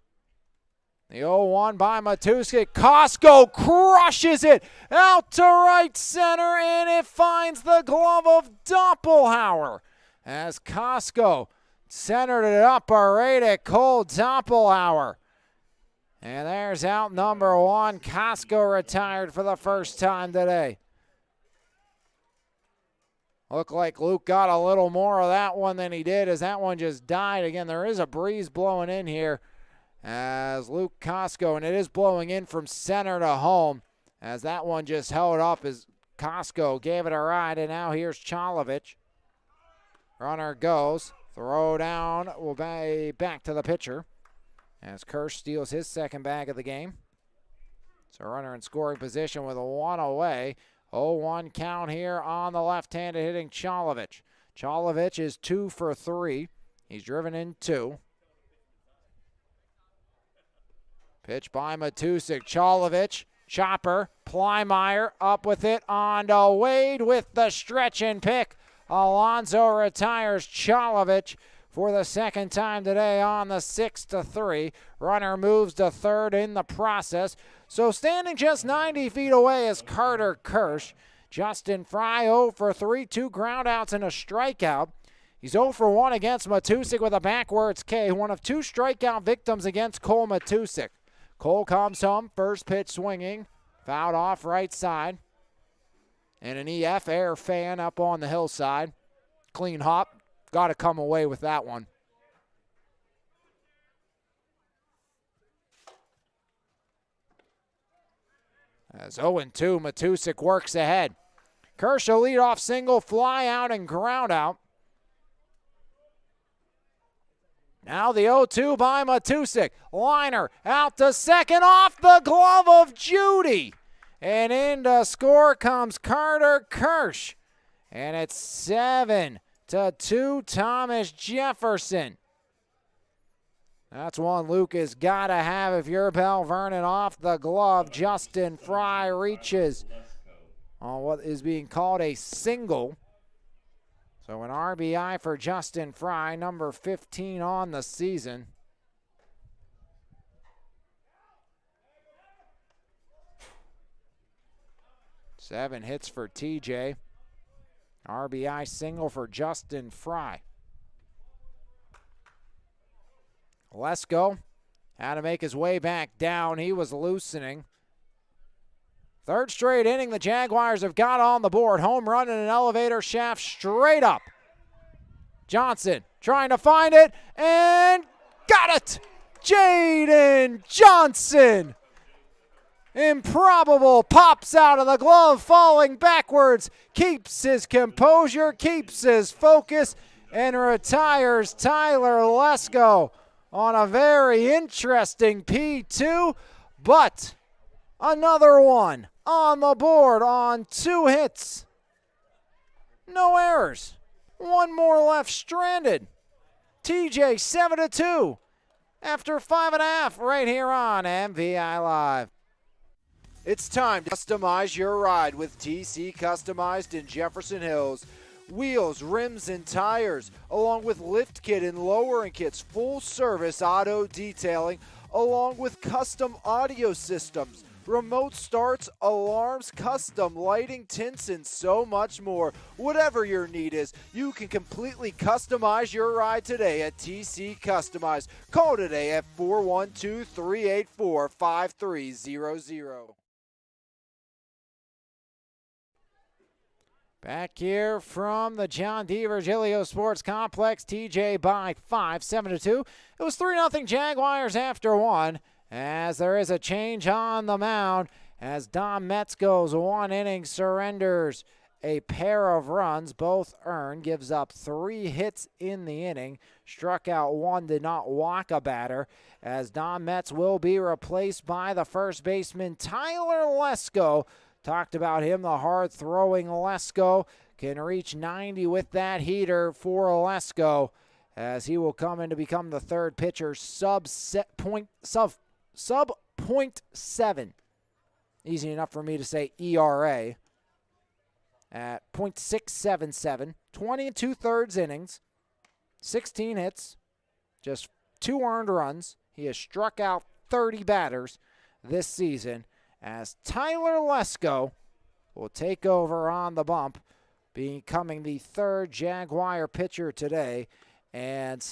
The 0-1 by Matusik. Kosko crushes it out to right center, and it finds the glove of Doppelhauer as Kosko centered it up right at Cole Doppelhauer. And there's out number 1. Kosko retired for the first time today. Looked like Luke got a little more of that one than he did, as that one just died. Again, there is a breeze blowing in here as Luke Kosko, and it is blowing in from center to home, as that one just held up as Kosko gave it a ride. And now here's Chalovich. Runner goes. Throw down will be back to the pitcher as Kirsch steals his second bag of the game. So runner in scoring position with a 1 away. 0-1 count here on the left-handed hitting Chalovich. Chalovich is 2 for 3. He's driven in 2. Pitch by Matusik. Chalovich, chopper, Plymeyer up with it on to Wade with the stretch and pick. Alonso retires Chalovich for the second time today on the 6-3. Runner moves to third in the process. So standing just 90 feet away is Carter Kirsch. Justin Fry 0 for 3, 2 groundouts and a strikeout. He's 0 for 1 against Matusik with a backwards K, one of 2 strikeout victims against Cole Matusik. Cole comes home, first pitch swinging, Fouled off right side. And an EF Air fan up on the hillside. Clean hop. Got to come away with that one. As 0-2, Matusik works ahead. Kershaw leadoff single, fly out and ground out. Now the 0-2 by Matusik. Liner out to second off the glove of Judy. And in to score comes Carter Kirsch. And it's 7-2 Thomas Jefferson. That's one Luke has got to have if you're Belle Vernon. Off the glove, Justin Fry reaches on what is being called a single. So an RBI for Justin Fry, number 15 on the season. Seven hits for TJ. RBI single for Justin Fry. Lesko had to make his way back down. He was loosening. Third straight inning, the Jaguars have got on the board. Home run in an elevator shaft straight up. Johnson trying to find it and got it! Jaden Johnson! Improbable, pops out of the glove, falling backwards, keeps his composure, keeps his focus, and retires Tyler Lesko on a very interesting P2, but another one on the board on 2 hits. No errors. One more left stranded. TJ 7-2 after 5.5 right here on MVI Live. It's time to customize your ride with TC Customized in Jefferson Hills. Wheels, rims, and tires, along with lift kit and lowering kits, full service auto detailing, along with custom audio systems, remote starts, alarms, custom lighting, tints, and so much more. Whatever your need is, you can completely customize your ride today at TC Customized. Call today at 412-384-5300. Back here from the John D. Virgilio Sports Complex, TJ by 5, 7-2. It was 3-0 Jaguars after 1, as there is a change on the mound as Dom Metz goes 1 inning, surrenders a pair of runs, both earned, gives up 3 hits in the inning, struck out 1, did not walk a batter, as Dom Metz will be replaced by the first baseman Tyler Lesko. Talked about him, the hard-throwing Lesko can reach 90 with that heater for Lesko, as he will come in to become the third pitcher, sub 0.7. Easy enough for me to say ERA at .677. 20 2/3 innings, 16 hits, just 2 earned runs. He has struck out 30 batters this season, as Tyler Lesko will take over on the bump, becoming the third Jaguar pitcher today. And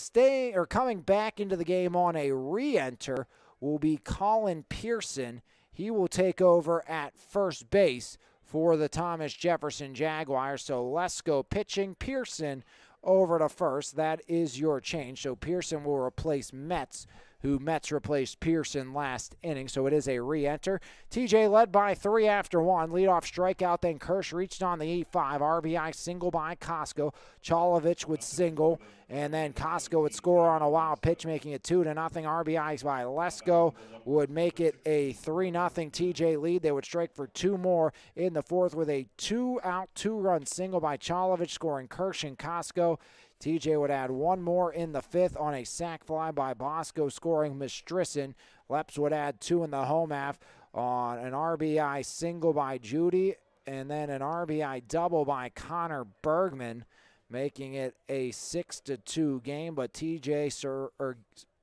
coming back into the game on a re-enter will be Colin Pearson. He will take over at first base for the Thomas Jefferson Jaguars. So Lesko pitching, Pearson over to first. That is your change. So Pearson will replace Metz, who Metz replaced Pearson last inning. So it is a re-enter. TJ led by 3 after 1. Leadoff strikeout, then Kirsch reached on the E5. RBI single by Costco. Chalovich would single, and then Costco would score on a wild pitch, making it 2-0. RBIs by Lesko would make it a 3-0 TJ lead. They would strike for 2 more in the 4th with a 2-out, 2-run single by Chalovich, scoring Kirsch and Costco. TJ would add 1 more in the 5th on a sac fly by Bosco, scoring Mistrison. Leps would add 2 in the home half on an RBI single by Judy, and then an RBI double by Connor Bergman, making it a 6-2 game. But TJ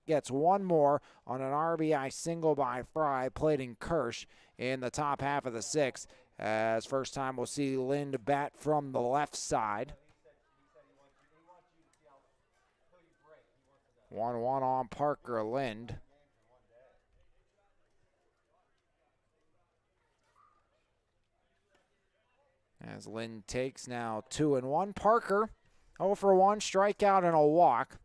gets 1 more on an RBI single by Fry, plating Kirsch in the top half of the 6th. As first time we'll see Lind bat from the left side. 1-1 on Parker Lind. As Lynn takes now 2-1. Parker 0 for 1, strikeout and a walk.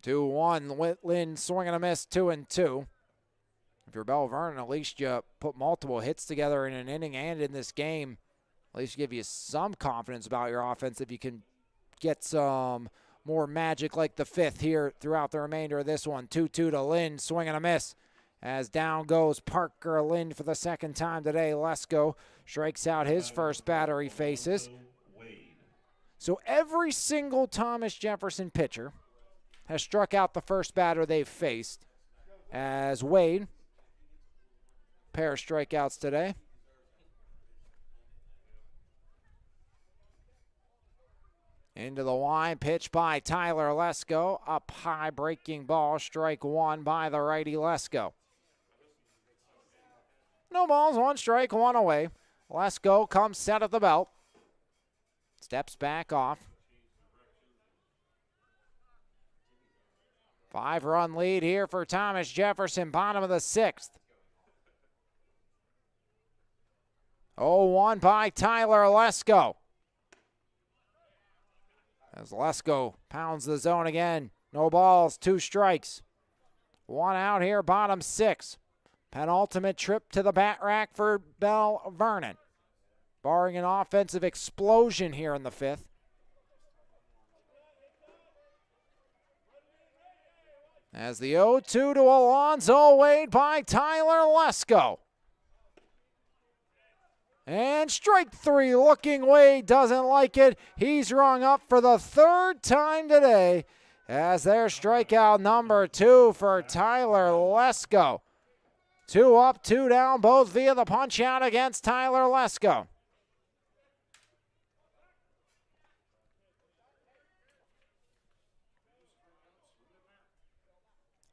Lynn swing and a miss, 2-2. If you're Belle Vernon, at least you put multiple hits together in an inning and in this game. At least give you some confidence about your offense if you can get some more magic like the fifth here throughout the remainder of this one. 2-2 to Lynn, swing and a miss. As down goes Parker. Lynn for the second time today. Lesko strikes out his first batter he faces. So every single Thomas Jefferson pitcher has struck out the first batter they've faced. As Wade, pair of strikeouts today. Into the line, pitch by Tyler Lesko. Up high, breaking ball, strike one by the righty Lesko. No balls, one strike, one away. Lesko comes set at the belt. Steps back off. 5-run lead here for Thomas Jefferson, bottom of the sixth. 0-1 by Tyler Lesko. As Lesko pounds the zone again. No balls, 2 strikes. 1 out here, bottom 6. Penultimate trip to the bat rack for Belle Vernon. Barring an offensive explosion here in the 5th. As the 0-2 to Alonzo Wade by Tyler Lesko. And strike 3, looking Wade doesn't like it. He's rung up for the 3rd time today as their strikeout number 2 for Tyler Lesko. 2 up, 2 down, both via the punch out against Tyler Lesko.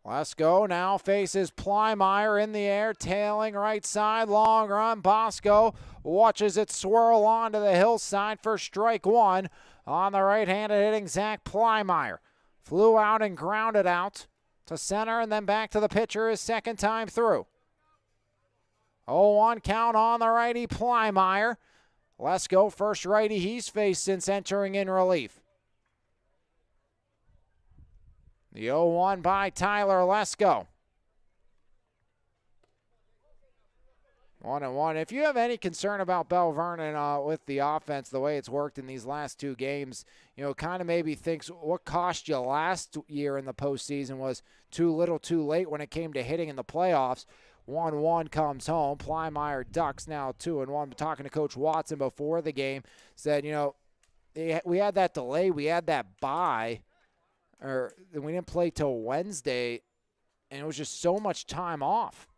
Lesko now faces Plymeyer in the air, tailing right side, long run. Bosco watches it swirl onto the hillside for strike 1 on the right-handed hitting Zach Plymeyer. Flew out and grounded out to center and then back to the pitcher his second time through. 0-1 count on the righty Plymeyer. Lesko, first righty he's faced since entering in relief. The 0-1 by Tyler Lesko. 1-1. If you have any concern about Belle Vernon with the offense, the way it's worked in these last 2 games, kind of maybe thinks what cost you last year in the postseason was too little too late when it came to hitting in the playoffs. 1-1 comes home. Plymeyer ducks now 2-1. Talking to Coach Watson before the game, said, we had that delay, we had that bye. Or we didn't play till Wednesday, and it was just so much time off.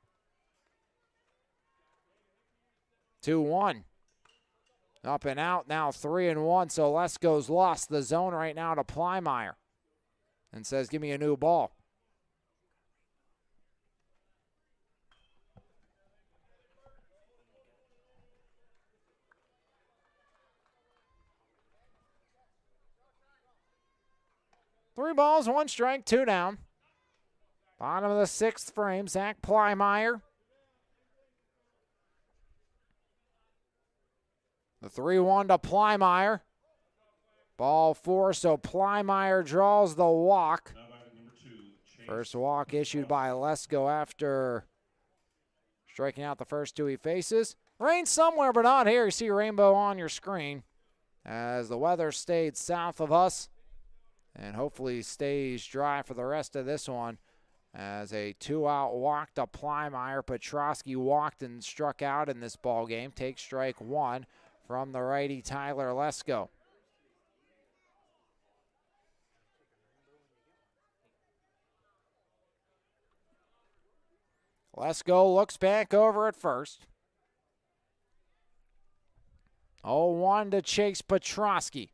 2-1. Up and out now, 3-1. So Lesko's lost the zone right now to Plymeyer and says, give me a new ball. Three balls, 1 strike, 2 down. Bottom of the 6th frame, Zach Plymeyer. The 3-1 to Plymeyer. Ball 4, so Plymeyer draws the walk. First walk issued by Lesko after striking out the first 2 he faces. Rain somewhere, but not here. You see rainbow on your screen as the weather stayed south of us. And hopefully stays dry for the rest of this one. As a 2-out walk to Plymeyer. Petrosky walked and struck out in this ball game. Takes strike 1 from the righty Tyler Lesko. Lesko looks back over at first. 0-1 to Chase Petrosky.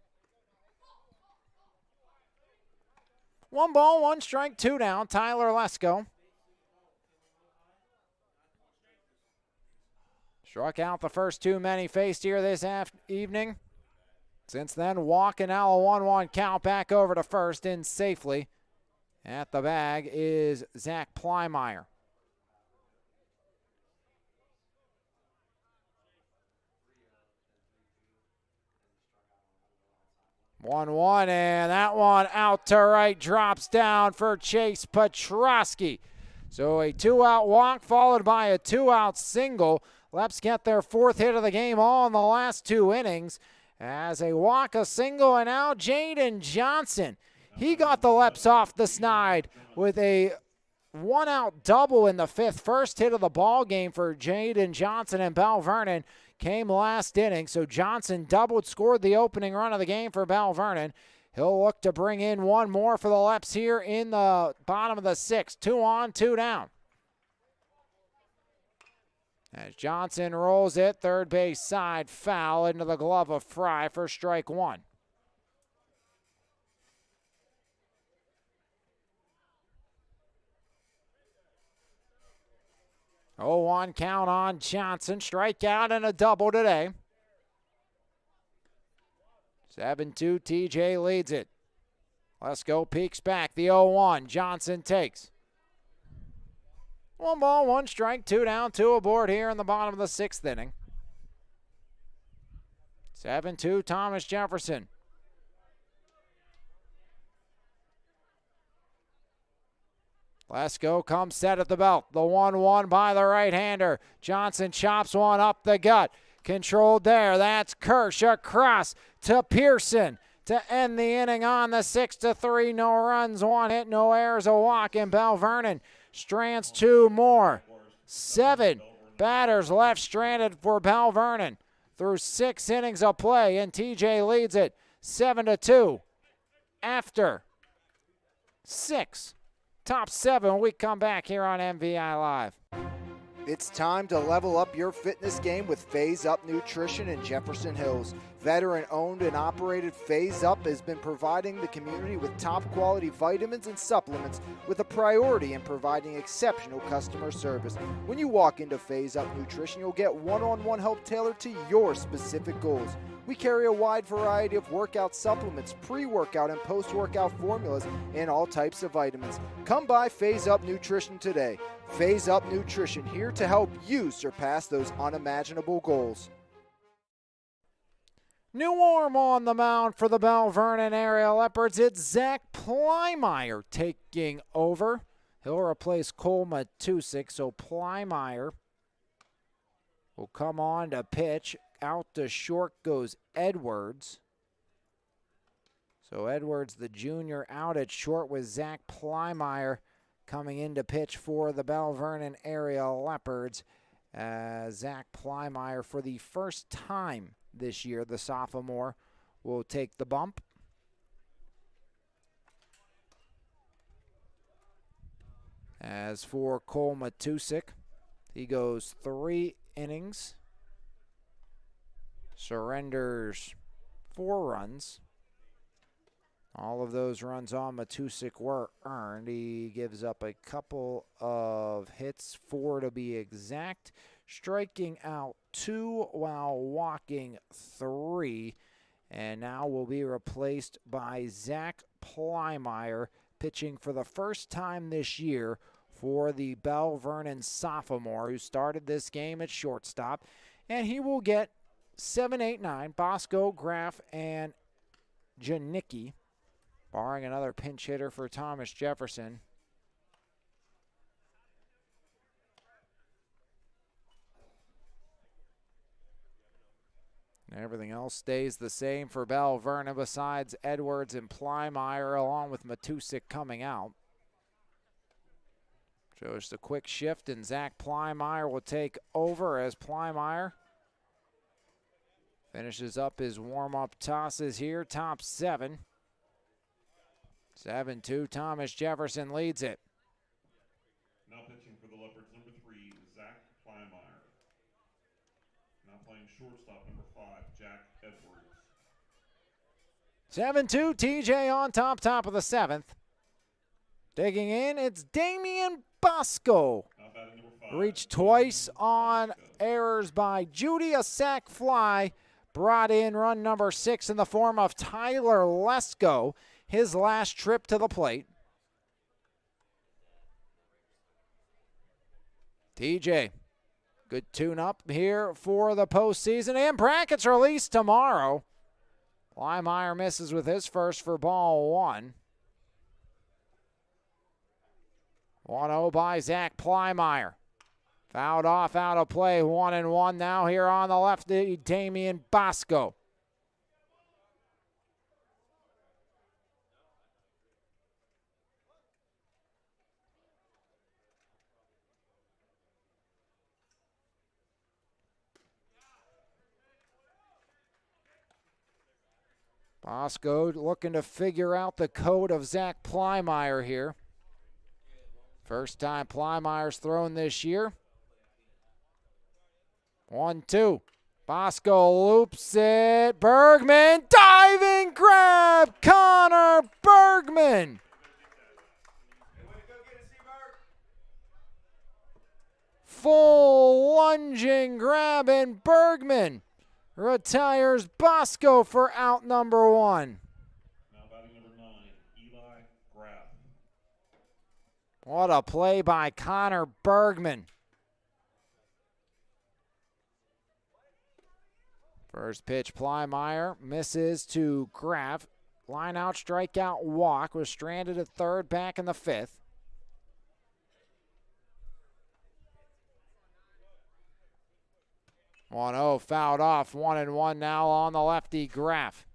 1 ball, 1 strike, 2 down. Tyler Lesko. Struck out the first 2 men he faced here this evening. Since then, walk and now a 1-1 count back over to first in safely. At the bag is Zach Plymeyer. One, and that one out to right, drops down for Chase Petrosky. So a 2-out walk followed by a 2-out single. Leps get their 4th hit of the game all in the last 2 innings. As a walk, a single, and now Jaden Johnson. He got the Leps off the snide with a 1-out double in the 5th. First hit of the ball game for Jaden Johnson, and Belle Vernon came last inning. So Johnson doubled, scored the opening run of the game for Belle Vernon. He'll look to bring in one more for the Leps here in the bottom of the 6th. 2 on, 2 down. As Johnson rolls it, third base side, foul into the glove of Fry for strike 1. Oh, 1 count on Johnson. Strikeout and a double today. 7-2, TJ leads it. Let's go, peeks back. The 0-1, Johnson takes. 1 ball, 1 strike, 2 down, 2 aboard here in the bottom of the 6th inning. 7-2, Thomas Jefferson. Lesko comes set at the belt. The 1-1 by the right-hander. Johnson chops one up the gut. Controlled there. That's Kirsch across to Pearson to end the inning on the 6-3. No runs, 1 hit, no errors, a walk, and Belle Vernon strands 2 more. 7 batters left stranded for Belle Vernon through 6 innings of play, and TJ leads it 7-2 after 6. Top 7 when we come back here on MVI Live. It's time to level up your fitness game with Phase Up Nutrition in Jefferson Hills. Veteran-owned and operated Phase Up has been providing the community with top-quality vitamins and supplements with a priority in providing exceptional customer service. When you walk into Phase Up Nutrition, you'll get one-on-one help tailored to your specific goals. We carry a wide variety of workout supplements, pre-workout and post-workout formulas, and all types of vitamins. Come by Phase Up Nutrition today. Phase Up Nutrition, here to help you surpass those unimaginable goals. New arm on the mound for the Belle Vernon area Leopards. It's Zach Plymeyer taking over. He'll replace Cole Matusik, so Plymeyer will come on to pitch. Out to short goes Edwards. So Edwards, the junior, out at short with Zach Plymeyer coming in to pitch for the Belle Vernon area Leopards. Zach Plymeyer, for the first time this year, the sophomore, will take the bump. As for Cole Matusik, he goes 3 innings. Surrenders 4 runs. All of those runs on Matusik were earned. He gives up a couple of hits, 4 to be exact, striking out 2 while walking 3, and now will be replaced by Zach Plymeyer, pitching for the first time this year for the Belle Vernon sophomore, who started this game at shortstop, and he will get 7, 8, 9, Bosco, Graff, and Janicki, barring another pinch hitter for Thomas Jefferson. Everything else stays the same for Belle Vernon besides Edwards and Plymeyer, along with Matusik coming out. So just a quick shift, and Zach Plymeyer will take over as Plymeyer finishes up his warm-up tosses here, top 7. 7-2, Thomas Jefferson leads it. Now pitching for the Leopards, number 3, Zach Plymeyer. Now playing shortstop, number 5, Jack Edwards. 7-2, TJ on top of the 7th. Digging in, it's Damian Bosco. Now batting number 5. Reached twice on errors by Judy, a sac fly. Brought in run number 6 in the form of Tyler Lesko, his last trip to the plate. TJ, good tune-up here for the postseason, and brackets released tomorrow. Plymire misses with his first for ball one. 1-0 by Zach Plymire. Fouled off, out of play, 1-1 now here on the left, Damian Bosco. Bosco looking to figure out the code of Zach Plymire here. First time Plymire's thrown this year. 1-2. Bosco loops it. Bergman, diving grab. Connor Bergman. Full lunging grab, and Bergman retires Bosco for out number one. Now batting number 9, Eli Graff. What a play by Connor Bergman. First pitch, Plymire misses to Graff. Line out, strikeout, walk. Was stranded at third, back in the fifth. One-0, fouled off. 1-1 now on the lefty, Graff.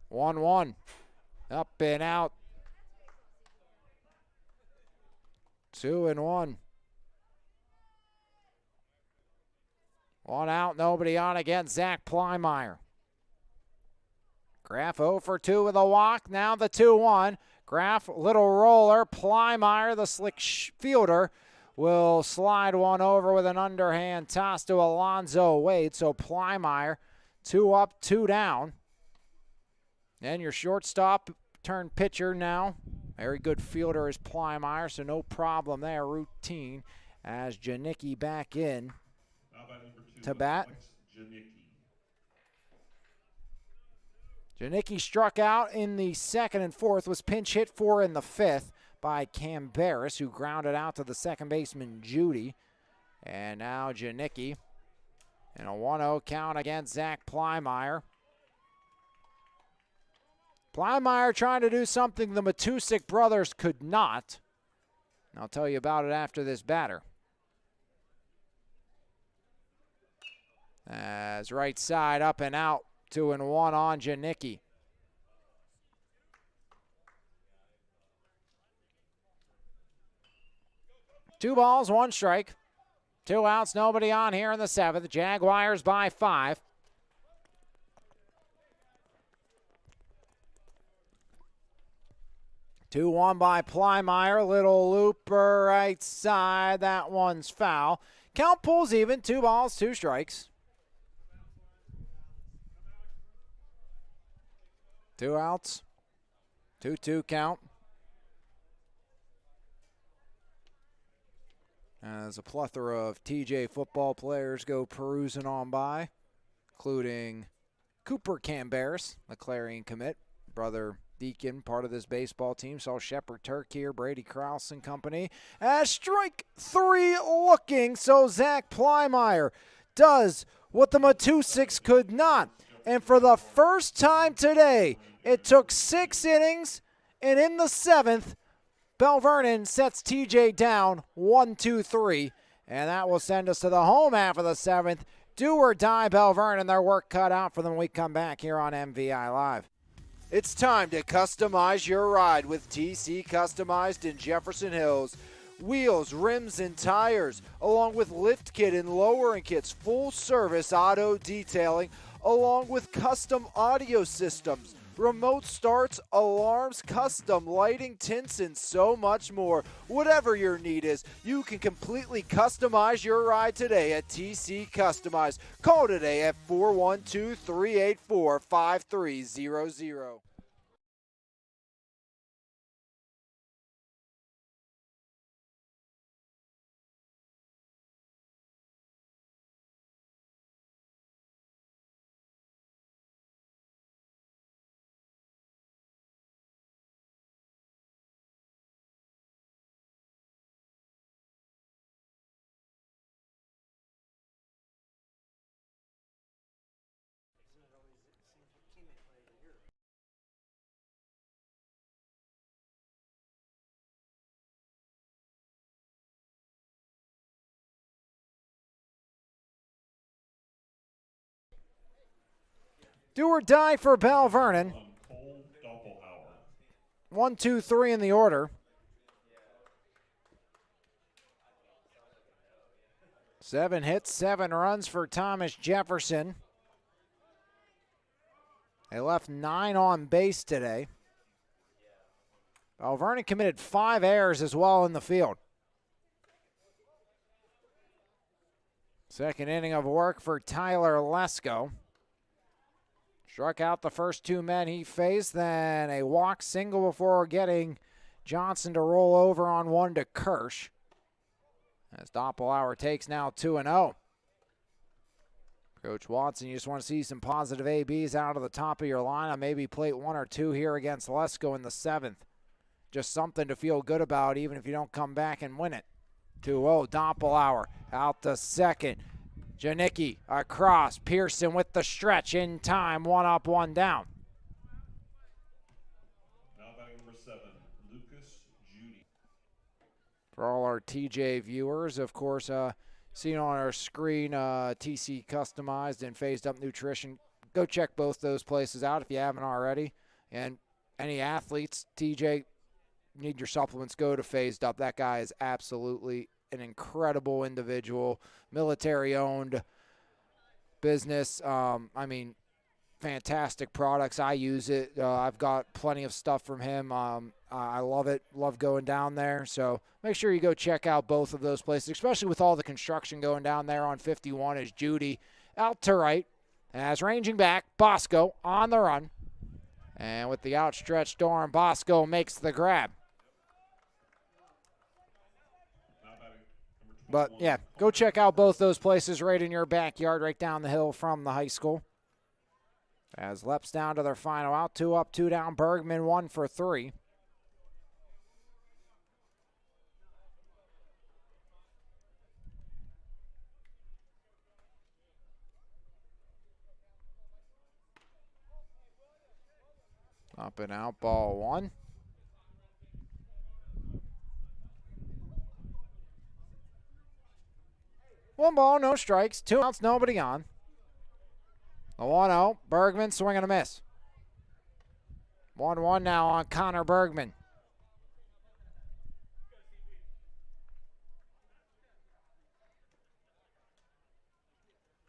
One, up and out. 2-1. One out, nobody on against Zach Plymire. Graff 0 for 2 with a walk. Now the 2-1. Graff, little roller. Plymire, the slick fielder, will slide one over with an underhand toss to Alonzo Wade. So Plymire, 2 up, 2 down. And your shortstop turned pitcher now. Very good fielder is Plymire, so no problem there. Routine as Janicki back in to bat. Janicki struck out in the second and fourth, was pinch hit for in the fifth by Cam Barris, who grounded out to the second baseman Judy. And now Janicki in a 1-0 count against Zach Plymire. Plymire trying to do something the Matusik brothers could not. And I'll tell you about it after this batter. As right side up and out, 2-1 on Janicki. Two balls, one strike. 2 outs, nobody on here in the seventh. Jaguars by 5. Two one by Plymire, little looper right side. That one's foul. Count pulls even. 2 balls, 2 strikes. 2 outs. 2-2 count. As a plethora of TJ football players go perusing on by, including Cooper Cambaris, the Clarion commit, brother Deacon, part of this baseball team. Saw Shepard Turk here, Brady Krause and company. As strike 3 looking, so Zach Plymire does what the Matusiks could not. And for the first time today, it took 6 innings, and in the 7th, Belle Vernon sets TJ down 1-2-3, and that will send us to the home half of the 7th. Do or die, Belle Vernon, their work cut out for them when we come back here on MVI Live. It's time to customize your ride with TC Customized in Jefferson Hills. Wheels, rims, and tires, along with lift kit and lowering kits, full service auto detailing, along with custom audio systems, remote starts, alarms, custom lighting, tints, and so much more. Whatever your need is, you can completely customize your ride today at TC Customized. Call today at 412-384-5300. Do or die for Belle Vernon. Cole Doppelhauer. 1, 2, 3 in the order. 7 hits, 7 runs for Thomas Jefferson. They left 9 on base today. Vernon committed 5 errors as well in the field. Second inning of work for Tyler Lesko. Struck out the first 2 men he faced, then a walk single before getting Johnson to roll over on 1 to Kirsch. As Doppelhauer takes now 2-0. Coach Watson, you just want to see some positive ABs out of the top of your lineup. Maybe plate 1 or 2 here against Lesko in the 7th. Just something to feel good about even if you don't come back and win it. 2-0, Doppelhauer out to second. Janicki across. Pearson with the stretch in time. 1 up, 1 down. Now batting number 7, Lucas Judy. For all our TJ viewers, of course, seen on our screen, TC Customized and Phased Up Nutrition. Go check both those places out if you haven't already. And any athletes, TJ, need your supplements, go to Phased Up. That guy is absolutely an incredible individual, military-owned business. Fantastic products. I use it. I've got plenty of stuff from him. I love it. Love going down there. So make sure you go check out both of those places, especially with all the construction going down there on 51 as Judy out to right. As ranging back, Bosco on the run. And with the outstretched arm, Bosco makes the grab. But, yeah, go check out both those places right in your backyard, right down the hill from the high school. As Leps down to their final out, 2 up, 2 down. Bergman 1 for 3. Up and out, ball 1. One ball, no strikes, 2 outs, nobody on. The 1-0, Bergman swing and a miss. 1-1 now on Connor Bergman.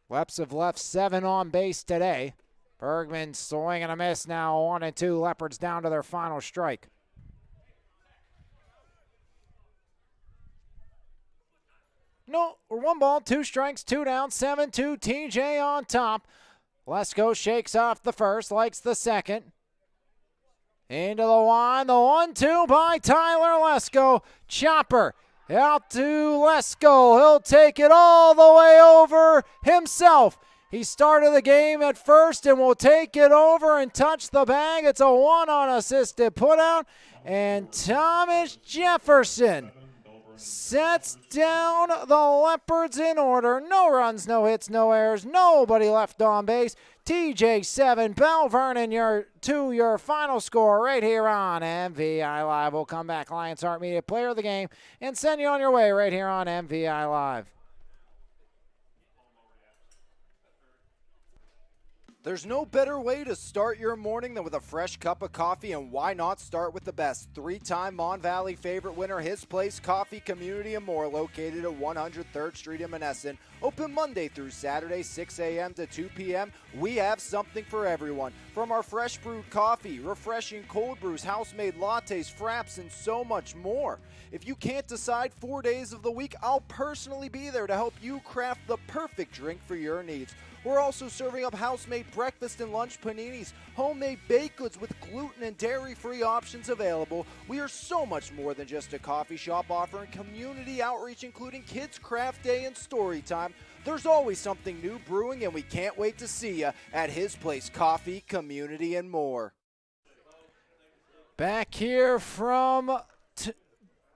Leps have left 7 on base today. Bergman swing and a miss now, 1-2. Leopards down to their final strike. No, 1 ball, 2 strikes, 2 down, 7-2. TJ on top. Lesko shakes off the first, likes the second. Into the line, the 1-2 by Tyler Lesko. Chopper out to Lesko. He'll take it all the way over himself. He started the game at first and will take it over and touch the bag. It's a 1 unassisted putout. And Thomas Jefferson sets down the Leopards in order. No runs, no hits, no errors, nobody left on base. TJ 7, Belle Vernon your final score right here on MVI Live. We'll come back, Lions Heart Media Player of the Game, and send you on your way right here on MVI Live. There's no better way to start your morning than with a fresh cup of coffee, and why not start with the best? 3-time Mon Valley favorite winner, His Place Coffee Community and More, located at 103rd Street in Menneson. Open Monday through Saturday, 6 a.m. to 2 p.m. We have something for everyone. From our fresh brewed coffee, refreshing cold brews, house-made lattes, fraps, and so much more. If you can't decide 4 days of the week, I'll personally be there to help you craft the perfect drink for your needs. We're also serving up house-made breakfast and lunch paninis, homemade baked goods with gluten and dairy-free options available. We are so much more than just a coffee shop, offering community outreach, including Kids Craft Day and Story Time. There's always something new brewing, and we can't wait to see you at His Place Coffee, Community, and More. Back here from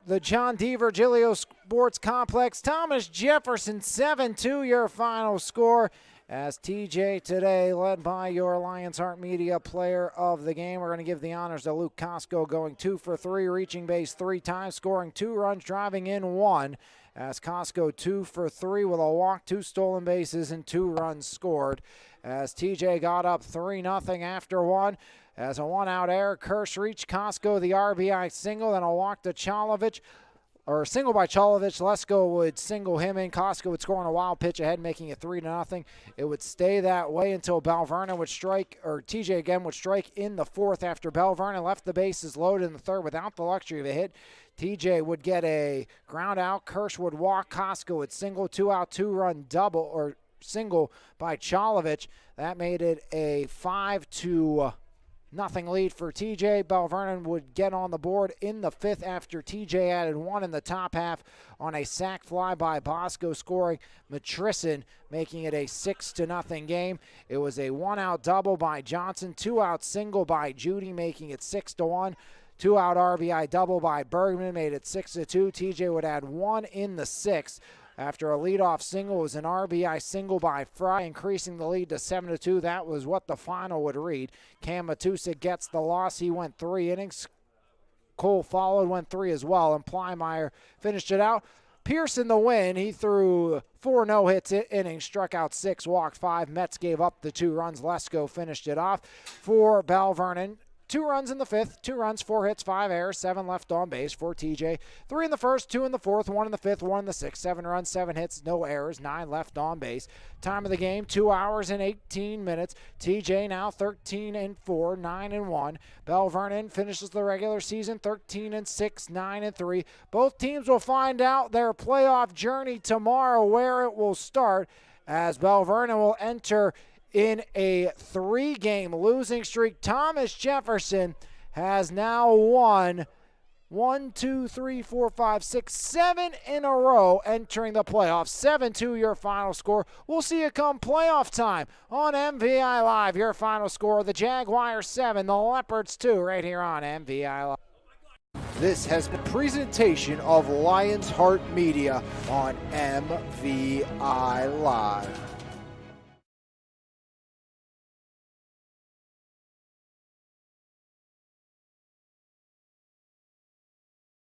the John D. Virgilio Sports Complex, Thomas Jefferson, 7-2 your final score. As TJ today, led by your Lions Heart Media Player of the Game. We're going to give the honors to Luke Costco, going 2 for 3, reaching base 3 times, scoring 2 runs, driving in 1. as Costco 2 for 3 with a walk, 2 stolen bases, and 2 runs scored. As TJ got up 3-0 after one. As a one-out error, Kirsch reached Costco the RBI single, then a walk to Cholovich. Or single by Cholovich. Lesko would single him in. Costco would score on a wild pitch ahead, making it 3-0. It would stay that way until Vernon would strike, or TJ again would strike in the fourth after Vernon left the bases loaded in the third without the luxury of a hit. TJ would get a ground out. Kirsch would walk. Costco would single, 2-out, 2-run double, or single by Cholovich. That made it a 5-0 lead for TJ. Vernon would get on the board in the fifth after TJ added one in the top half on a sac fly by Bosco, scoring Matrison, making it a 6-0 game. It was a one-out double by Johnson, 2-out single by Judy, making it 6-1. 2-out RBI double by Bergman made it 6-2. TJ would add one in the sixth. After a leadoff single, it was an RBI single by Fry, increasing the lead to 7-2. That was what the final would read. Cam Matusa gets the loss. He went 3 innings. Cole followed, went 3 as well, and Plymeyer finished it out. Pearson the win. He threw 4 no-hits innings, struck out 6, walked 5. Mets gave up the 2 runs. Lesko finished it off for Vernon. 2 runs in the fifth, 2 runs, 4 hits, 5 errors, 7 left on base for TJ. 3 in the first, 2 in the fourth, 1 in the fifth, 1 in the sixth, 7 runs, 7 hits, no errors, 9 left on base. Time of the game, 2 hours and 18 minutes. TJ now 13-4, 9-1. Vernon finishes the regular season 13-6, 9-3. Both teams will find out their playoff journey tomorrow, where it will start, as Vernon will enter in a 3-game losing streak. Thomas Jefferson has now won 7 in a row entering the playoffs. 7-2 your final score. We'll see you come playoff time on MVI Live. Your final score, the Jaguars 7, the Leopards 2, right here on MVI Live. This has been a presentation of Lions Heart Media on MVI Live.